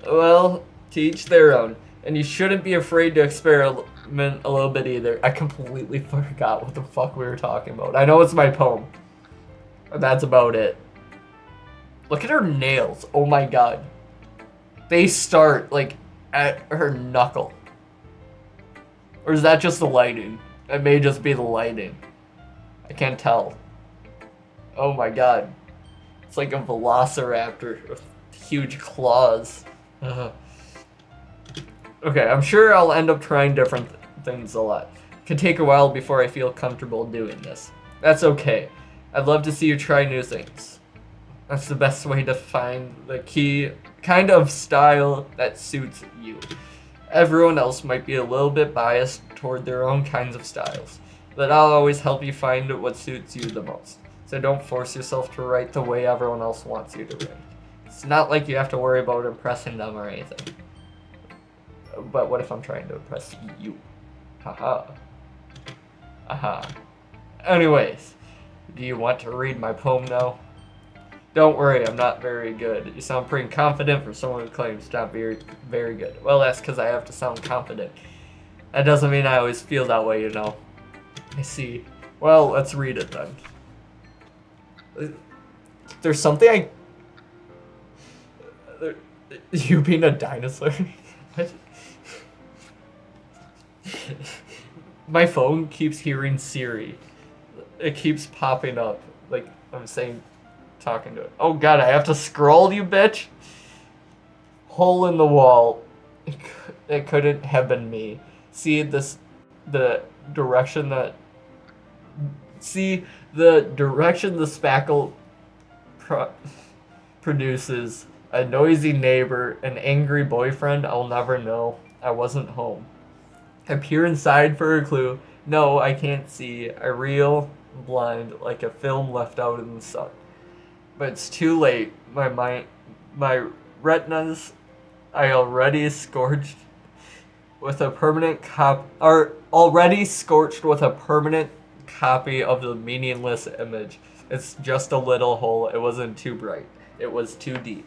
Well, to each their own. And you shouldn't be afraid to experiment a little bit either. I completely forgot what the fuck we were talking about. I know it's my poem. That's about it. Look at her nails. Oh my god. They start, like, at her knuckle. Or is that just the lighting? It may just be the lighting. I can't tell. Oh my god. It's like a velociraptor with huge claws. Okay, I'm sure I'll end up trying different things a lot. Could take a while before I feel comfortable doing this. That's okay. I'd love to see you try new things. That's the best way to find the key kind of style that suits you. Everyone else might be a little bit biased toward their own kinds of styles, but I'll always help you find what suits you the most. So don't force yourself to write the way everyone else wants you to write. It's not like you have to worry about impressing them or anything. But what if I'm trying to impress you? Haha. Aha. Anyways, do you want to read my poem now? Don't worry, I'm not very good. You sound pretty confident for someone who claims not very, very good. Well, that's because I have to sound confident. That doesn't mean I always feel that way, you know. I see. Well, let's read it then. There's something you being a dinosaur? What? My phone keeps hearing Siri. It keeps popping up. Like, I'm saying, talking to it. Oh god, I have to scroll, you bitch! Hole in the wall. It couldn't have been me. See the direction the spackle produces. A noisy neighbor, an angry boyfriend, I'll never know. I wasn't home. I peer inside for a clue. No, I can't see. I reel blind like a film left out in the sun. But it's too late. My retinas, I already scorched with a permanent already scorched with a permanent copy of the meaningless image. It's just a little hole. It wasn't too bright. It was too deep.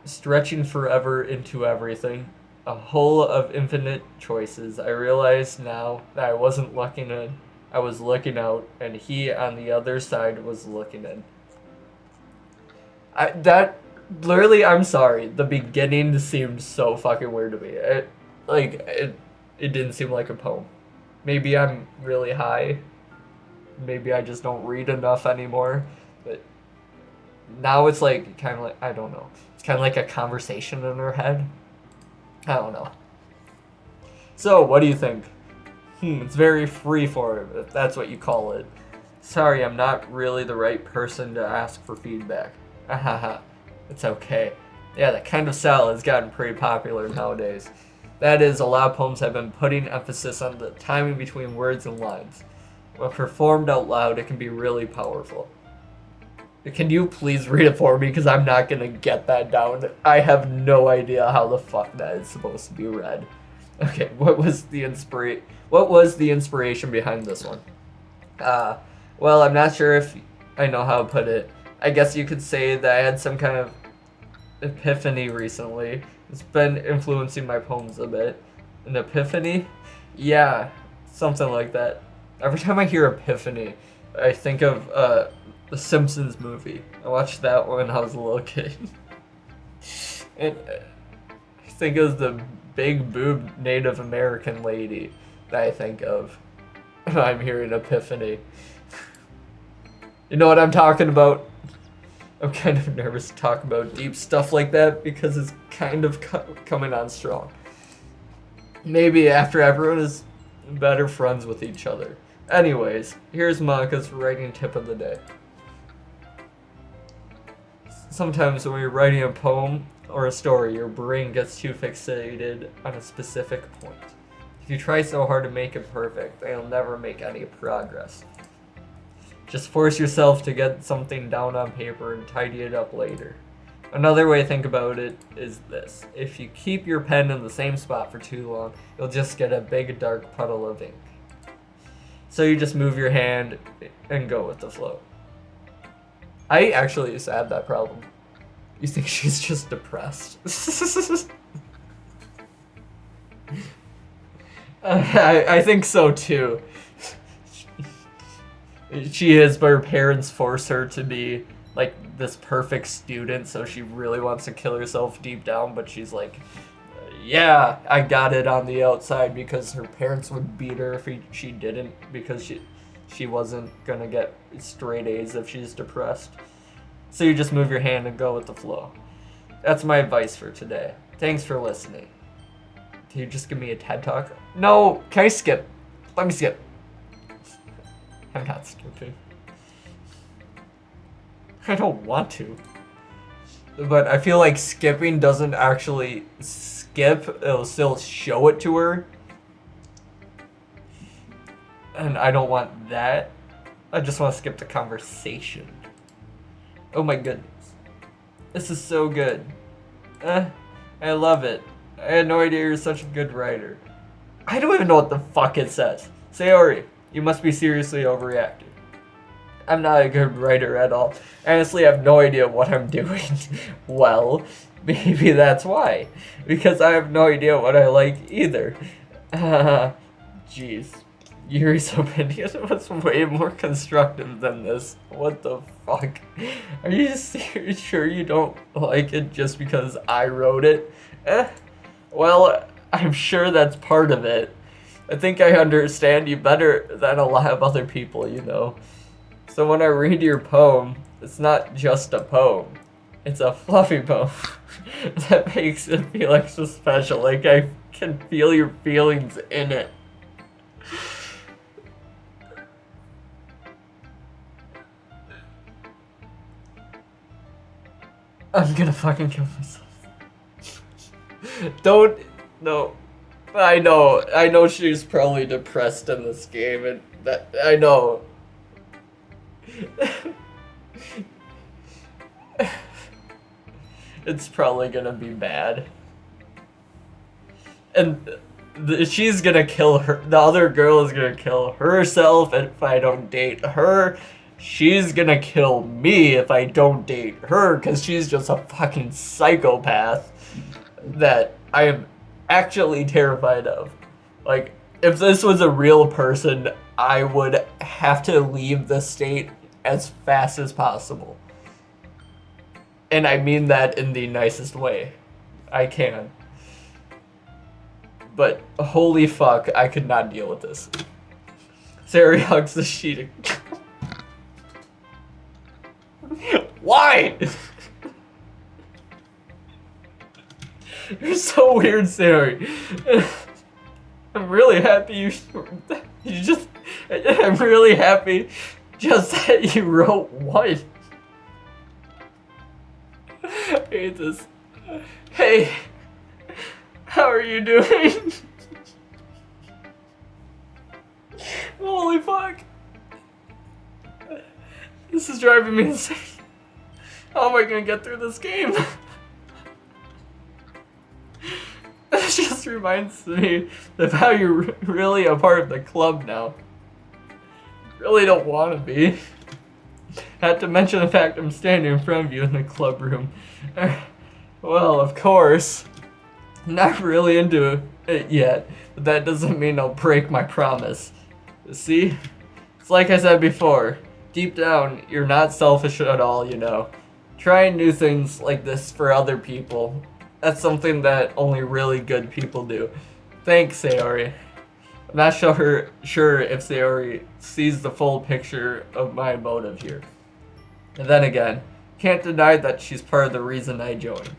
Stretching forever into everything. A hole of infinite choices. I realize now that I wasn't looking in. I was looking out, and he on the other side was looking in. Literally, I'm sorry. The beginning seemed so fucking weird to me. It didn't seem like a poem. Maybe I'm really high. Maybe I just don't read enough anymore. But now it's like, kind of like, I don't know. It's kind of like a conversation in her head. I don't know. So, what do you think? It's very freeform, if that's what you call it. Sorry, I'm not really the right person to ask for feedback. Ahaha. It's okay. Yeah, that kind of style has gotten pretty popular nowadays. That is, a lot of poems have been putting emphasis on the timing between words and lines. When performed out loud, it can be really powerful. Can you please read it for me? Because I'm not going to get that down. I have no idea how the fuck that is supposed to be read. Okay, what was the inspiration behind this one? Well, I'm not sure if I know how to put it. I guess you could say that I had some kind of epiphany recently. It's been influencing my poems a bit. An epiphany? Yeah, something like that. Every time I hear epiphany, I think of the Simpsons movie. I watched that when I was a little kid. And I think of the big boob Native American lady that I think of when I'm hearing epiphany. You know what I'm talking about? I'm kind of nervous to talk about deep stuff like that because it's kind of coming on strong. Maybe after everyone is better friends with each other. Anyways, here's Monica's writing tip of the day. Sometimes when you're writing a poem or a story, your brain gets too fixated on a specific point. If you try so hard to make it perfect, then you'll never make any progress. Just force yourself to get something down on paper and tidy it up later. Another way to think about it is this. If you keep your pen in the same spot for too long, you'll just get a big dark puddle of ink. So you just move your hand and go with the flow. I actually used to have that problem. You think she's just depressed? I think so too. She is, but her parents force her to be like this perfect student, so she really wants to kill herself deep down, but she's like, yeah, I got it on the outside, because her parents would beat her if she didn't, because she wasn't gonna get straight A's if she's depressed. So you just move your hand and go with the flow. That's my advice for today. Thanks for listening. Can you just give me a TED Talk? No, can I skip? Let me skip. I'm not skipping. I don't want to. But I feel like skipping doesn't actually skip. It'll still show it to her. And I don't want that. I just want to skip the conversation. Oh my goodness. This is so good. I love it. I had no idea you're such a good writer. I don't even know what the fuck it says. Sayori, you must be seriously overreacting. I'm not a good writer at all. Honestly, I have no idea what I'm doing. Well, maybe that's why. Because I have no idea what I like either. Jeez. Yuri's opinion was way more constructive than this. What the fuck? Are you sure you don't like it just because I wrote it? Well, I'm sure that's part of it. I think I understand you better than a lot of other people, you know. So when I read your poem, it's not just a poem. It's a fluffy poem. That makes it feel extra special. Like I can feel your feelings in it. I'm gonna fucking kill myself. Don't, no. I know she's probably depressed in this game, and that, I know. It's probably gonna be bad. And she's gonna kill her, the other girl is gonna kill herself if I don't date her. She's gonna kill me if I don't date her, because she's just a fucking psychopath that I am actually terrified of. Like, if this was a real person, I would have to leave the state as fast as possible. And I mean that in the nicest way I can. But holy fuck, I could not deal with this. Sari hugs the sheet. Why? You're so weird, Sari. I'm really happy I'm really happy just that you wrote one. I hate this. Hey, how are you doing? Holy fuck. This is driving me insane. How am I gonna get through this game? This just reminds me of how you're really a part of the club now. Really don't want to be. Not to mention the fact I'm standing in front of you in the club room. Well, of course. I'm not really into it yet, but that doesn't mean I'll break my promise. See? It's like I said before. Deep down, you're not selfish at all, you know. Trying new things like this for other people. That's something that only really good people do. Thanks, Sayori. I'm not sure if Sayori sees the full picture of my motive here. And then again, can't deny that she's part of the reason I joined.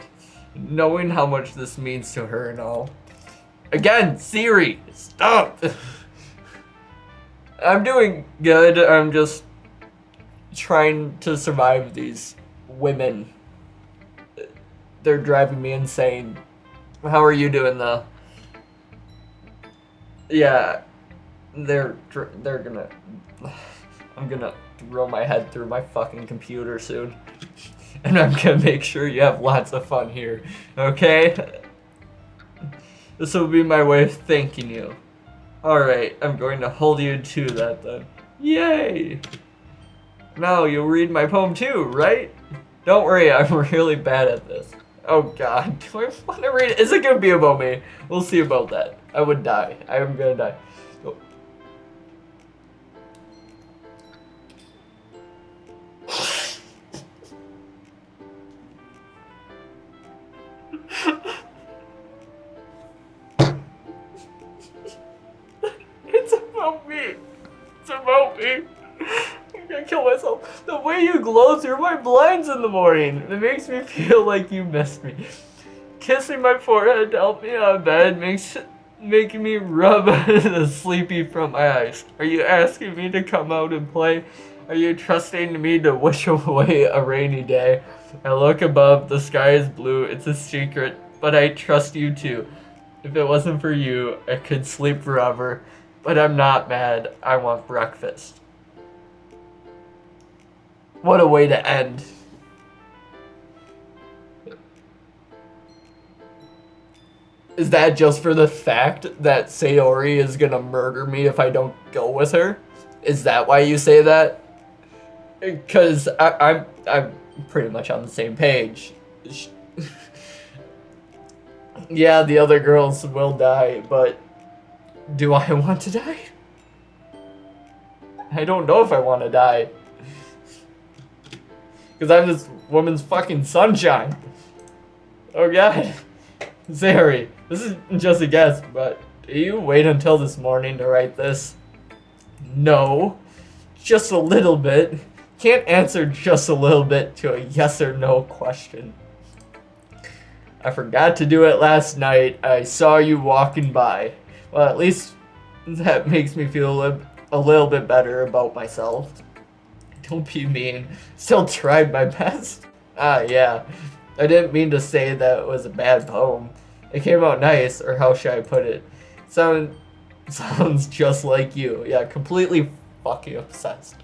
Knowing how much this means to her and all. Again, Siri, stop! I'm doing good, I'm just trying to survive these women. They're driving me insane. How are you doing though? Yeah, they're gonna... I'm gonna throw my head through my fucking computer soon. And I'm gonna make sure you have lots of fun here, okay? This will be my way of thanking you. Alright, I'm going to hold you to that then. Yay! Now you'll read my poem too, right? Don't worry, I'm really bad at this. Oh god, do I want to read it? Is it gonna be about me? We'll see about that. I would die. I am gonna die. Oh. It's about me. It's about me. I'm gonna kill myself. The way you glow through my blinds in the morning, it makes me feel like you missed me. Kissing my forehead to help me out of bed making me rub the sleepy from my eyes. Are you asking me to come out and play? Are you trusting me to wish away a rainy day? I look above, the sky is blue, it's a secret, but I trust you too. If it wasn't for you, I could sleep forever, but I'm not mad, I want breakfast. What a way to end. Is that just for the fact that Sayori is gonna murder me if I don't go with her? Is that why you say that? Because I'm pretty much on the same page. Yeah, the other girls will die, but do I want to die? I don't know if I want to die. Because I'm this woman's fucking sunshine. Oh god. Sayori, this is just a guess, but do you wait until this morning to write this? No. Just a little bit. Can't answer just a little bit to a yes or no question. I forgot to do it last night. I saw you walking by. Well, at least that makes me feel a little bit better about myself. Don't be mean. Still tried my best. Ah, yeah. I didn't mean to say that it was a bad poem. It came out nice, or how should I put it? Sounds just like you. Yeah, completely fucking obsessed.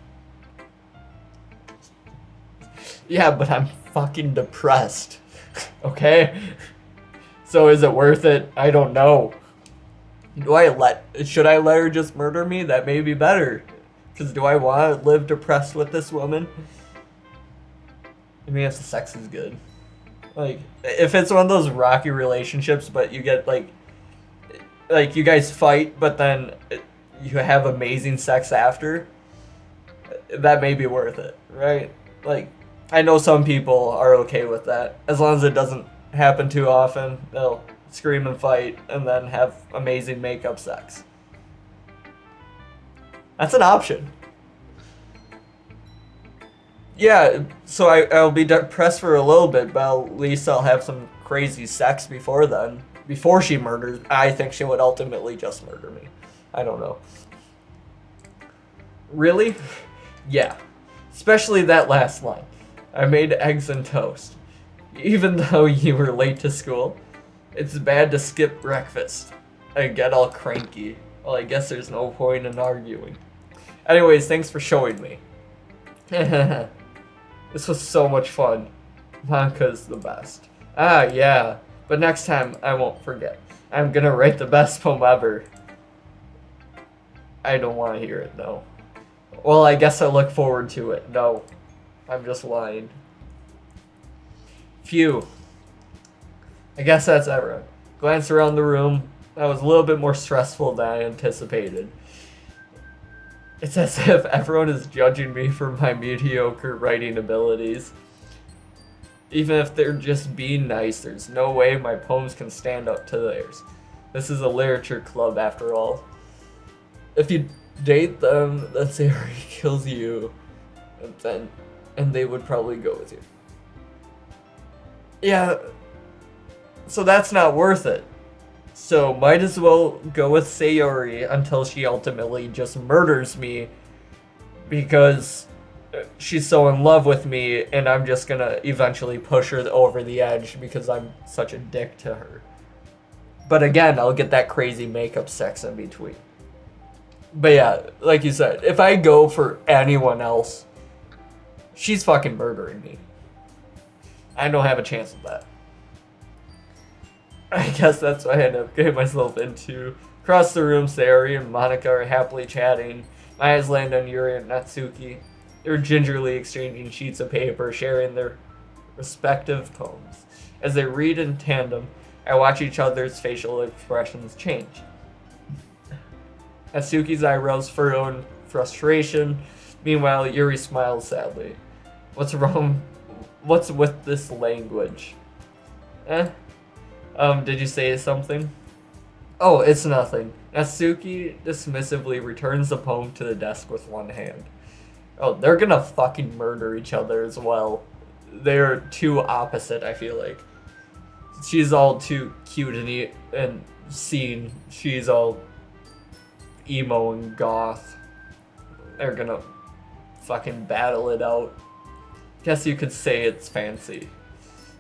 Yeah, but I'm fucking depressed. Okay? So is it worth it? I don't know. Should I let her just murder me? That may be better. Because do I want to live depressed with this woman? I mean, if the sex is good. Like, if it's one of those rocky relationships, but you get, like you guys fight, but then you have amazing sex after, that may be worth it, right? Like, I know some people are okay with that. As long as it doesn't happen too often, they'll scream and fight, and then have amazing makeup sex. That's an option. Yeah, so I'll be depressed for a little bit, but at least I'll have some crazy sex before then. Before she murders, I think she would ultimately just murder me. I don't know. Really? Yeah. Especially that last line. I made eggs and toast. Even though you were late to school, it's bad to skip breakfast. I get all cranky. Well, I guess there's no point in arguing. Anyways, thanks for showing me. This was so much fun. Monka's the best. Ah, yeah. But next time, I won't forget. I'm gonna write the best poem ever. I don't want to hear it, no. Well, I guess I look forward to it. No. I'm just lying. Phew. I guess that's everyone. Glance around the room. That was a little bit more stressful than I anticipated. It's as if everyone is judging me for my mediocre writing abilities. Even if they're just being nice, there's no way my poems can stand up to theirs. This is a literature club after all. If you date them, then Sayori kills you, and they would probably go with you. Yeah, so that's not worth it. So might as well go with Sayori until she ultimately just murders me because she's so in love with me and I'm just gonna eventually push her over the edge because I'm such a dick to her. But again, I'll get that crazy makeup sex in between. But yeah, like you said, if I go for anyone else, she's fucking murdering me. I don't have a chance of that. I guess that's what I ended up getting myself into. Across the room, Sayori and Monika are happily chatting. My eyes land on Yuri and Natsuki. They're gingerly exchanging sheets of paper, sharing their respective poems. As they read in tandem, I watch each other's facial expressions change. Natsuki's eyebrows furrow in frustration. Meanwhile, Yuri smiles sadly. What's wrong? What's with this language? Did you say something? Oh, it's nothing. Natsuki dismissively returns the poem to the desk with one hand. Oh, they're gonna fucking murder each other as well. They're too opposite, I feel like. She's all too cute and seen. She's all emo and goth. They're gonna fucking battle it out. Guess you could say it's fancy.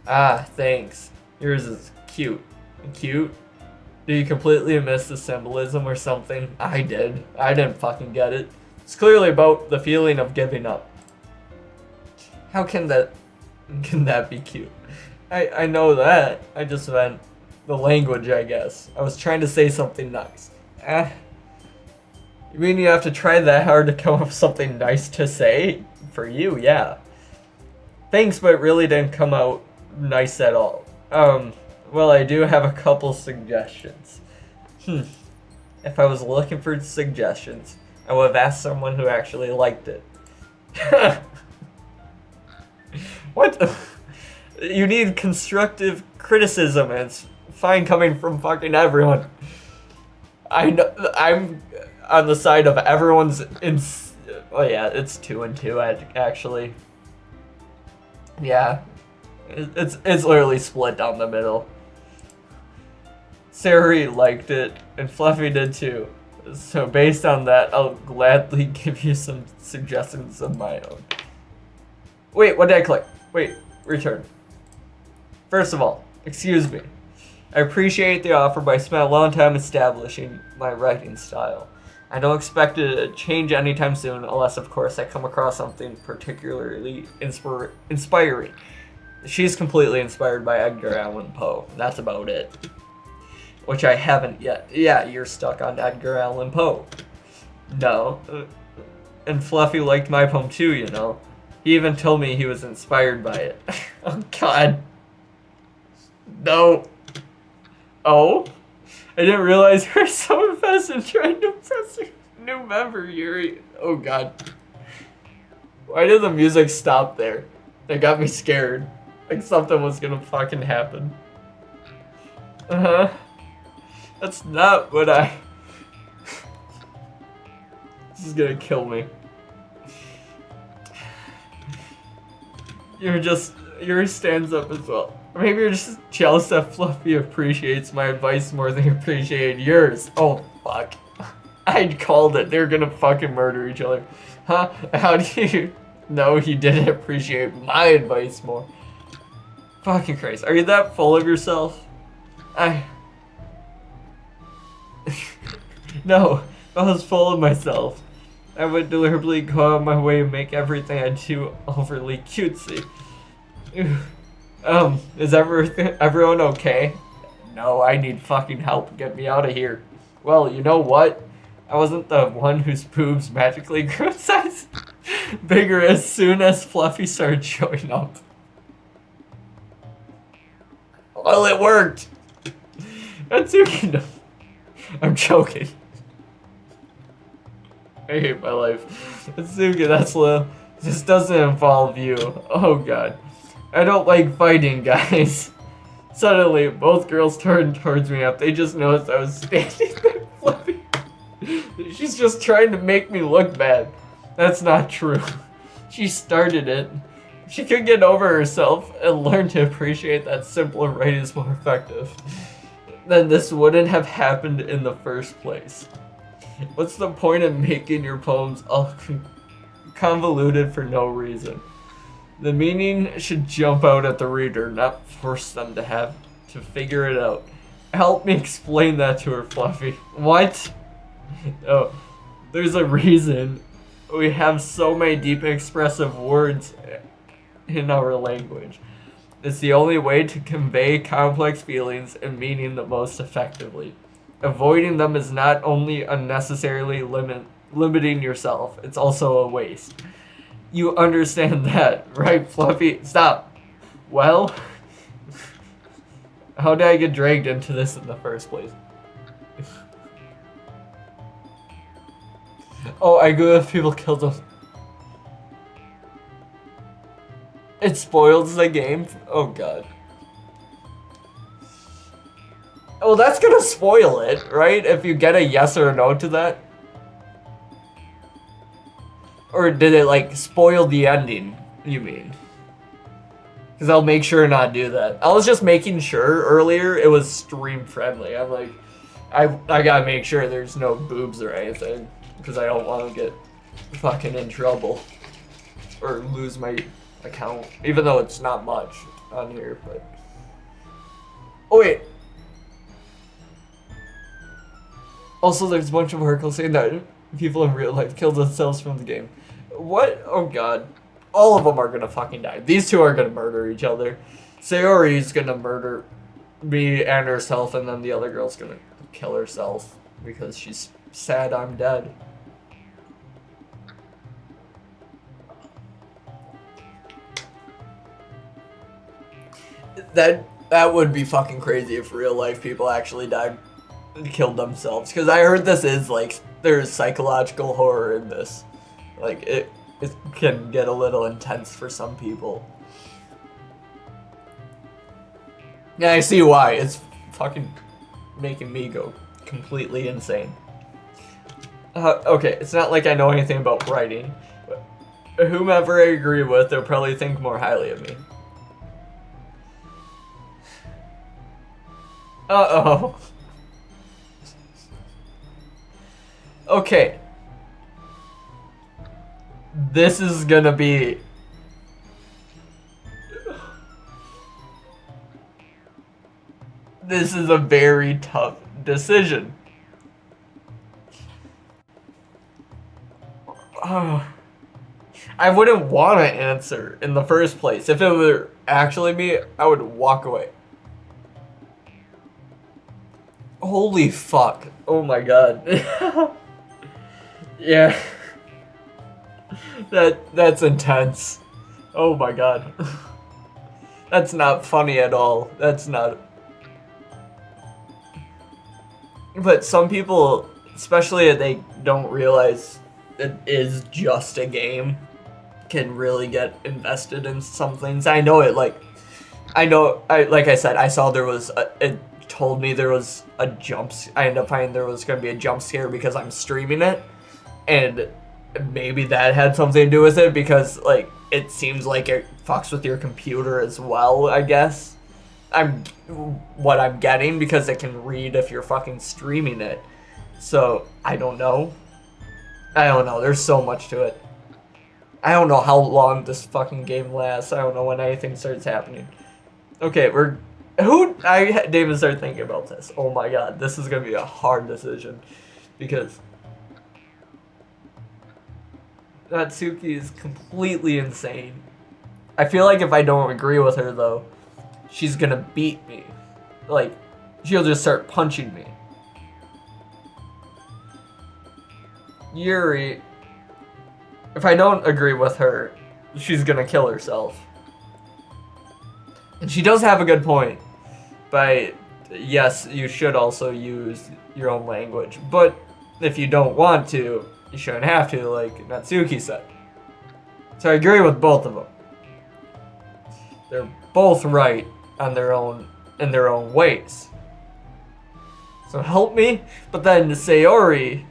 Ah, thanks. Yours is cute. Cute? Do you completely miss the symbolism or something? I did. I didn't fucking get it. It's clearly about the feeling of giving up. How can that be cute? I know that. I just meant the language, I guess. I was trying to say something nice. You mean you have to try that hard to come up with something nice to say? For you, yeah. Thanks, but it really didn't come out nice at all. Well, I do have a couple suggestions. If I was looking for suggestions, I would have asked someone who actually liked it. What? You need constructive criticism, and it's fine coming from fucking everyone. I know, I'm on the side of everyone's oh yeah, it's 2 and 2 actually. Yeah. It's literally split down the middle. Sayori liked it, and Fluffy did too. So based on that, I'll gladly give you some suggestions of my own. Wait, what did I click? Wait, return. First of all, excuse me. I appreciate the offer, but I spent a long time establishing my writing style. I don't expect it to change anytime soon, unless of course I come across something particularly inspiring. She's completely inspired by Edgar Allan Poe. That's about it. Which I haven't yet. Yeah, you're stuck on Edgar Allan Poe. No. And Fluffy liked my poem too, you know. He even told me he was inspired by it. Oh, God. No. Oh? I didn't realize you were so invested in trying to impress a new member, Yuri. Oh, God. Why did the music stop there? It got me scared. Like something was gonna fucking happen. That's not what I... This is gonna kill me. Yuri stands up as well. Or maybe you're just jealous that Fluffy appreciates my advice more than you appreciate yours. Oh, fuck. I called it. They're gonna fucking murder each other. Huh? How do you know he didn't appreciate my advice more? Fucking Christ. Are you that full of yourself? No, I was full of myself. I would deliberately go out of my way and make everything I do overly cutesy. Is everyone okay? No, I need fucking help. Get me out of here. Well, you know what? I wasn't the one whose boobs magically grew in size bigger as soon as Fluffy started showing up. Well, it worked. Atsuki, I'm joking. I hate my life. Atsuki, that's low. This doesn't involve you. Oh god. I don't like fighting, guys. Suddenly, both girls turned towards me after they just noticed I was standing there flipping. She's just trying to make me look bad. That's not true. She started it. She could get over herself and learn to appreciate that simpler right is more effective. Then this wouldn't have happened in the first place. What's the point of making your poems all convoluted for no reason? The meaning should jump out at the reader, not force them to have to figure it out. Help me explain that to her, Fluffy. What? Oh, there's a reason we have so many deep and expressive words in our language. It's the only way to convey complex feelings and meaning the most effectively. Avoiding them is not only unnecessarily limiting yourself, it's also a waste. You understand that, right, Fluffy? Stop. Well, how did I get dragged into this in the first place? Oh, I go if people killed them. It spoils the game. Oh god. Well, that's gonna spoil it, right? If you get a yes or a no to that. Or did it, like, spoil the ending, you mean? Because I'll make sure not do that. I was just making sure earlier it was stream friendly. I'm like, I gotta make sure there's no boobs or anything. Because I don't want to get fucking in trouble. Or lose my account. Even though it's not much on here, but... Oh, wait. Also, there's a bunch of articles saying that people in real life kill themselves from the game. What? Oh god. All of them are gonna fucking die. These two are gonna murder each other. Sayori's gonna murder me and herself, and then the other girl's gonna kill herself because she's sad I'm dead. That would be fucking crazy if real life people actually died and killed themselves. Because I heard this is like, there's psychological horror in this. Like, it can get a little intense for some people. Yeah, I see why. It's fucking making me go completely insane. Okay, it's not like I know anything about writing. But whomever I agree with, they'll probably think more highly of me. Uh-oh. Okay. This is gonna be... This is a very tough decision. I wouldn't want to answer in the first place. If it were actually me, I would walk away. Holy fuck. Oh my god. Yeah. That's intense. Oh my god. That's not funny at all. That's not... But some people, especially if they don't realize it is just a game, can really get invested in some things. I know it, like... like I said, I saw there was... it told me there was a I ended up finding there was going to be a jump scare because I'm streaming it. And maybe that had something to do with it because, like, it seems like it fucks with your computer as well, I guess. What I'm getting because it can read if you're fucking streaming it. So, I don't know. There's so much to it. I don't know how long this fucking game lasts. I don't know when anything starts happening. Okay, I didn't even start thinking about this. Oh my god, this is gonna be a hard decision. Because Natsuki is completely insane. I feel like if I don't agree with her though, she's gonna beat me. Like, she'll just start punching me. Yuri, if I don't agree with her, she's gonna kill herself. And she does have a good point. But yes, you should also use your own language. But if you don't want to, you shouldn't have to, like Natsuki said. So I agree with both of them. They're both right on in their own ways. So help me, but then Sayori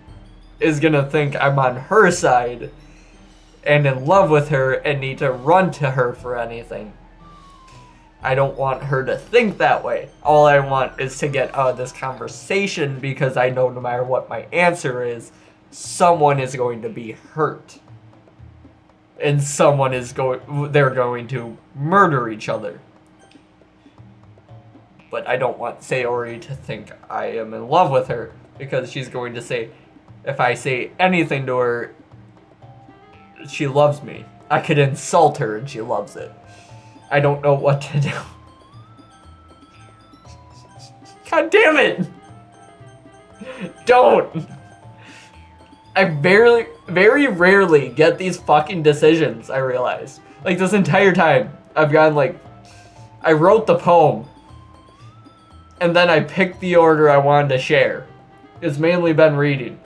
is gonna think I'm on her side and in love with her and need to run to her for anything. I don't want her to think that way. All I want is to get out of this conversation because I know no matter what my answer is, someone is going to be hurt. And they're going to murder each other. But I don't want Sayori to think I am in love with her because she's going to say, if I say anything to her, she loves me. I could insult her and she loves it. I don't know what to do. God damn it! Don't! I very rarely get these fucking decisions, I realize. Like, this entire time, I've gotten, like, I wrote the poem, and then I picked the order I wanted to share. It's mainly been reading.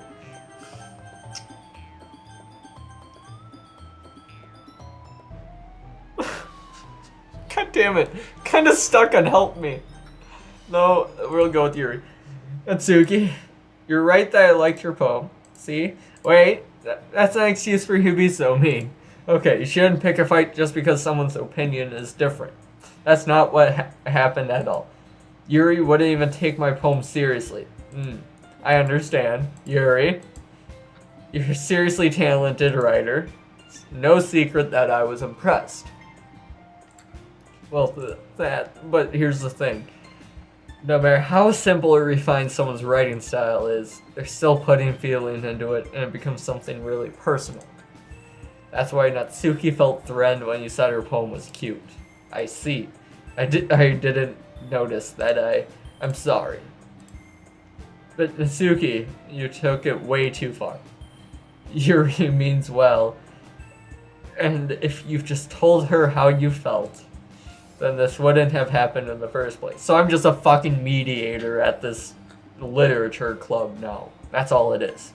God damn it. Kinda stuck on help me. No, we'll go with Yuri. Natsuki, you're right that I liked your poem. See? Wait, that's an excuse for you to be so mean. Okay, you shouldn't pick a fight just because someone's opinion is different. That's not what happened at all. Yuri wouldn't even take my poem seriously. I understand. Yuri, you're a seriously talented writer. It's no secret that I was impressed. Well, but here's the thing. No matter how simple or refined someone's writing style is, they're still putting feeling into it, and it becomes something really personal. That's why Natsuki felt threatened when you said her poem was cute. I see. I didn't notice that. I'm sorry. But Natsuki, you took it way too far. Yuri means well, and if you've just told her how you felt, then this wouldn't have happened in the first place. So I'm just a fucking mediator at this literature club now. That's all it is.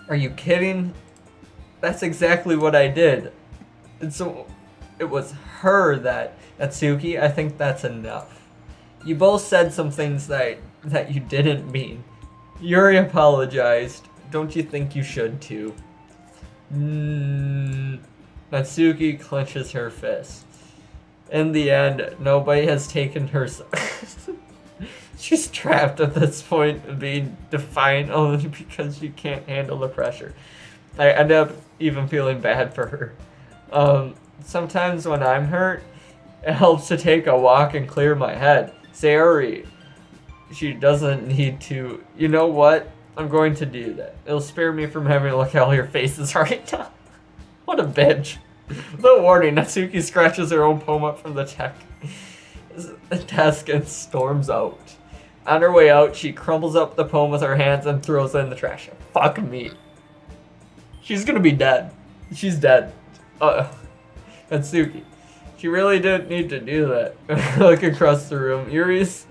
Are you kidding? That's exactly what I did. And so it was her that... Natsuki, I think that's enough. You both said some things that you didn't mean. Yuri apologized. Don't you think you should too? Natsuki clenches her fist. In the end, nobody has taken her side. She's trapped at this point of being defiant only because she can't handle the pressure. I end up even feeling bad for her. Sometimes when I'm hurt, it helps to take a walk and clear my head. Sayori, she doesn't need to. You know what? I'm going to do that. It'll spare me from having to look at all your faces right now. What a bitch. Without warning, Natsuki scratches her own poem up from the desk and storms out. On her way out, she crumbles up the poem with her hands and throws it in the trash. Fuck me. She's gonna be dead. She's dead. Natsuki. She really didn't need to do that. Look across the room. Yuri's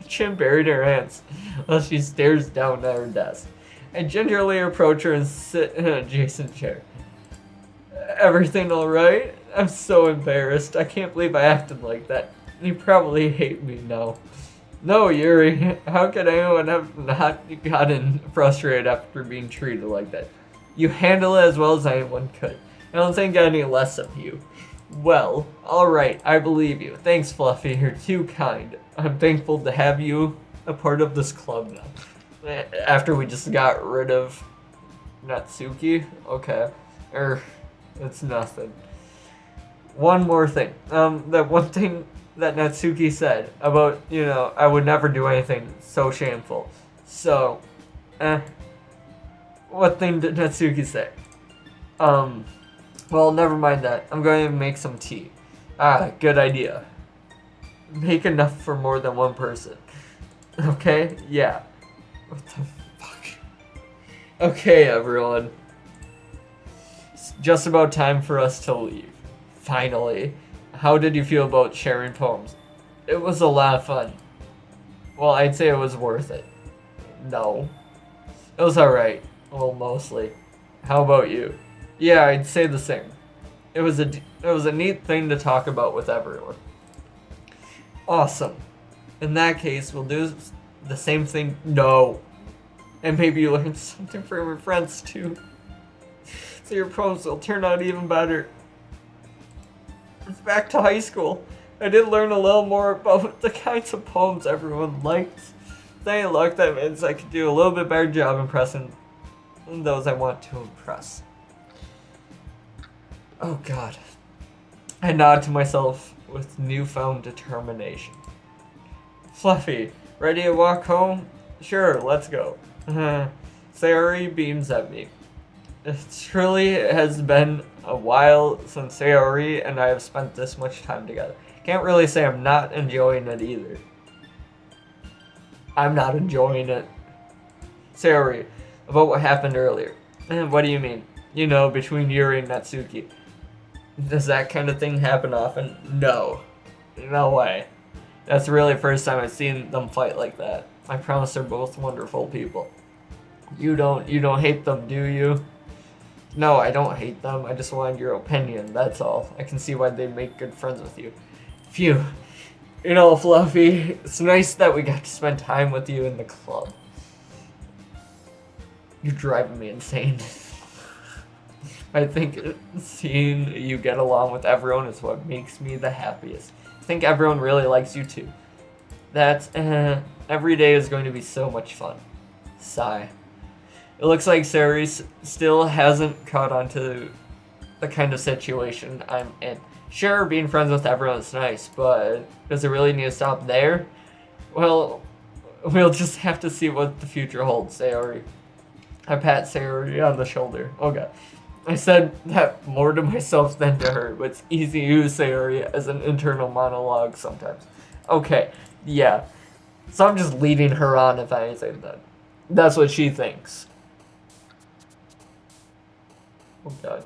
chin buried in her hands while she stares down at her desk. I gingerly approach her and sit in an adjacent chair. Everything alright? I'm so embarrassed. I can't believe I acted like that. You probably hate me now. No, Yuri. How could anyone have not gotten frustrated after being treated like that? You handle it as well as anyone could. I don't think any less of you. Well, alright, I believe you. Thanks, Fluffy. You're too kind. I'm thankful to have you a part of this club now. After we just got rid of Natsuki? Okay. It's nothing. one more thing. That one thing that Natsuki said about, I would never do anything so shameful. So, what thing did Natsuki say? Well, never mind that. I'm going to make some tea. Good idea. Make enough for more than one person. Okay? Yeah. What the fuck? Okay, everyone. It's just about time for us to leave. Finally. How did you feel about sharing poems? It was a lot of fun. Well, I'd say it was worth it. No. It was alright. Well, mostly. How about you? Yeah, I'd say the same. It was a neat thing to talk about with everyone. Awesome. In that case, we'll do the same thing. No. And maybe you learn something from your friends too. So your poems will turn out even better. It's back to high school. I did learn a little more about the kinds of poems everyone likes. With any luck, that means I could do a little bit better job impressing those I want to impress. Oh god. I nod to myself with newfound determination. Fluffy, ready to walk home? Sure, let's go. Sayori beams at me. It truly has been a while since Sayori and I have spent this much time together. Can't really say I'm not enjoying it either. I'm not enjoying it. Sayori, about what happened earlier. What do you mean? Between Yuri and Natsuki. Does that kind of thing happen often? No. No way. That's really the first time I've seen them fight like that. I promise they're both wonderful people. You don't hate them, do you? No, I don't hate them. I just wanted your opinion, that's all. I can see why they make good friends with you. Phew. Fluffy, it's nice that we got to spend time with you in the club. You're driving me insane. I think seeing you get along with everyone is what makes me the happiest. I think everyone really likes you too. That's, every day is going to be so much fun. Sigh. It looks like Sayori still hasn't caught on to the kind of situation I'm in. Sure, being friends with everyone is nice, but does it really need to stop there? Well, we'll just have to see what the future holds, Sayori. I pat Sayori on the shoulder. Oh god. I said that more to myself than to her, but it's easy to use Sayori as an internal monologue sometimes. Okay, yeah. So I'm just leading her on if anything then. That's what she thinks. Oh god.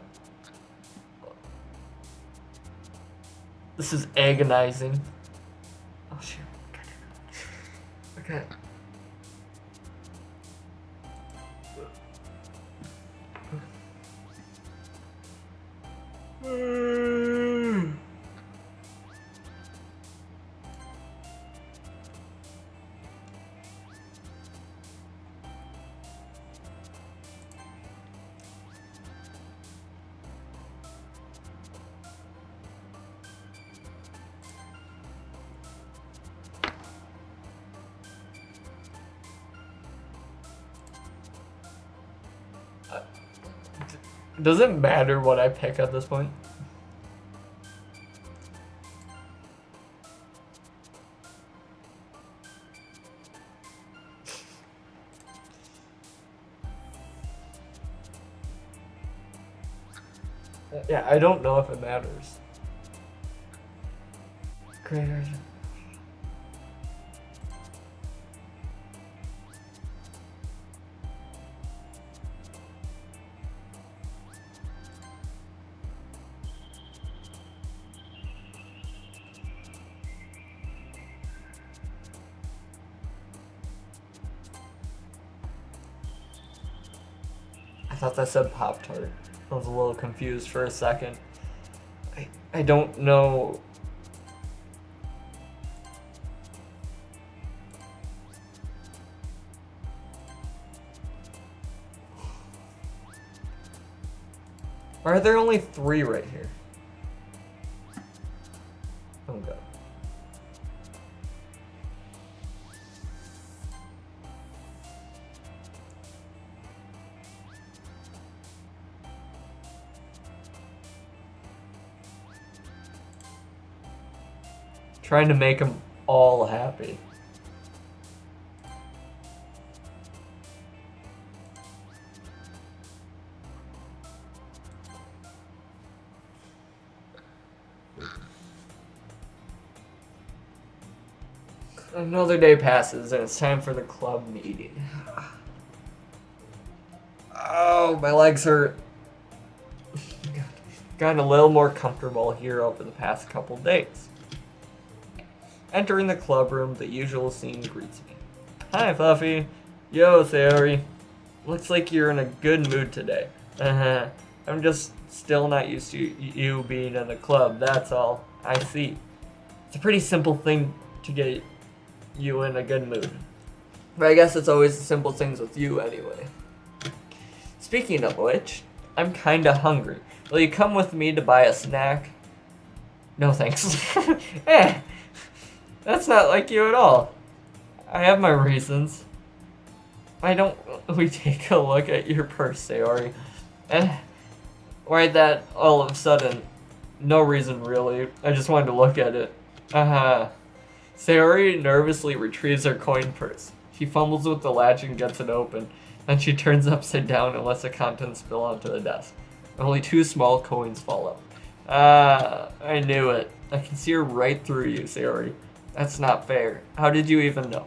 This is agonizing. Oh shit. Okay. Does it matter what I pick at this point? Yeah, I don't know if it matters. Greater. I thought that said Pop-Tart. I was a little confused for a second. I don't know. Why are there only 3 right here? Oh god. Trying to make them all happy. Another day passes and it's time for the club meeting. Oh, my legs hurt. Gotten a little more comfortable here over the past couple days. Entering the club room, the usual scene greets me. Hi, Fluffy. Yo, Sayori. Looks like you're in a good mood today. I'm just still not used to you being in the club, that's all. I see. It's a pretty simple thing to get you in a good mood. But I guess it's always the simple things with you anyway. Speaking of which, I'm kinda hungry. Will you come with me to buy a snack? No thanks. That's not like you at all. I have my reasons. Why don't we take a look at your purse, Sayori? Why that all of a sudden? No reason really. I just wanted to look at it. Sayori nervously retrieves her coin purse. She fumbles with the latch and gets it open. Then she turns upside down and lets the contents spill onto the desk. Only 2 small coins fall out. I knew it. I can see her right through you, Sayori. That's not fair. How did you even know?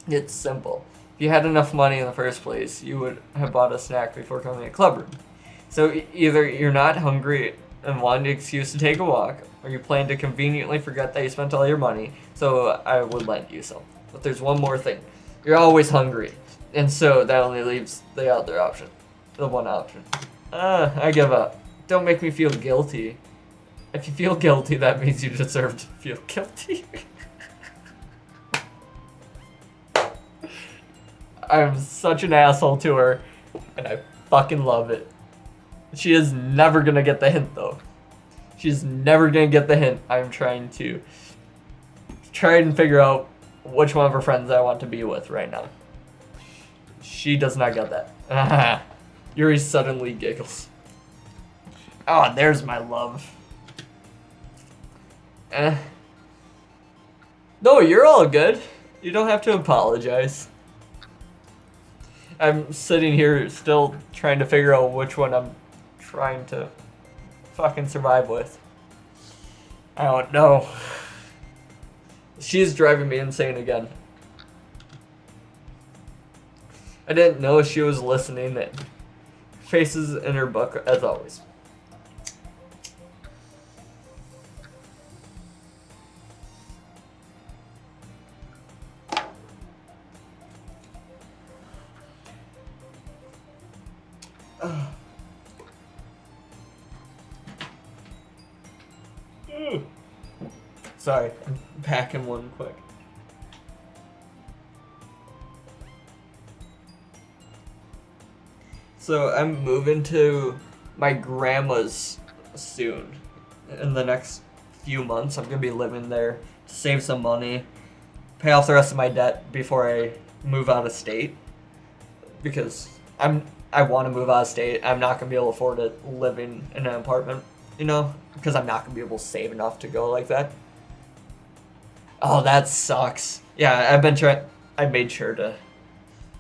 It's simple. If you had enough money in the first place, you would have bought a snack before coming to club room. So either you're not hungry and want an excuse to take a walk, or you plan to conveniently forget that you spent all your money, so I would lend you some. But there's one more thing. You're always hungry, and so that only leaves the other option. The one option. I give up. Don't make me feel guilty. If you feel guilty, that means you deserve to feel guilty. I'm such an asshole to her, and I fucking love it. She is never gonna get the hint, though. She's never gonna get the hint. I'm trying to try and figure out which one of her friends I want to be with right now. She does not get that. Yuri suddenly giggles. Oh, there's my love. No, you're all good. You don't have to apologize. I'm sitting here still trying to figure out which one I'm trying to fucking survive with. I don't know. She's driving me insane again. I didn't know she was listening. Faces in her book as always. Sorry, I'm packing one quick. So I'm moving to my grandma's soon. In the next few months, I'm gonna be living there to save some money, pay off the rest of my debt before I move out of state. Because I want to move out of state. I'm not gonna be able to afford it living in an apartment, you know, because I'm not gonna be able to save enough to go like that. Oh, that sucks. Yeah, I made sure to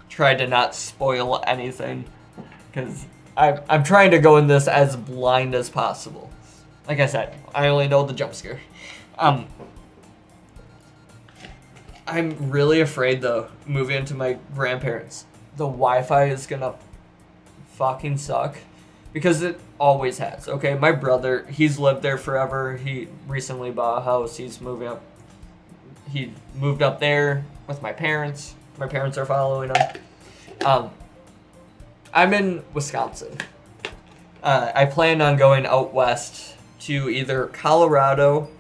try to not spoil anything, because I'm trying to go in this as blind as possible. Like I said, I only know the jump scare. I'm really afraid though, moving into my grandparents. The Wi-Fi is gonna fucking suck, because it always has. Okay, my brother, he's lived there forever. He recently bought a house. He moved up there with my parents. My parents are following him. I'm in Wisconsin. I plan on going out west to either Colorado.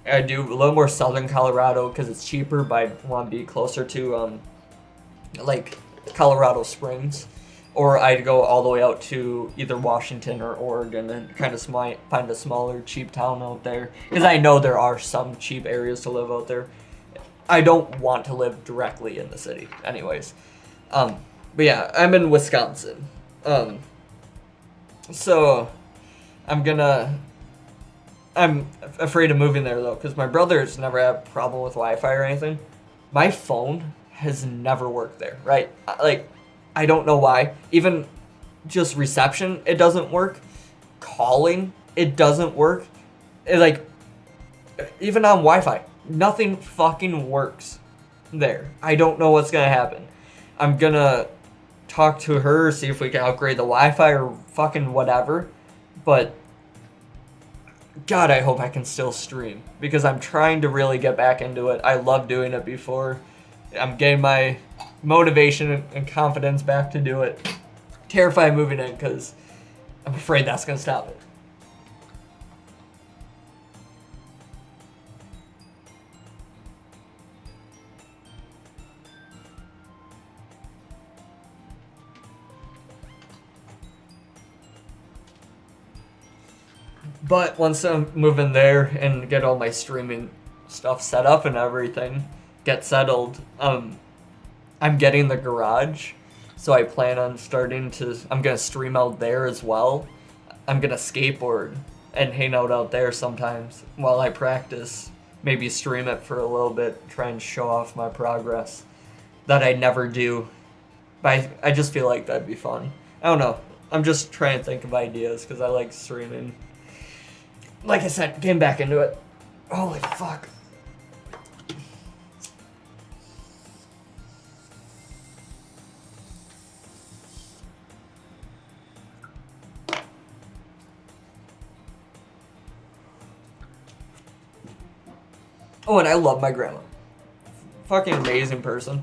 I do a little more southern Colorado because it's cheaper, but I want to be closer to like Colorado Springs. Or I'd go all the way out to either Washington or Oregon and kind of find a smaller, cheap town out there. Because I know there are some cheap areas to live out there. I don't want to live directly in the city, anyways. But yeah, I'm in Wisconsin. So I'm gonna I'm afraid of moving there though, because my brother's never had a problem with Wi-Fi or anything. My phone has never worked there, right? Like, I don't know why. Even just reception, it doesn't work. Calling, it doesn't work. Like, even on Wi-Fi, nothing fucking works there. I don't know what's gonna happen. I'm gonna talk to her, see if we can upgrade the Wi-Fi or fucking whatever. But God, I hope I can still stream, because I'm trying to really get back into it. I loved doing it before. I'm getting my motivation and confidence back to do it. Terrified moving in, because I'm afraid that's gonna stop it. But once I move in there and get all my streaming stuff set up and everything, get settled, I'm getting the garage. So I plan on I'm going to stream out there as well. I'm going to skateboard and hang out there sometimes while I practice. Maybe stream it for a little bit, try and show off my progress that I never do. But I just feel like that'd be fun. I don't know. I'm just trying to think of ideas because I like streaming. Like I said, getting back into it. Holy fuck. Oh, and I love my grandma. Fucking amazing person.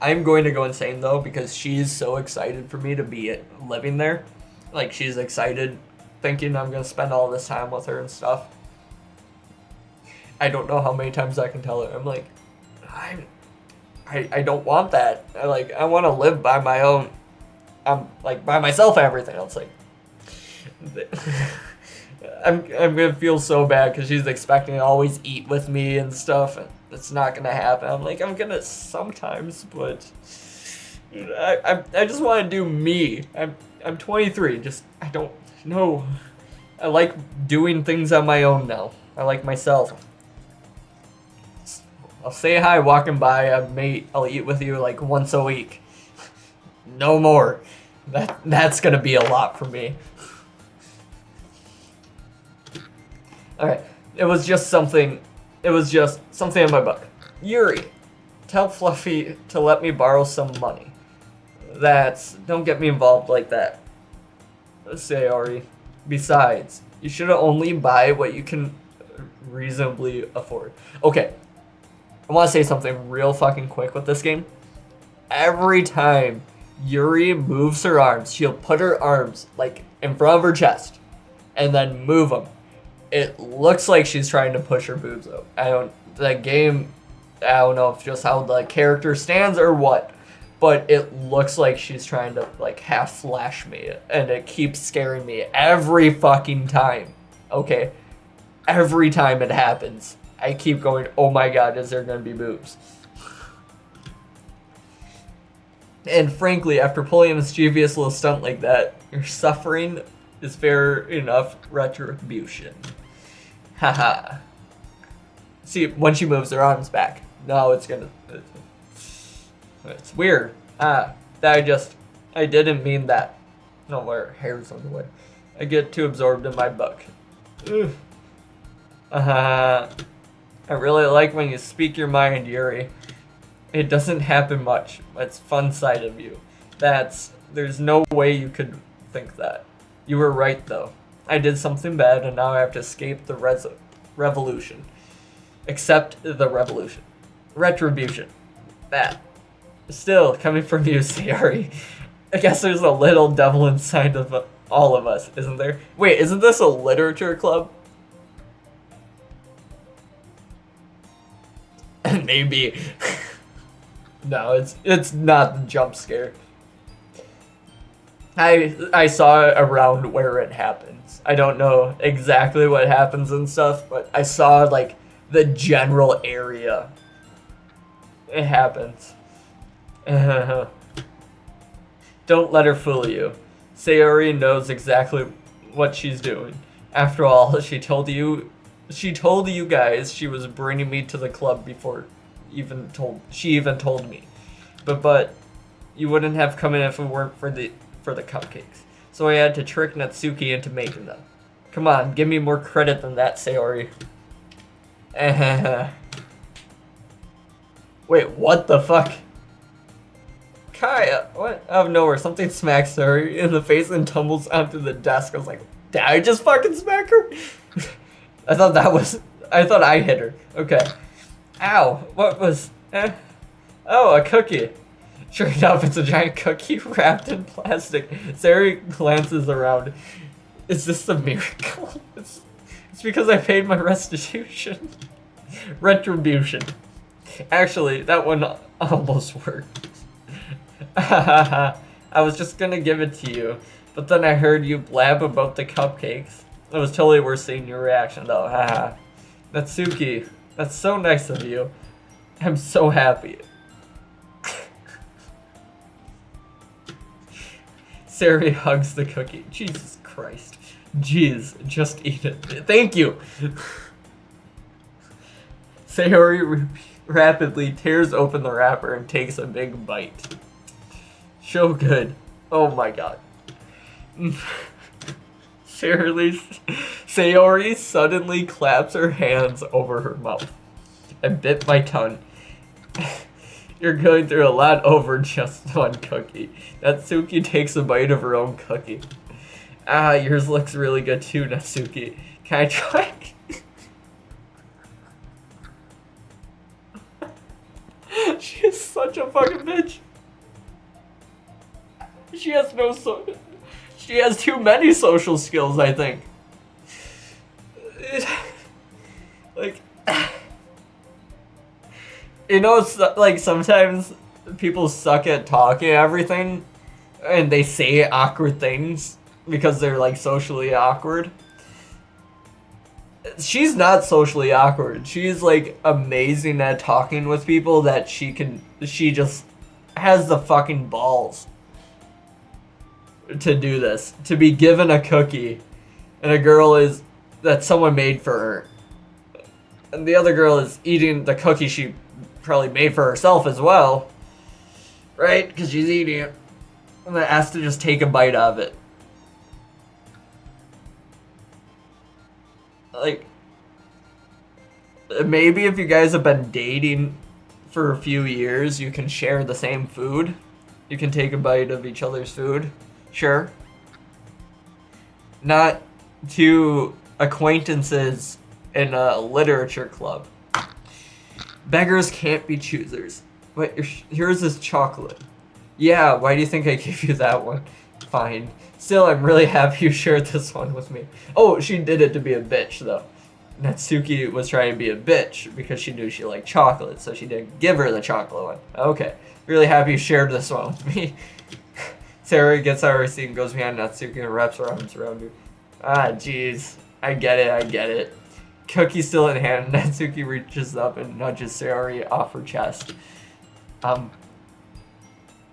I'm going to go insane though because she's so excited for me to be living there. Like, she's excited, thinking I'm gonna spend all this time with her and stuff. I don't know how many times I can tell her. I'm like, I don't want that. I want to live by my own. I'm like by myself and everything else. Like, I'm gonna feel so bad because she's expecting to always eat with me and stuff, and it's not gonna happen. I'm like, I'm gonna sometimes, but I just want to do me. I'm 23. I don't know. I like doing things on my own now. I like myself. I'll say hi walking by. I'll eat with you like once a week. No more. That's gonna be a lot for me. Alright. It was just something in my book. Yuri, tell Fluffy to let me borrow some money. Don't get me involved like that. Sayori. Besides, you should only buy what you can reasonably afford. Okay. I want to say something real fucking quick with this game. Every time Yuri moves her arms, she'll put her arms like in front of her chest and then move them. It looks like she's trying to push her boobs out. I don't know if just how the character stands or what, but it looks like she's trying to like half flash me, and it keeps scaring me every fucking time. Okay? Every time it happens, I keep going, oh my god, is there gonna be boobs? And frankly, after pulling a mischievous little stunt like that, your suffering is fair enough retribution. Haha. See, when she moves her arms back, no, it's weird. I didn't mean that. No, where hair's on the way. I get too absorbed in my book. I really like when you speak your mind, Yuri. It doesn't happen much. It's fun side of you. There's no way you could think that. You were right, though. I did something bad, and now I have to escape the revolution. Accept the revolution. Retribution. That. Still, coming from you, Sayori. I guess there's a little devil inside of all of us, isn't there? Wait, isn't this a literature club? Maybe. No, it's not the jump scare. I saw it around where it happens. I don't know exactly what happens and stuff, but I saw like the general area. It happens. Don't let her fool you. Sayori knows exactly what she's doing. After all, she told you guys she was bringing me to the club before she even told me. But you wouldn't have come in if it weren't for the cupcakes. So I had to trick Natsuki into making them. Come on, give me more credit than that, Sayori. Wait, what the fuck? Kaya, what? Out of nowhere, something smacks her in the face and tumbles onto the desk. I was like, did I just fucking smack her? I thought I hit her. Okay. Ow, what was, Oh, a cookie. Sure enough, it's a giant cookie wrapped in plastic. Sayori glances around. Is this a miracle? It's because I paid my restitution. Retribution. Actually, that one almost worked. I was just gonna give it to you, but then I heard you blab about the cupcakes. It was totally worth seeing your reaction though. Haha. Natsuki, that's so nice of you. I'm so happy. Sayori hugs the cookie. Jesus Christ. Jeez, just eat it. Thank you. Sayori rapidly tears open the wrapper and takes a big bite. So good. Oh my god. Sayori suddenly claps her hands over her mouth. I bit my tongue. You're going through a lot over just one cookie. Natsuki takes a bite of her own cookie. Ah, yours looks really good too, Natsuki. Can I try? She is such a fucking bitch. She has she has too many social skills, I think. Like, you know, it's like sometimes people suck at talking and everything, and they say awkward things because they're like socially awkward. She's not socially awkward. She's like amazing at talking with people that she just has the fucking balls to do this. To be given a cookie and a girl that someone made for her. And the other girl is eating the cookie she probably made for herself as well. Right? Because she's eating it. And then asked to just take a bite of it. Like, maybe if you guys have been dating for a few years, you can share the same food. You can take a bite of each other's food. Sure. Not two acquaintances in a literature club. Beggars can't be choosers. Wait, here's this chocolate. Yeah, why do you think I gave you that one? Fine. Still, I'm really happy you shared this one with me. Oh, she did it to be a bitch, though. Natsuki was trying to be a bitch because she knew she liked chocolate, so she didn't give her the chocolate one. Okay. Really happy you shared this one with me. Sayori gets out of her seat and goes behind Natsuki and wraps her arms around her. Ah, jeez. I get it. Cookie still in hand, Natsuki reaches up and nudges Sayori off her chest.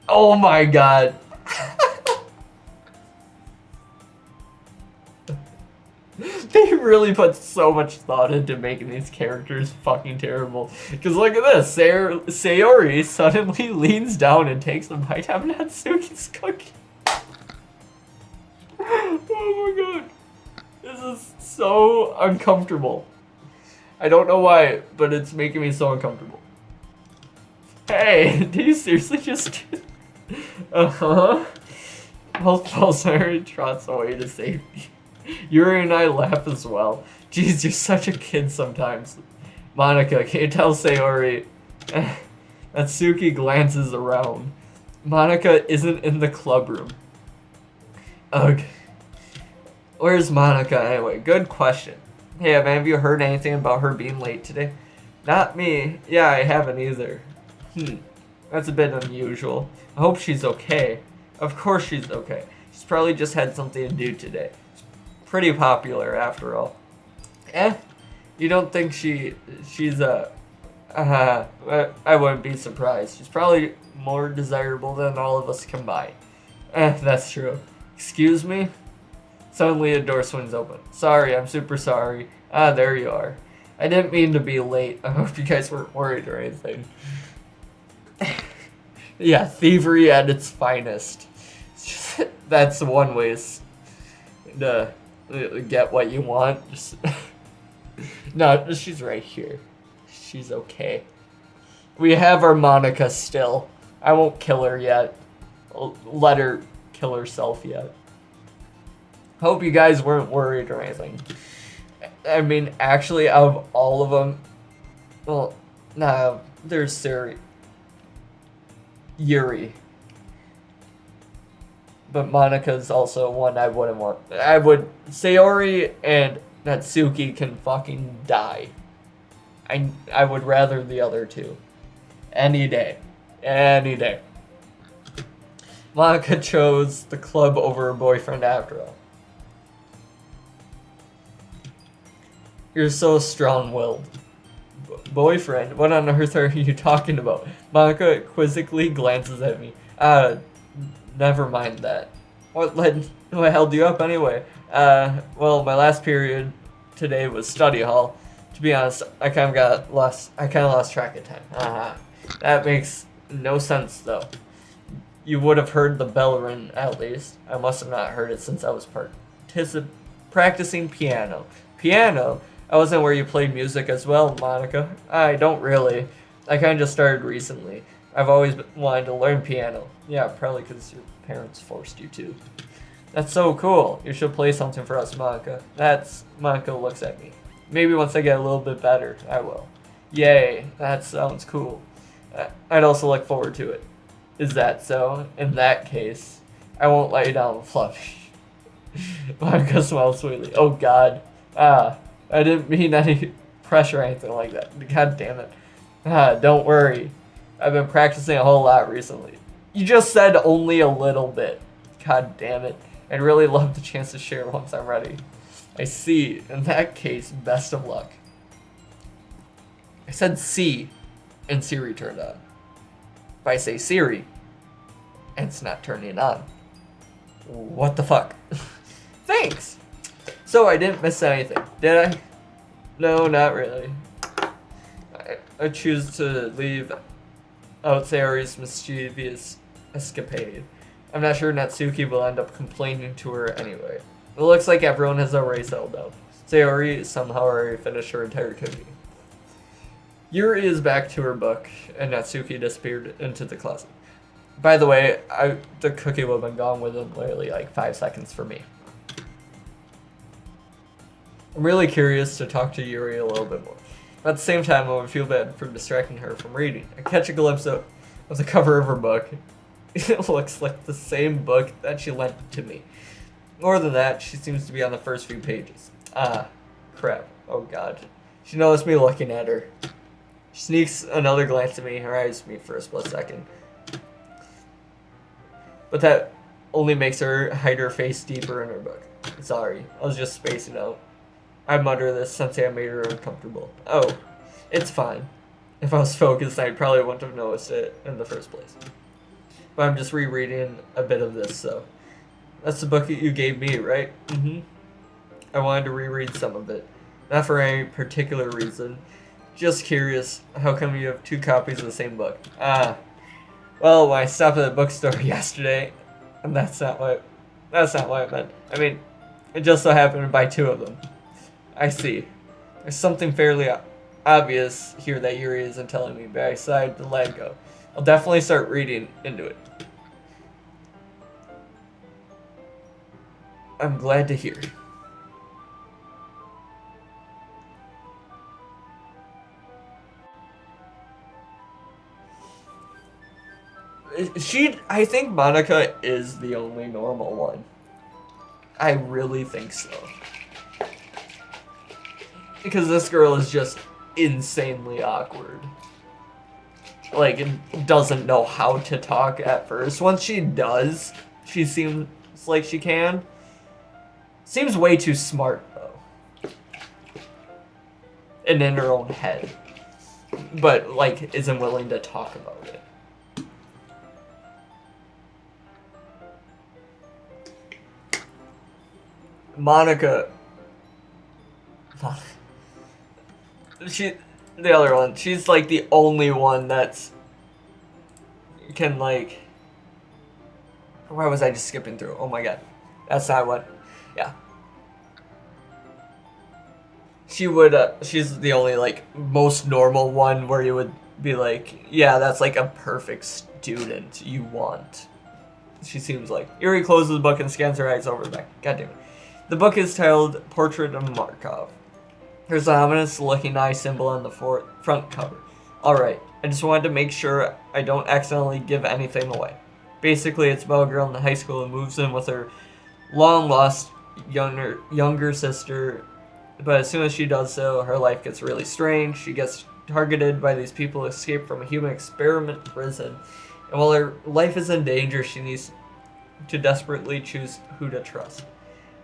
Oh my god. They really put so much thought into making these characters fucking terrible. Because look at this. Sayori suddenly leans down and takes a bite out of Natsuki's cookie. Oh my god. This is so uncomfortable. I don't know why, but it's making me so uncomfortable. Hey, did you seriously just do Uh-huh. Sayori trots away to safety. Yuri and I laugh as well. Jeez, you're such a kid sometimes. Monica, can you tell Sayori? Natsuki glances around. Monica isn't in the club room. Okay. Where's Monica anyway? Good question. Hey, have any of you heard anything about her being late today? Not me. Yeah, I haven't either. That's a bit unusual. I hope she's okay. Of course she's okay. She's probably just had something to do today. Pretty popular after all. You don't think she's I wouldn't be surprised. She's probably more desirable than all of us combined. That's true. Excuse me? Suddenly a door swings open. Sorry, I'm super sorry. Ah, there you are. I didn't mean to be late. I hope you guys weren't worried or anything. Yeah, thievery at its finest. That's one way to get what you want. Just no, she's right here. She's okay. We have our Monica still. I won't kill her yet. I'll let her kill herself yet. Hope you guys weren't worried or anything. I mean, actually, out of all of them, well, nah, there's Yuri. But Monica's also one I wouldn't want. Sayori and Natsuki can fucking die. I would rather the other two. Any day. Any day. Monica chose the club over her boyfriend after all. You're so strong-willed. Boyfriend? What on earth are you talking about? Monica quizzically glances at me. Never mind that. What held you up anyway? Well, my last period today was study hall. To be honest, I kind of lost track of time. That makes no sense though. You would have heard the bell ring at least. I must have not heard it since I was practicing piano. Piano? I wasn't where you played music as well, Monica. I don't really. I kind of just started recently. I've always wanted to learn piano. Yeah, probably because your parents forced you to. That's so cool. You should play something for us, Monica. Monica looks at me. Maybe once I get a little bit better, I will. Yay, that sounds cool. I'd also look forward to it. Is that so? In that case, I won't let you down, Fluffy. Monica smiles sweetly. Oh god. I didn't mean any pressure or anything like that. God damn it. Don't worry. I've been practicing a whole lot recently. You just said only a little bit. God damn it. I'd really love the chance to share once I'm ready. I see. In that case, best of luck. I said C, and Siri turned on. If I say Siri, and it's not turning on. What the fuck? Thanks! So I didn't miss anything, did I? No, not really. I choose to leave out Sayori's mischievous escapade. I'm not sure Natsuki will end up complaining to her anyway. It looks like everyone has already settled down. Sayori somehow already finished her entire cookie. Yuri is back to her book, and Natsuki disappeared into the closet. By the way, the cookie would have been gone within literally like 5 seconds for me. I'm really curious to talk to Yuri a little bit more. At the same time, I would feel bad for distracting her from reading. I catch a glimpse of the cover of her book. It looks like the same book that she lent to me. More than that, she seems to be on the first few pages. Crap. Oh god. She noticed me looking at her. She sneaks another glance at me, her eyes meet for a split second. But that only makes her hide her face deeper in her book. Sorry, I was just spacing out. I mutter this since I made her uncomfortable. Oh, it's fine. If I was focused, I probably wouldn't have noticed it in the first place. But I'm just rereading a bit of this, so. That's the book that you gave me, right? Mm-hmm. I wanted to reread some of it. Not for any particular reason. Just curious, how come you have 2 copies of the same book? Well, when I stopped at the bookstore yesterday, and that's not what I meant. I mean, it just so happened to buy 2 of them. I see. There's something fairly obvious here that Yuri isn't telling me, but I decided to let it go. I'll definitely start reading into it. I'm glad to hear. I think Monica is the only normal one. I really think so. Because this girl is just insanely awkward. Like, doesn't know how to talk at first. Once she does, she seems like she can. Seems way too smart, though. And in her own head. But, like, isn't willing to talk about it. Monica. The other one, she's like the only one that's can like. Why was I just skipping through? Oh my god, that's not what. Yeah. She would. She's the only like most normal one where you would be like, yeah, that's like a perfect student you want. She seems like. Yuri closes the book and scans her eyes over the back. God damn it. The book is titled Portrait of Markov. There's an ominous looking eye symbol on the front cover. Alright, I just wanted to make sure I don't accidentally give anything away. Basically, it's about a girl in the high school who moves in with her long lost younger sister. But as soon as she does so, her life gets really strange. She gets targeted by these people who escape from a human experiment prison. And while her life is in danger, she needs to desperately choose who to trust.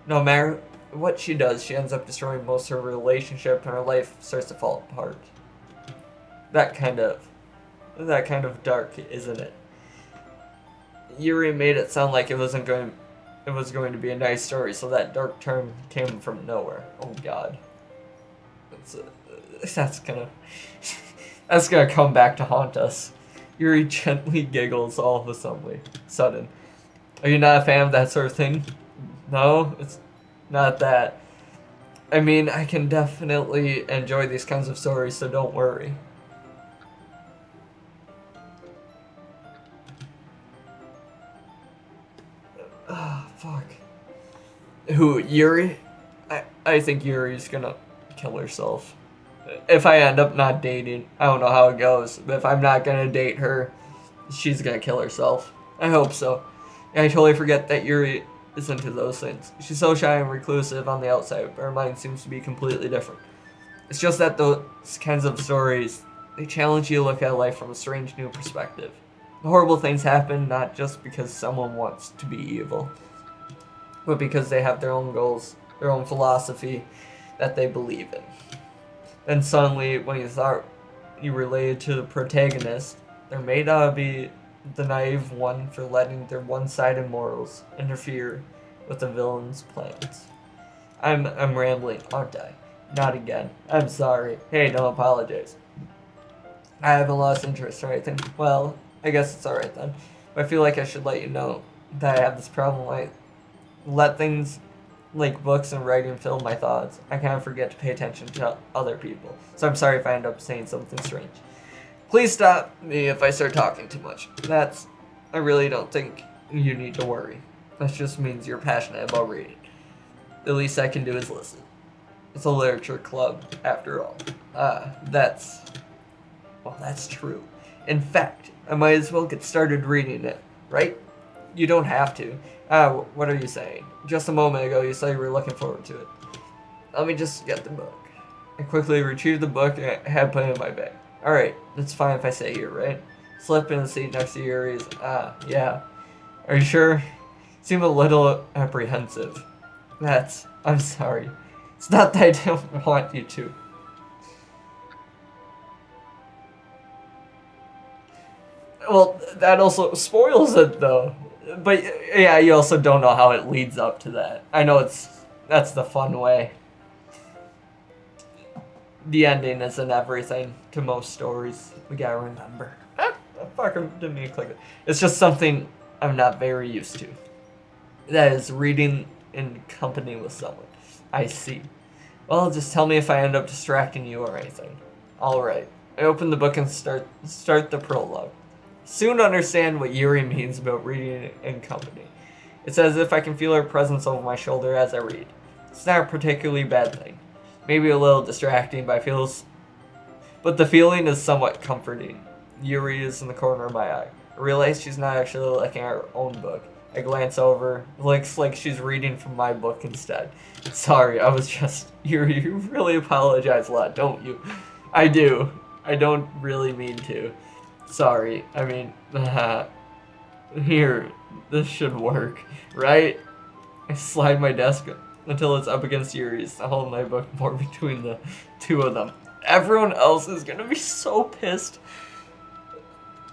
No matter what she does, she ends up destroying most of her relationship, and her life starts to fall apart. That kind of dark, isn't it? Yuri made it sound like it was going to be a nice story, so that dark turn came from nowhere. Oh god, that's gonna come back to haunt us. Yuri gently giggles all of a sudden. Are you not a fan of that sort of thing? No, it's not that. I mean, I can definitely enjoy these kinds of stories, so don't worry. Ah, fuck. Who, Yuri? I think Yuri's gonna kill herself. If I end up not dating, I don't know how it goes, but if I'm not gonna date her, she's gonna kill herself. I hope so. I totally forget that Yuri is into those things. She's so shy and reclusive on the outside, but her mind seems to be completely different. It's just that those kinds of stories, they challenge you to look at life from a strange new perspective. Horrible things happen not just because someone wants to be evil, but because they have their own goals, their own philosophy that they believe in. Then suddenly, when you thought you related to the protagonist, there may not be the naive one for letting their one-sided morals interfere with the villain's plans. I'm rambling, aren't I? Not again. I'm sorry. Hey, don't apologize. I haven't lost interest or anything. Well, I guess it's alright then. But I feel like I should let you know that I have this problem. I let things like books and writing fill my thoughts. I kind of forget to pay attention to other people. So I'm sorry if I end up saying something strange. Please stop me if I start talking too much. I really don't think you need to worry. That just means you're passionate about reading. The least I can do is listen. It's a literature club, after all. That's true. In fact, I might as well get started reading it, right? You don't have to. What are you saying? Just a moment ago you said you were looking forward to it. Let me just get the book. I quickly retrieved the book and I had put it in my bag. Alright, it's fine if I say you're right. Slip in the seat next to Yuri's. Yeah. Are you sure? Seem a little apprehensive. I'm sorry. It's not that I don't want you to. Well, that also spoils it though. But yeah, you also don't know how it leads up to that. I know that's the fun way. The ending isn't everything to most stories. We gotta remember. Fuck, didn't mean to click it. It's just something I'm not very used to. That is reading in company with someone. I see. Well, just tell me if I end up distracting you or anything. Alright. I open the book and start the prologue. Soon understand what Yuri means about reading in company. It's as if I can feel her presence over my shoulder as I read. It's not a particularly bad thing. Maybe a little distracting, but the feeling is somewhat comforting. Yuri is in the corner of my eye. I realize she's not actually looking at her own book. I glance over. It looks like she's reading from my book instead. Sorry, I was just... Yuri, you really apologize a lot, don't you? I do. I don't really mean to. Sorry, I mean, here, this should work, right? I slide my desk until it's up against Yuri's. I hold my book more between the two of them. Everyone else is gonna be so pissed.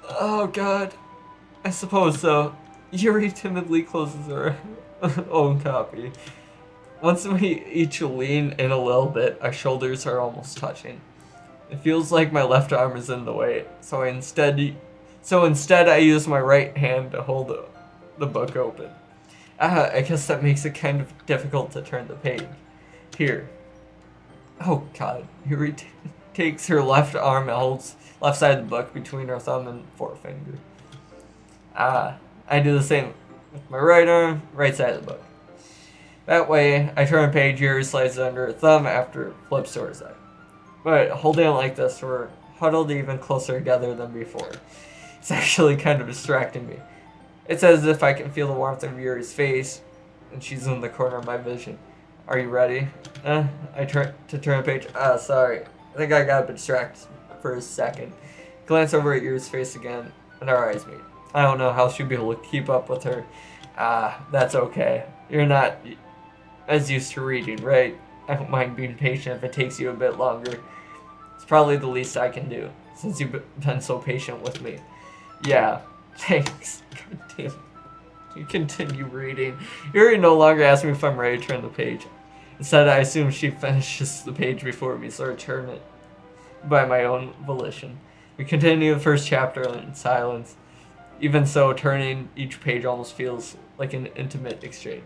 Oh god. I suppose so. Yuri timidly closes her own copy. Once we each lean in a little bit, our shoulders are almost touching. It feels like my left arm is in the way, so instead I use my right hand to hold the book open. I guess that makes it kind of difficult to turn the page. Here. Oh god. Yuri takes her left arm and holds left side of the book between her thumb and forefinger. I do the same with my right arm, right side of the book. That way, I turn a page, Yuri slides it under her thumb after it flips to her side. But holding it like this, we're huddled even closer together than before. It's actually kind of distracting me. It's as if I can feel the warmth of Yuri's face, and she's in the corner of my vision. Are you ready? I turn a page. Sorry. I think I got a bit distracted for a second. Glance over at Yuri's face again, and our eyes meet. I don't know how she'll be able to keep up with her. That's okay. You're not as used to reading, right? I don't mind being patient if it takes you a bit longer. It's probably the least I can do, since you've been so patient with me. Yeah, thanks. God damn. You continue reading. Yuri no longer asks me if I'm ready to turn the page. Instead, I assume she finishes the page before me, so I turn it by my own volition. We continue the first chapter in silence. Even so, turning each page almost feels like an intimate exchange.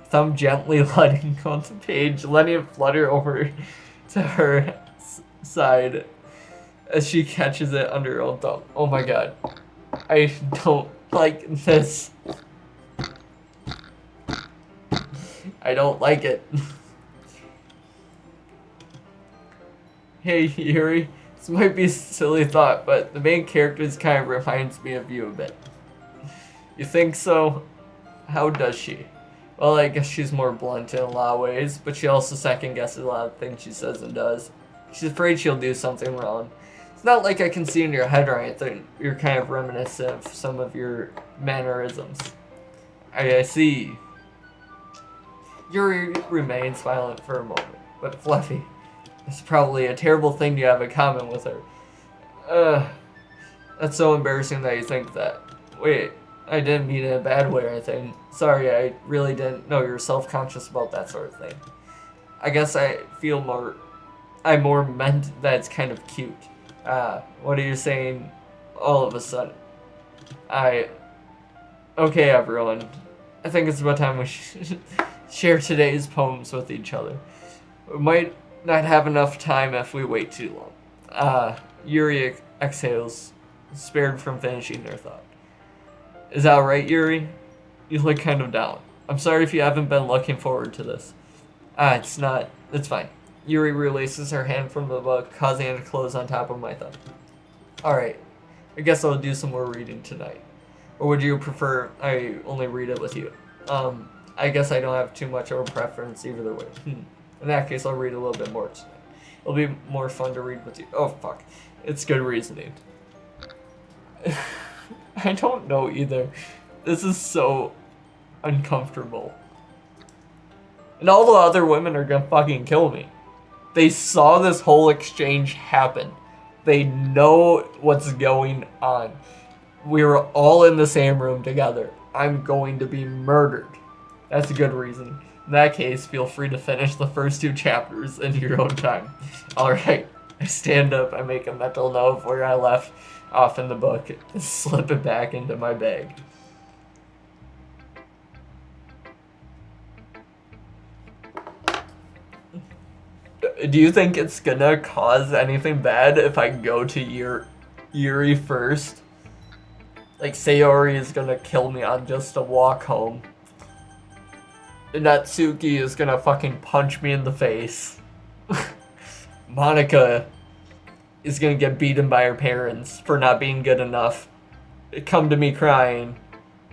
Thumb gently letting go of the page, letting it flutter over to her side as she catches it under her own thumb. Oh my god. I don't like this. I don't like it. Hey Yuri, this might be a silly thought, but the main character kind of reminds me of you a bit. You think so? How does she? Well, I guess she's more blunt in a lot of ways, but she also second guesses a lot of things she says and does. She's afraid she'll do something wrong. It's not like I can see in your head or anything. You're kind of reminiscent of some of your mannerisms. I see. Yuri remains silent for a moment, but Fluffy, it's probably a terrible thing you have in common with her. That's so embarrassing that you think that. Wait, I didn't mean it in a bad way or anything. Sorry, I really didn't know you're self-conscious about that sort of thing. I guess I more meant that it's kind of cute. What are you saying all of a sudden? Okay everyone, I think it's about time we share today's poems with each other. We might not have enough time if we wait too long. Yuri exhales, spared from finishing their thought. Is that right, Yuri? You look kind of down. I'm sorry if you haven't been looking forward to this. It's not. It's fine. Yuri releases her hand from the book, causing it to close on top of my thumb. Alright, I guess I'll do some more reading tonight. Or would you prefer I only read it with you? I guess I don't have too much of a preference either way. In that case, I'll read a little bit more tonight. It'll be more fun to read with you. Oh, fuck. It's good reasoning. I don't know either. This is so uncomfortable. And all the other women are gonna fucking kill me. They saw this whole exchange happen. They know what's going on. We were all in the same room together. I'm going to be murdered. That's a good reason. In that case, feel free to finish the first 2 chapters in your own time. Alright, I stand up, I make a mental note of where I left off in the book, and slip it back into my bag. Do you think it's gonna cause anything bad if I go to Yuri first? Like, Sayori is gonna kill me on just a walk home. And Natsuki is gonna fucking punch me in the face. Monica is gonna get beaten by her parents for not being good enough. Come to me crying,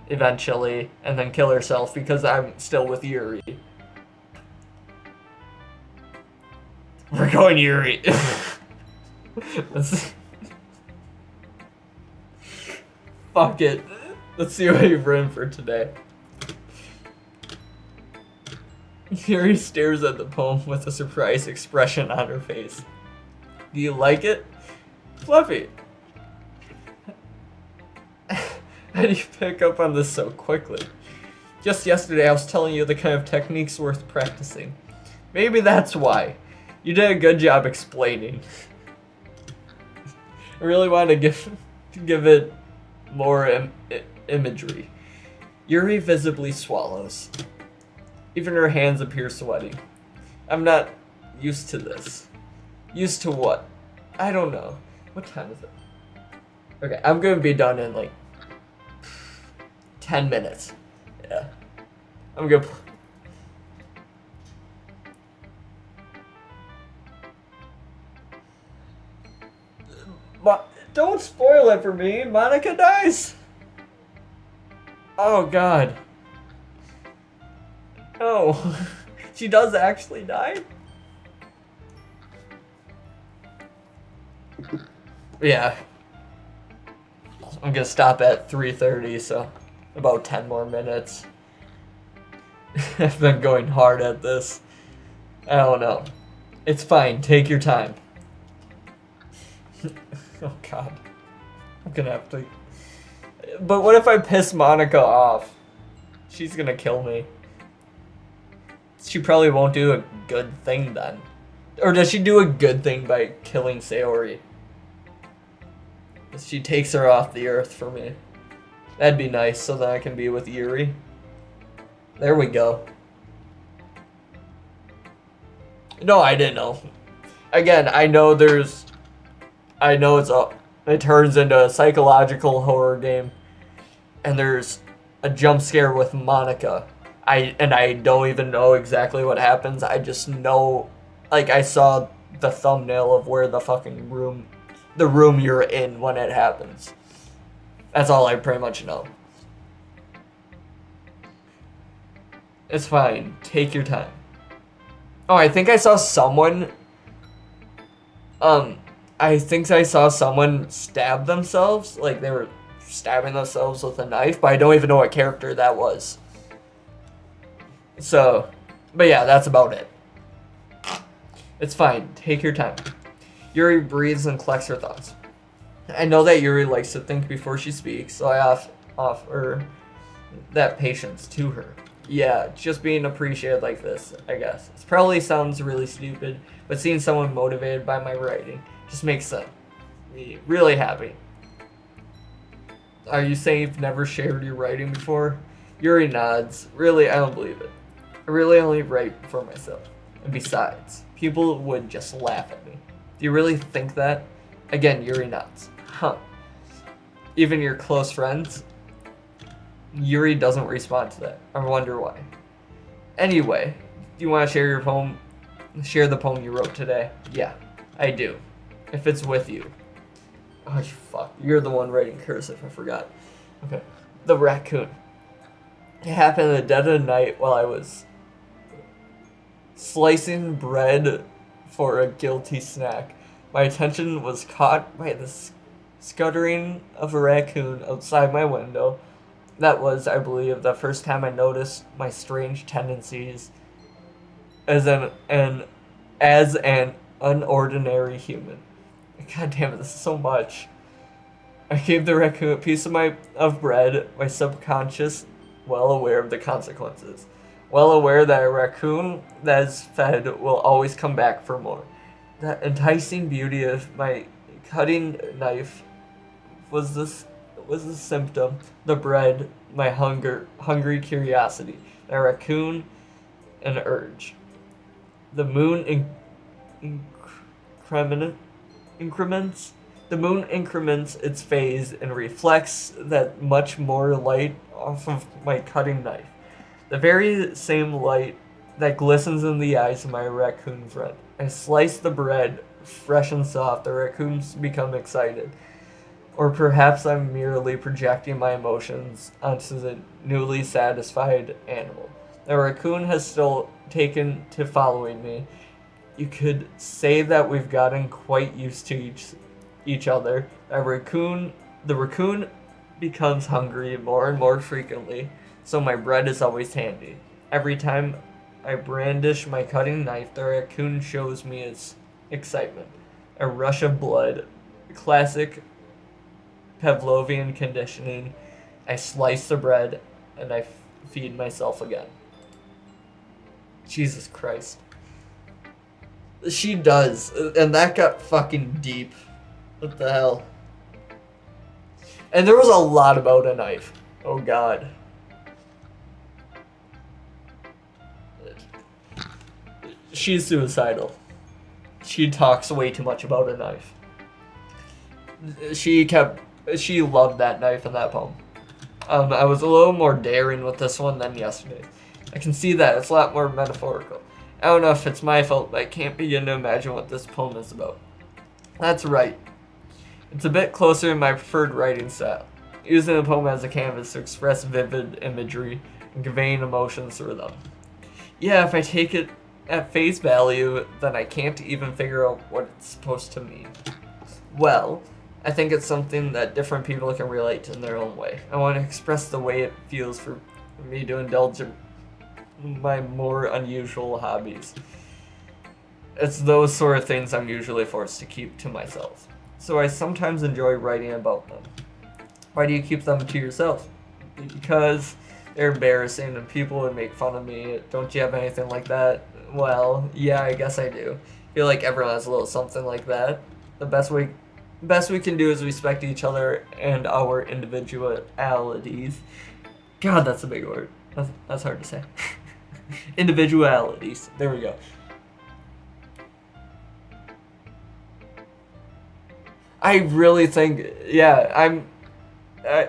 eventually, and then kill herself because I'm still with Yuri. We're going Yuri. Fuck it. Let's see what you've written for today. Yuri stares at the poem with a surprised expression on her face. Do you like it? Fluffy. How do you pick up on this so quickly? Just yesterday I was telling you the kind of techniques worth practicing. Maybe that's why. You did a good job explaining. I really wanted to give it more imagery. Yuri visibly swallows. Even her hands appear sweaty. I'm not used to this. Used to what? I don't know. What time is it? Okay, I'm gonna be done in like 10 minutes. Yeah. I'm gonna... Don't spoil it for me. Monica dies. Oh god. No. She does actually die? Yeah. I'm gonna stop at 3:30, so about 10 more minutes. I've been going hard at this. I don't know. It's fine. Take your time. Oh god. I'm gonna have to... But what if I piss Monica off? She's gonna kill me. She probably won't do a good thing then. Or does she do a good thing by killing Sayori? She takes her off the earth for me. That'd be nice so that I can be with Yuri. There we go. No, I didn't know. Again, I know it turns into a psychological horror game. And there's a jump scare with Monica. I don't even know exactly what happens. I just know, like, I saw the thumbnail of where the fucking room you're in when it happens. That's all I pretty much know. It's fine. Take your time. Oh, I think I saw someone... I think I saw someone stab themselves. Like, they were stabbing themselves with a knife, but I don't even know what character that was. So, but yeah, that's about it. It's fine. Take your time. Yuri breathes and collects her thoughts. I know that Yuri likes to think before she speaks, so I offer that patience to her. Yeah, just being appreciated like this, I guess. It probably sounds really stupid, but seeing someone motivated by my writing just makes sense. Me really happy. Are you saying you've never shared your writing before? Yuri nods. Really, I don't believe it. I really only write for myself. And besides, people would just laugh at me. Do you really think that? Again, Yuri nods. Huh. Even your close friends? Yuri doesn't respond to that. I wonder why. Anyway, do you want to share your poem? Share the poem you wrote today? Yeah, I do. If it's with you. Oh, fuck. You're the one writing cursive. I forgot. Okay. The raccoon. It happened in the dead of the night while I was slicing bread for a guilty snack. My attention was caught by the scuttering of a raccoon outside my window. That was, I believe, the first time I noticed my strange tendencies as an unordinary human. God damn it, this is so much. I gave the raccoon a piece of bread, my subconscious well aware of the consequences. Well aware that a raccoon that is fed will always come back for more. The enticing beauty of my cutting knife was the symptom. The bread, my hungry curiosity. The raccoon, an urge. The moon increments. The moon increments its phase and reflects that much more light off of my cutting knife. The very same light that glistens in the eyes of my raccoon friend. I slice the bread, fresh and soft. The raccoons become excited. Or perhaps I'm merely projecting my emotions onto the newly satisfied animal. The raccoon has still taken to following me. You could say that we've gotten quite used to each other. The raccoon becomes hungry more and more frequently, so my bread is always handy. Every time I brandish my cutting knife, the raccoon shows me its excitement. A rush of blood. Classic Pavlovian conditioning. I slice the bread, and I feed myself again. Jesus Christ. She does, and that got fucking deep. What the hell? And there was a lot about a knife. Oh god. She's suicidal. She talks way too much about a knife. She loved that knife in that poem. I was a little more daring with this one than yesterday. I can see that, it's a lot more metaphorical. I don't know if it's my fault, but I can't begin to imagine what this poem is about. That's right. It's a bit closer to my preferred writing style, using the poem as a canvas to express vivid imagery and conveying emotions through them. Yeah, if I take it at face value, then I can't even figure out what it's supposed to mean. Well, I think it's something that different people can relate to in their own way. I want to express the way it feels for me to indulge in my more unusual hobbies. It's those sort of things I'm usually forced to keep to myself. So I sometimes enjoy writing about them. Why do you keep them to yourself? Because they're embarrassing and people would make fun of me. Don't you have anything like that? Well, yeah, I guess I do. I feel like everyone has a little something like that. The best we can do is respect each other and our individualities. God, that's a big word. That's hard to say. Individualities. There we go. I really think, yeah,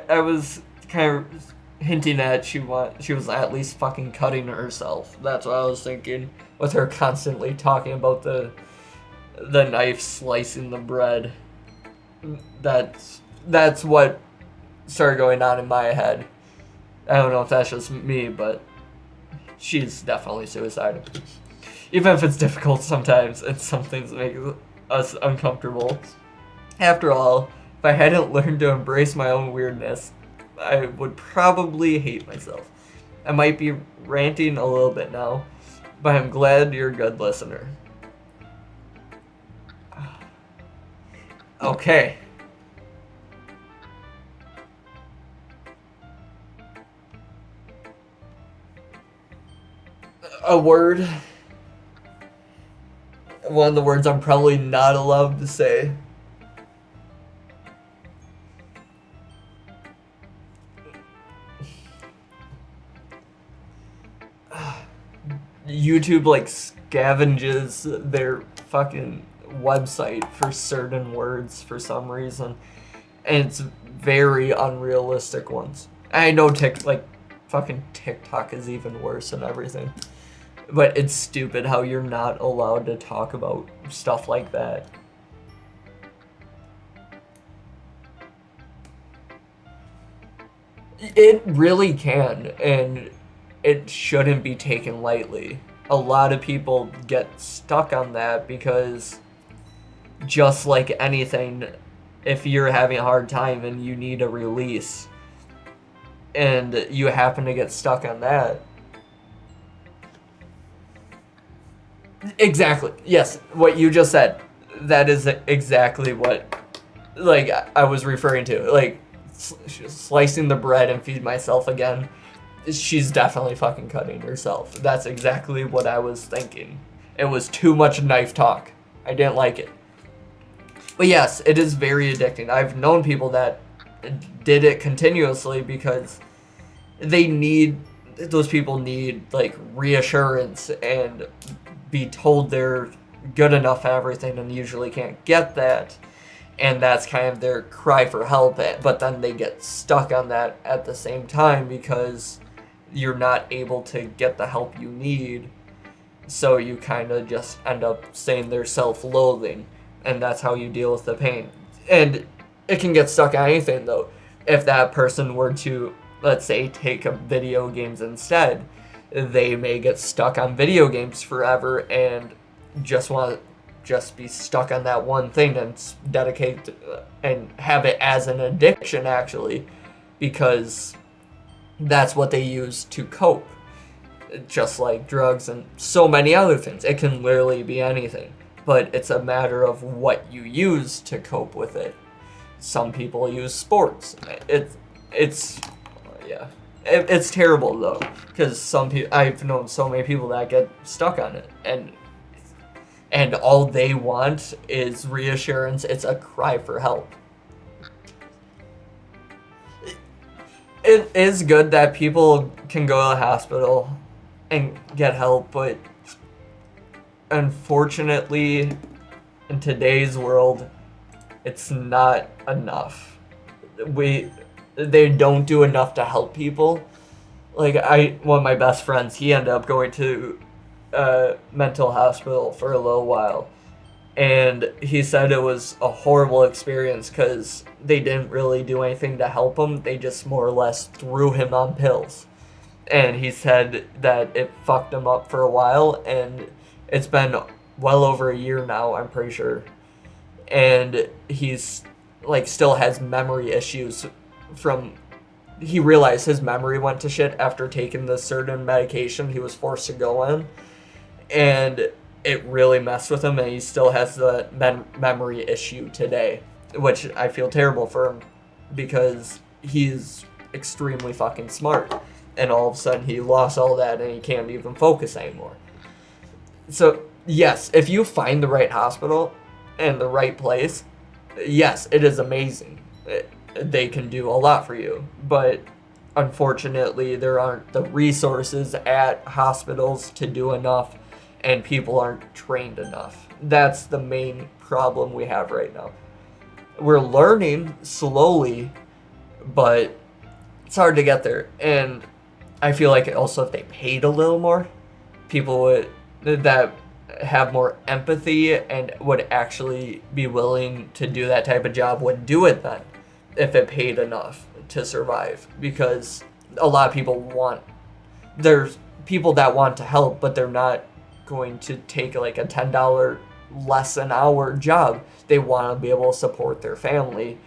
I was kind of hinting at she was at least fucking cutting herself. That's what I was thinking, with her constantly talking about the knife slicing the bread. That's what started going on in my head. I don't know if that's just me, but she's definitely suicidal. Even if it's difficult sometimes, and some things make us uncomfortable. After all, if I hadn't learned to embrace my own weirdness, I would probably hate myself. I might be ranting a little bit now, but I'm glad you're a good listener. Okay. A word. One of the words I'm probably not allowed to say. YouTube like scavenges their fucking website for certain words for some reason, and it's very unrealistic ones. I know fucking TikTok is even worse and everything, but it's stupid how you're not allowed to talk about stuff like that. It really can, and it shouldn't be taken lightly. A lot of people get stuck on that because, just like anything, if you're having a hard time and you need a release, and you happen to get stuck on that. Exactly. Yes, what you just said. That is exactly what, I was referring to. Slicing the bread and feed myself again. She's definitely fucking cutting herself. That's exactly what I was thinking. It was too much knife talk. I didn't like it. But yes, it is very addicting. I've known people that did it continuously because those people need reassurance and be told they're good enough at everything, and usually can't get that. And that's kind of their cry for help. But then they get stuck on that at the same time because you're not able to get the help you need. So you kind of just end up saying they're self-loathing. And that's how you deal with the pain. And it can get stuck on anything, though. If that person were to, let's say, take up video games instead, they may get stuck on video games forever and just want to be stuck on that one thing and dedicate and have it as an addiction, actually, because that's what they use to cope. Just like drugs and so many other things. It can literally be anything. But it's a matter of what you use to cope with it. Some people use sports. Yeah. It's terrible though, because some people, I've known so many people that get stuck on it, and all they want is reassurance. It's a cry for help. It is good that people can go to the hospital and get help, but unfortunately, in today's world, it's not enough. They don't do enough to help people. Like, one of my best friends, he ended up going to a mental hospital for a little while. And he said it was a horrible experience because they didn't really do anything to help him. They just more or less threw him on pills. And he said that it fucked him up for a while, and it's been well over a year now, I'm pretty sure. And he's, like, still has memory issues from... He realized his memory went to shit after taking the certain medication he was forced to go on. And it really messed with him, and he still has the memory issue today. Which I feel terrible for him, because he's extremely fucking smart. And all of a sudden he lost all that and he can't even focus anymore. So, yes, if you find the right hospital and the right place, yes, it is amazing. They can do a lot for you. But unfortunately, there aren't the resources at hospitals to do enough, and people aren't trained enough. That's the main problem we have right now. We're learning slowly, but it's hard to get there. And I feel like also if they paid a little more, people that have more empathy and would actually be willing to do that type of job would do it then, if it paid enough to survive. Because a lot of people there's people that want to help, but they're not going to take like a $10 less an hour job. They want to be able to support their family,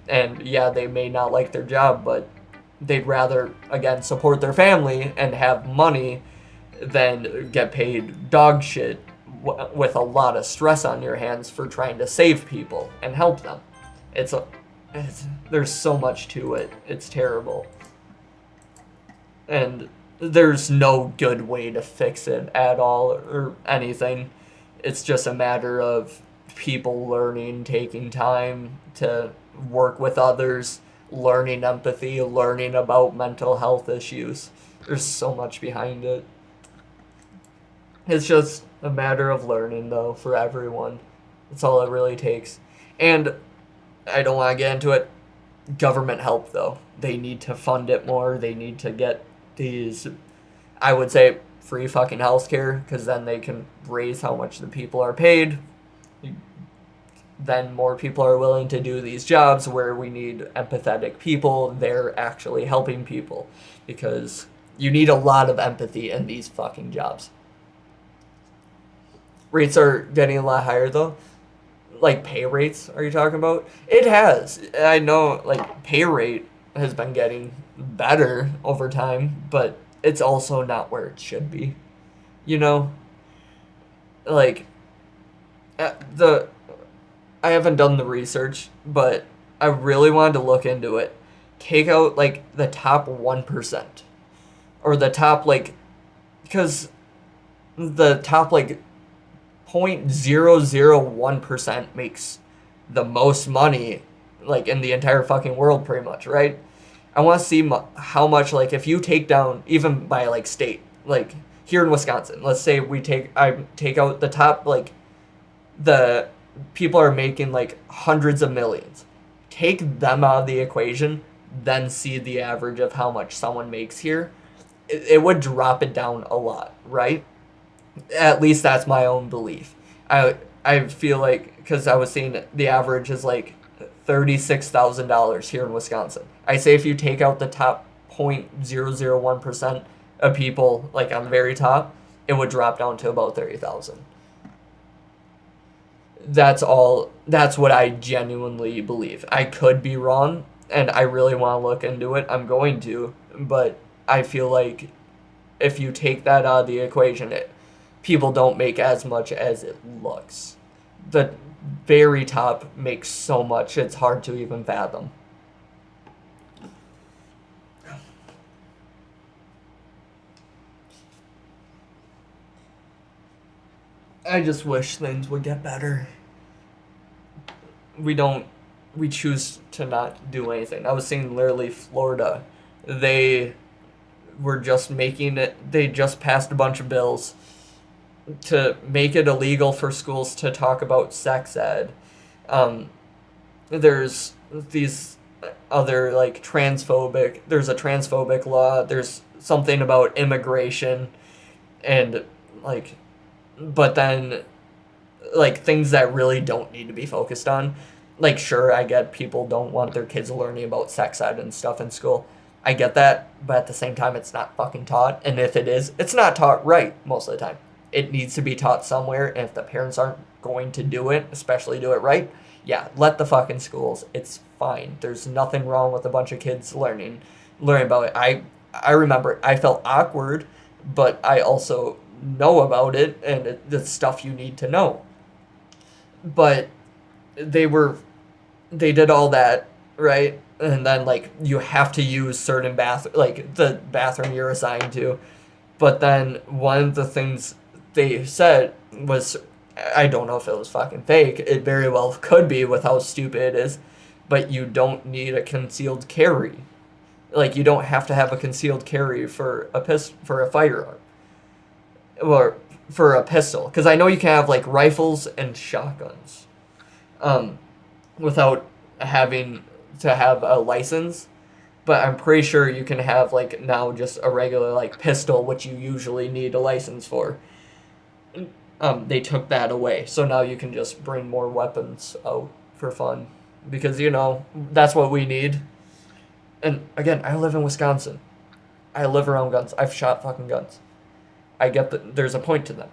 and yeah, they may not like their job, but they'd rather, again, support their family and have money than get paid dog shit with a lot of stress on your hands for trying to save people and help them. There's so much to it. It's terrible. And there's no good way to fix it at all or anything. It's just a matter of people learning, taking time to work with others, learning empathy, learning about mental health issues. There's so much behind it. It's just a matter of learning, though, for everyone. That's all it really takes. And I don't want to get into it. Government help, though. They need to fund it more. They need to get these, I would say, free fucking healthcare, because then they can raise how much the people are paid. Then more people are willing to do these jobs where we need empathetic people. They're actually helping people, because you need a lot of empathy in these fucking jobs. Rates are getting a lot higher, though. Like, pay rates, are you talking about? It has. I know, like, pay rate has been getting better over time, but it's also not where it should be. You know? Like, I haven't done the research, but I really wanted to look into it. Take out, like, the top 1%. Or the top, like, because the top, like, 0.001% makes the most money, like, in the entire fucking world, pretty much, right? I want to see how much, like, if you take down, even by, like, state, like, here in Wisconsin, let's say I take out the top, like, the people are making, like, hundreds of millions. Take them out of the equation, then see the average of how much someone makes here. It would drop it down a lot, right? At least that's my own belief. I feel like, because I was seeing the average is like $36,000 here in Wisconsin. I say if you take out the top 0.001% of people, like on the very top, it would drop down to about 30,000. That's what I genuinely believe. I could be wrong, and I really want to look into it. I'm going to, but I feel like if you take that out of the equation, people don't make as much as it looks. The very top makes so much, it's hard to even fathom. I just wish things would get better. We choose to not do anything. I was seeing literally Florida. They were just making it, they just passed a bunch of bills to make it illegal for schools to talk about sex ed. There's these other, like, there's a transphobic law, there's something about immigration, and, like, but then, like, things that really don't need to be focused on. Like, sure, I get people don't want their kids learning about sex ed and stuff in school. I get that, but at the same time, it's not fucking taught, and if it is, it's not taught right most of the time. It needs to be taught somewhere, and if the parents aren't going to do it, especially do it right, yeah, let the fucking schools. It's fine. There's nothing wrong with a bunch of kids learning about it. I remember I felt awkward, but I also know about it, and it's stuff you need to know. But they did all that, right? And then, like, you have to use certain the bathroom you're assigned to. But then one of the things they said was, I don't know if it was fucking fake. It very well could be with how stupid it is. But you don't need a concealed carry. Like, you don't have to have a concealed carry for a firearm. Or for a pistol. Because I know you can have, like, rifles and shotguns. Without having to have a license. But I'm pretty sure you can have, like, now just a regular, like, pistol, which you usually need a license for. They took that away. So now you can just bring more weapons out for fun. Because, you know, that's what we need. And, again, I live in Wisconsin. I live around guns. I've shot fucking guns. I get that there's a point to them.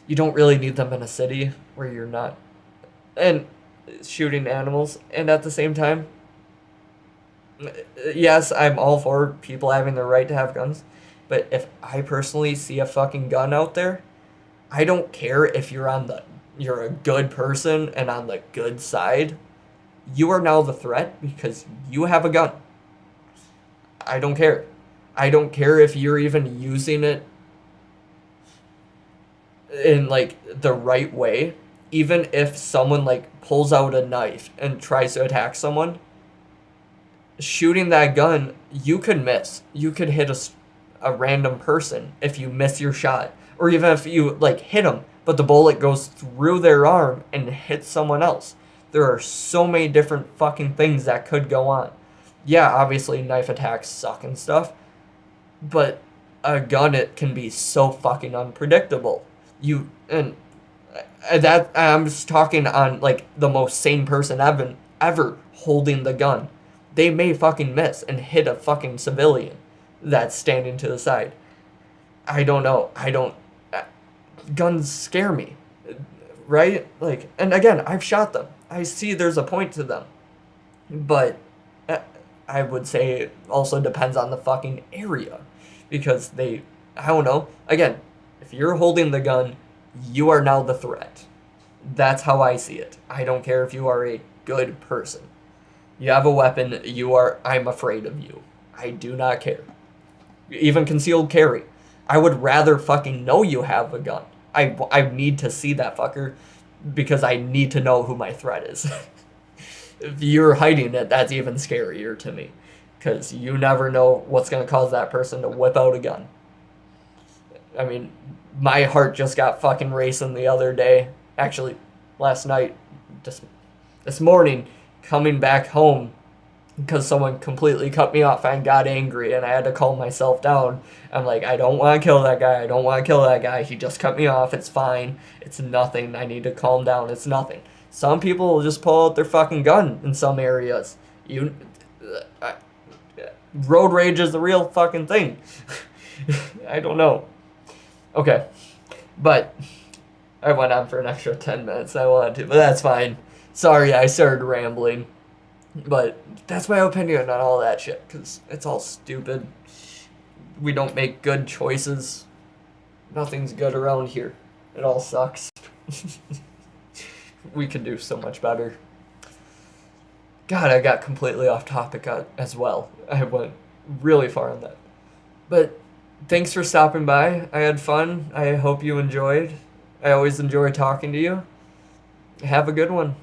You don't really need them in a city where you're not. And shooting animals. And at the same time, yes, I'm all for people having the right to have guns. But if I personally see a fucking gun out there, I don't care if you're a good person and on the good side. You are now the threat because you have a gun. I don't care. I don't care if you're even using it in, like, the right way. Even if someone, like, pulls out a knife and tries to attack someone, shooting that gun, you could miss. You could hit a random person if you miss your shot. Or even if you, like, hit them, but the bullet goes through their arm and hits someone else. There are so many different fucking things that could go on. Yeah, obviously knife attacks suck and stuff, but a gun, it can be so fucking unpredictable. I'm just talking on, like, the most sane person ever holding the gun. They may fucking miss and hit a fucking civilian that's standing to the side. I don't know. Guns scare me, right? Like, and again, I've shot them. I see there's a point to them. But I would say it also depends on the fucking area. Because I don't know. Again, if you're holding the gun, you are now the threat. That's how I see it. I don't care if you are a good person. You have a weapon, I'm afraid of you. I do not care. Even concealed carry. I would rather fucking know you have a gun. I need to see that fucker because I need to know who my threat is. If you're hiding it, that's even scarier to me. Because you never know what's going to cause that person to whip out a gun. I mean, my heart just got fucking racing the other day. Actually, last night, this morning, coming back home, because someone completely cut me off. I got angry and I had to calm myself down. I'm like, I don't want to kill that guy. I don't want to kill that guy. He just cut me off. It's fine. It's nothing. I need to calm down. It's nothing. Some people will just pull out their fucking gun in some areas. Road rage is the real fucking thing. I don't know. Okay. But I went on for an extra 10 minutes. I wanted to, but that's fine. Sorry, I started rambling. But that's my opinion on all that shit, because it's all stupid. We don't make good choices. Nothing's good around here. It all sucks. We could do so much better. God, I got completely off topic as well. I went really far on that. But thanks for stopping by. I had fun. I hope you enjoyed. I always enjoy talking to you. Have a good one.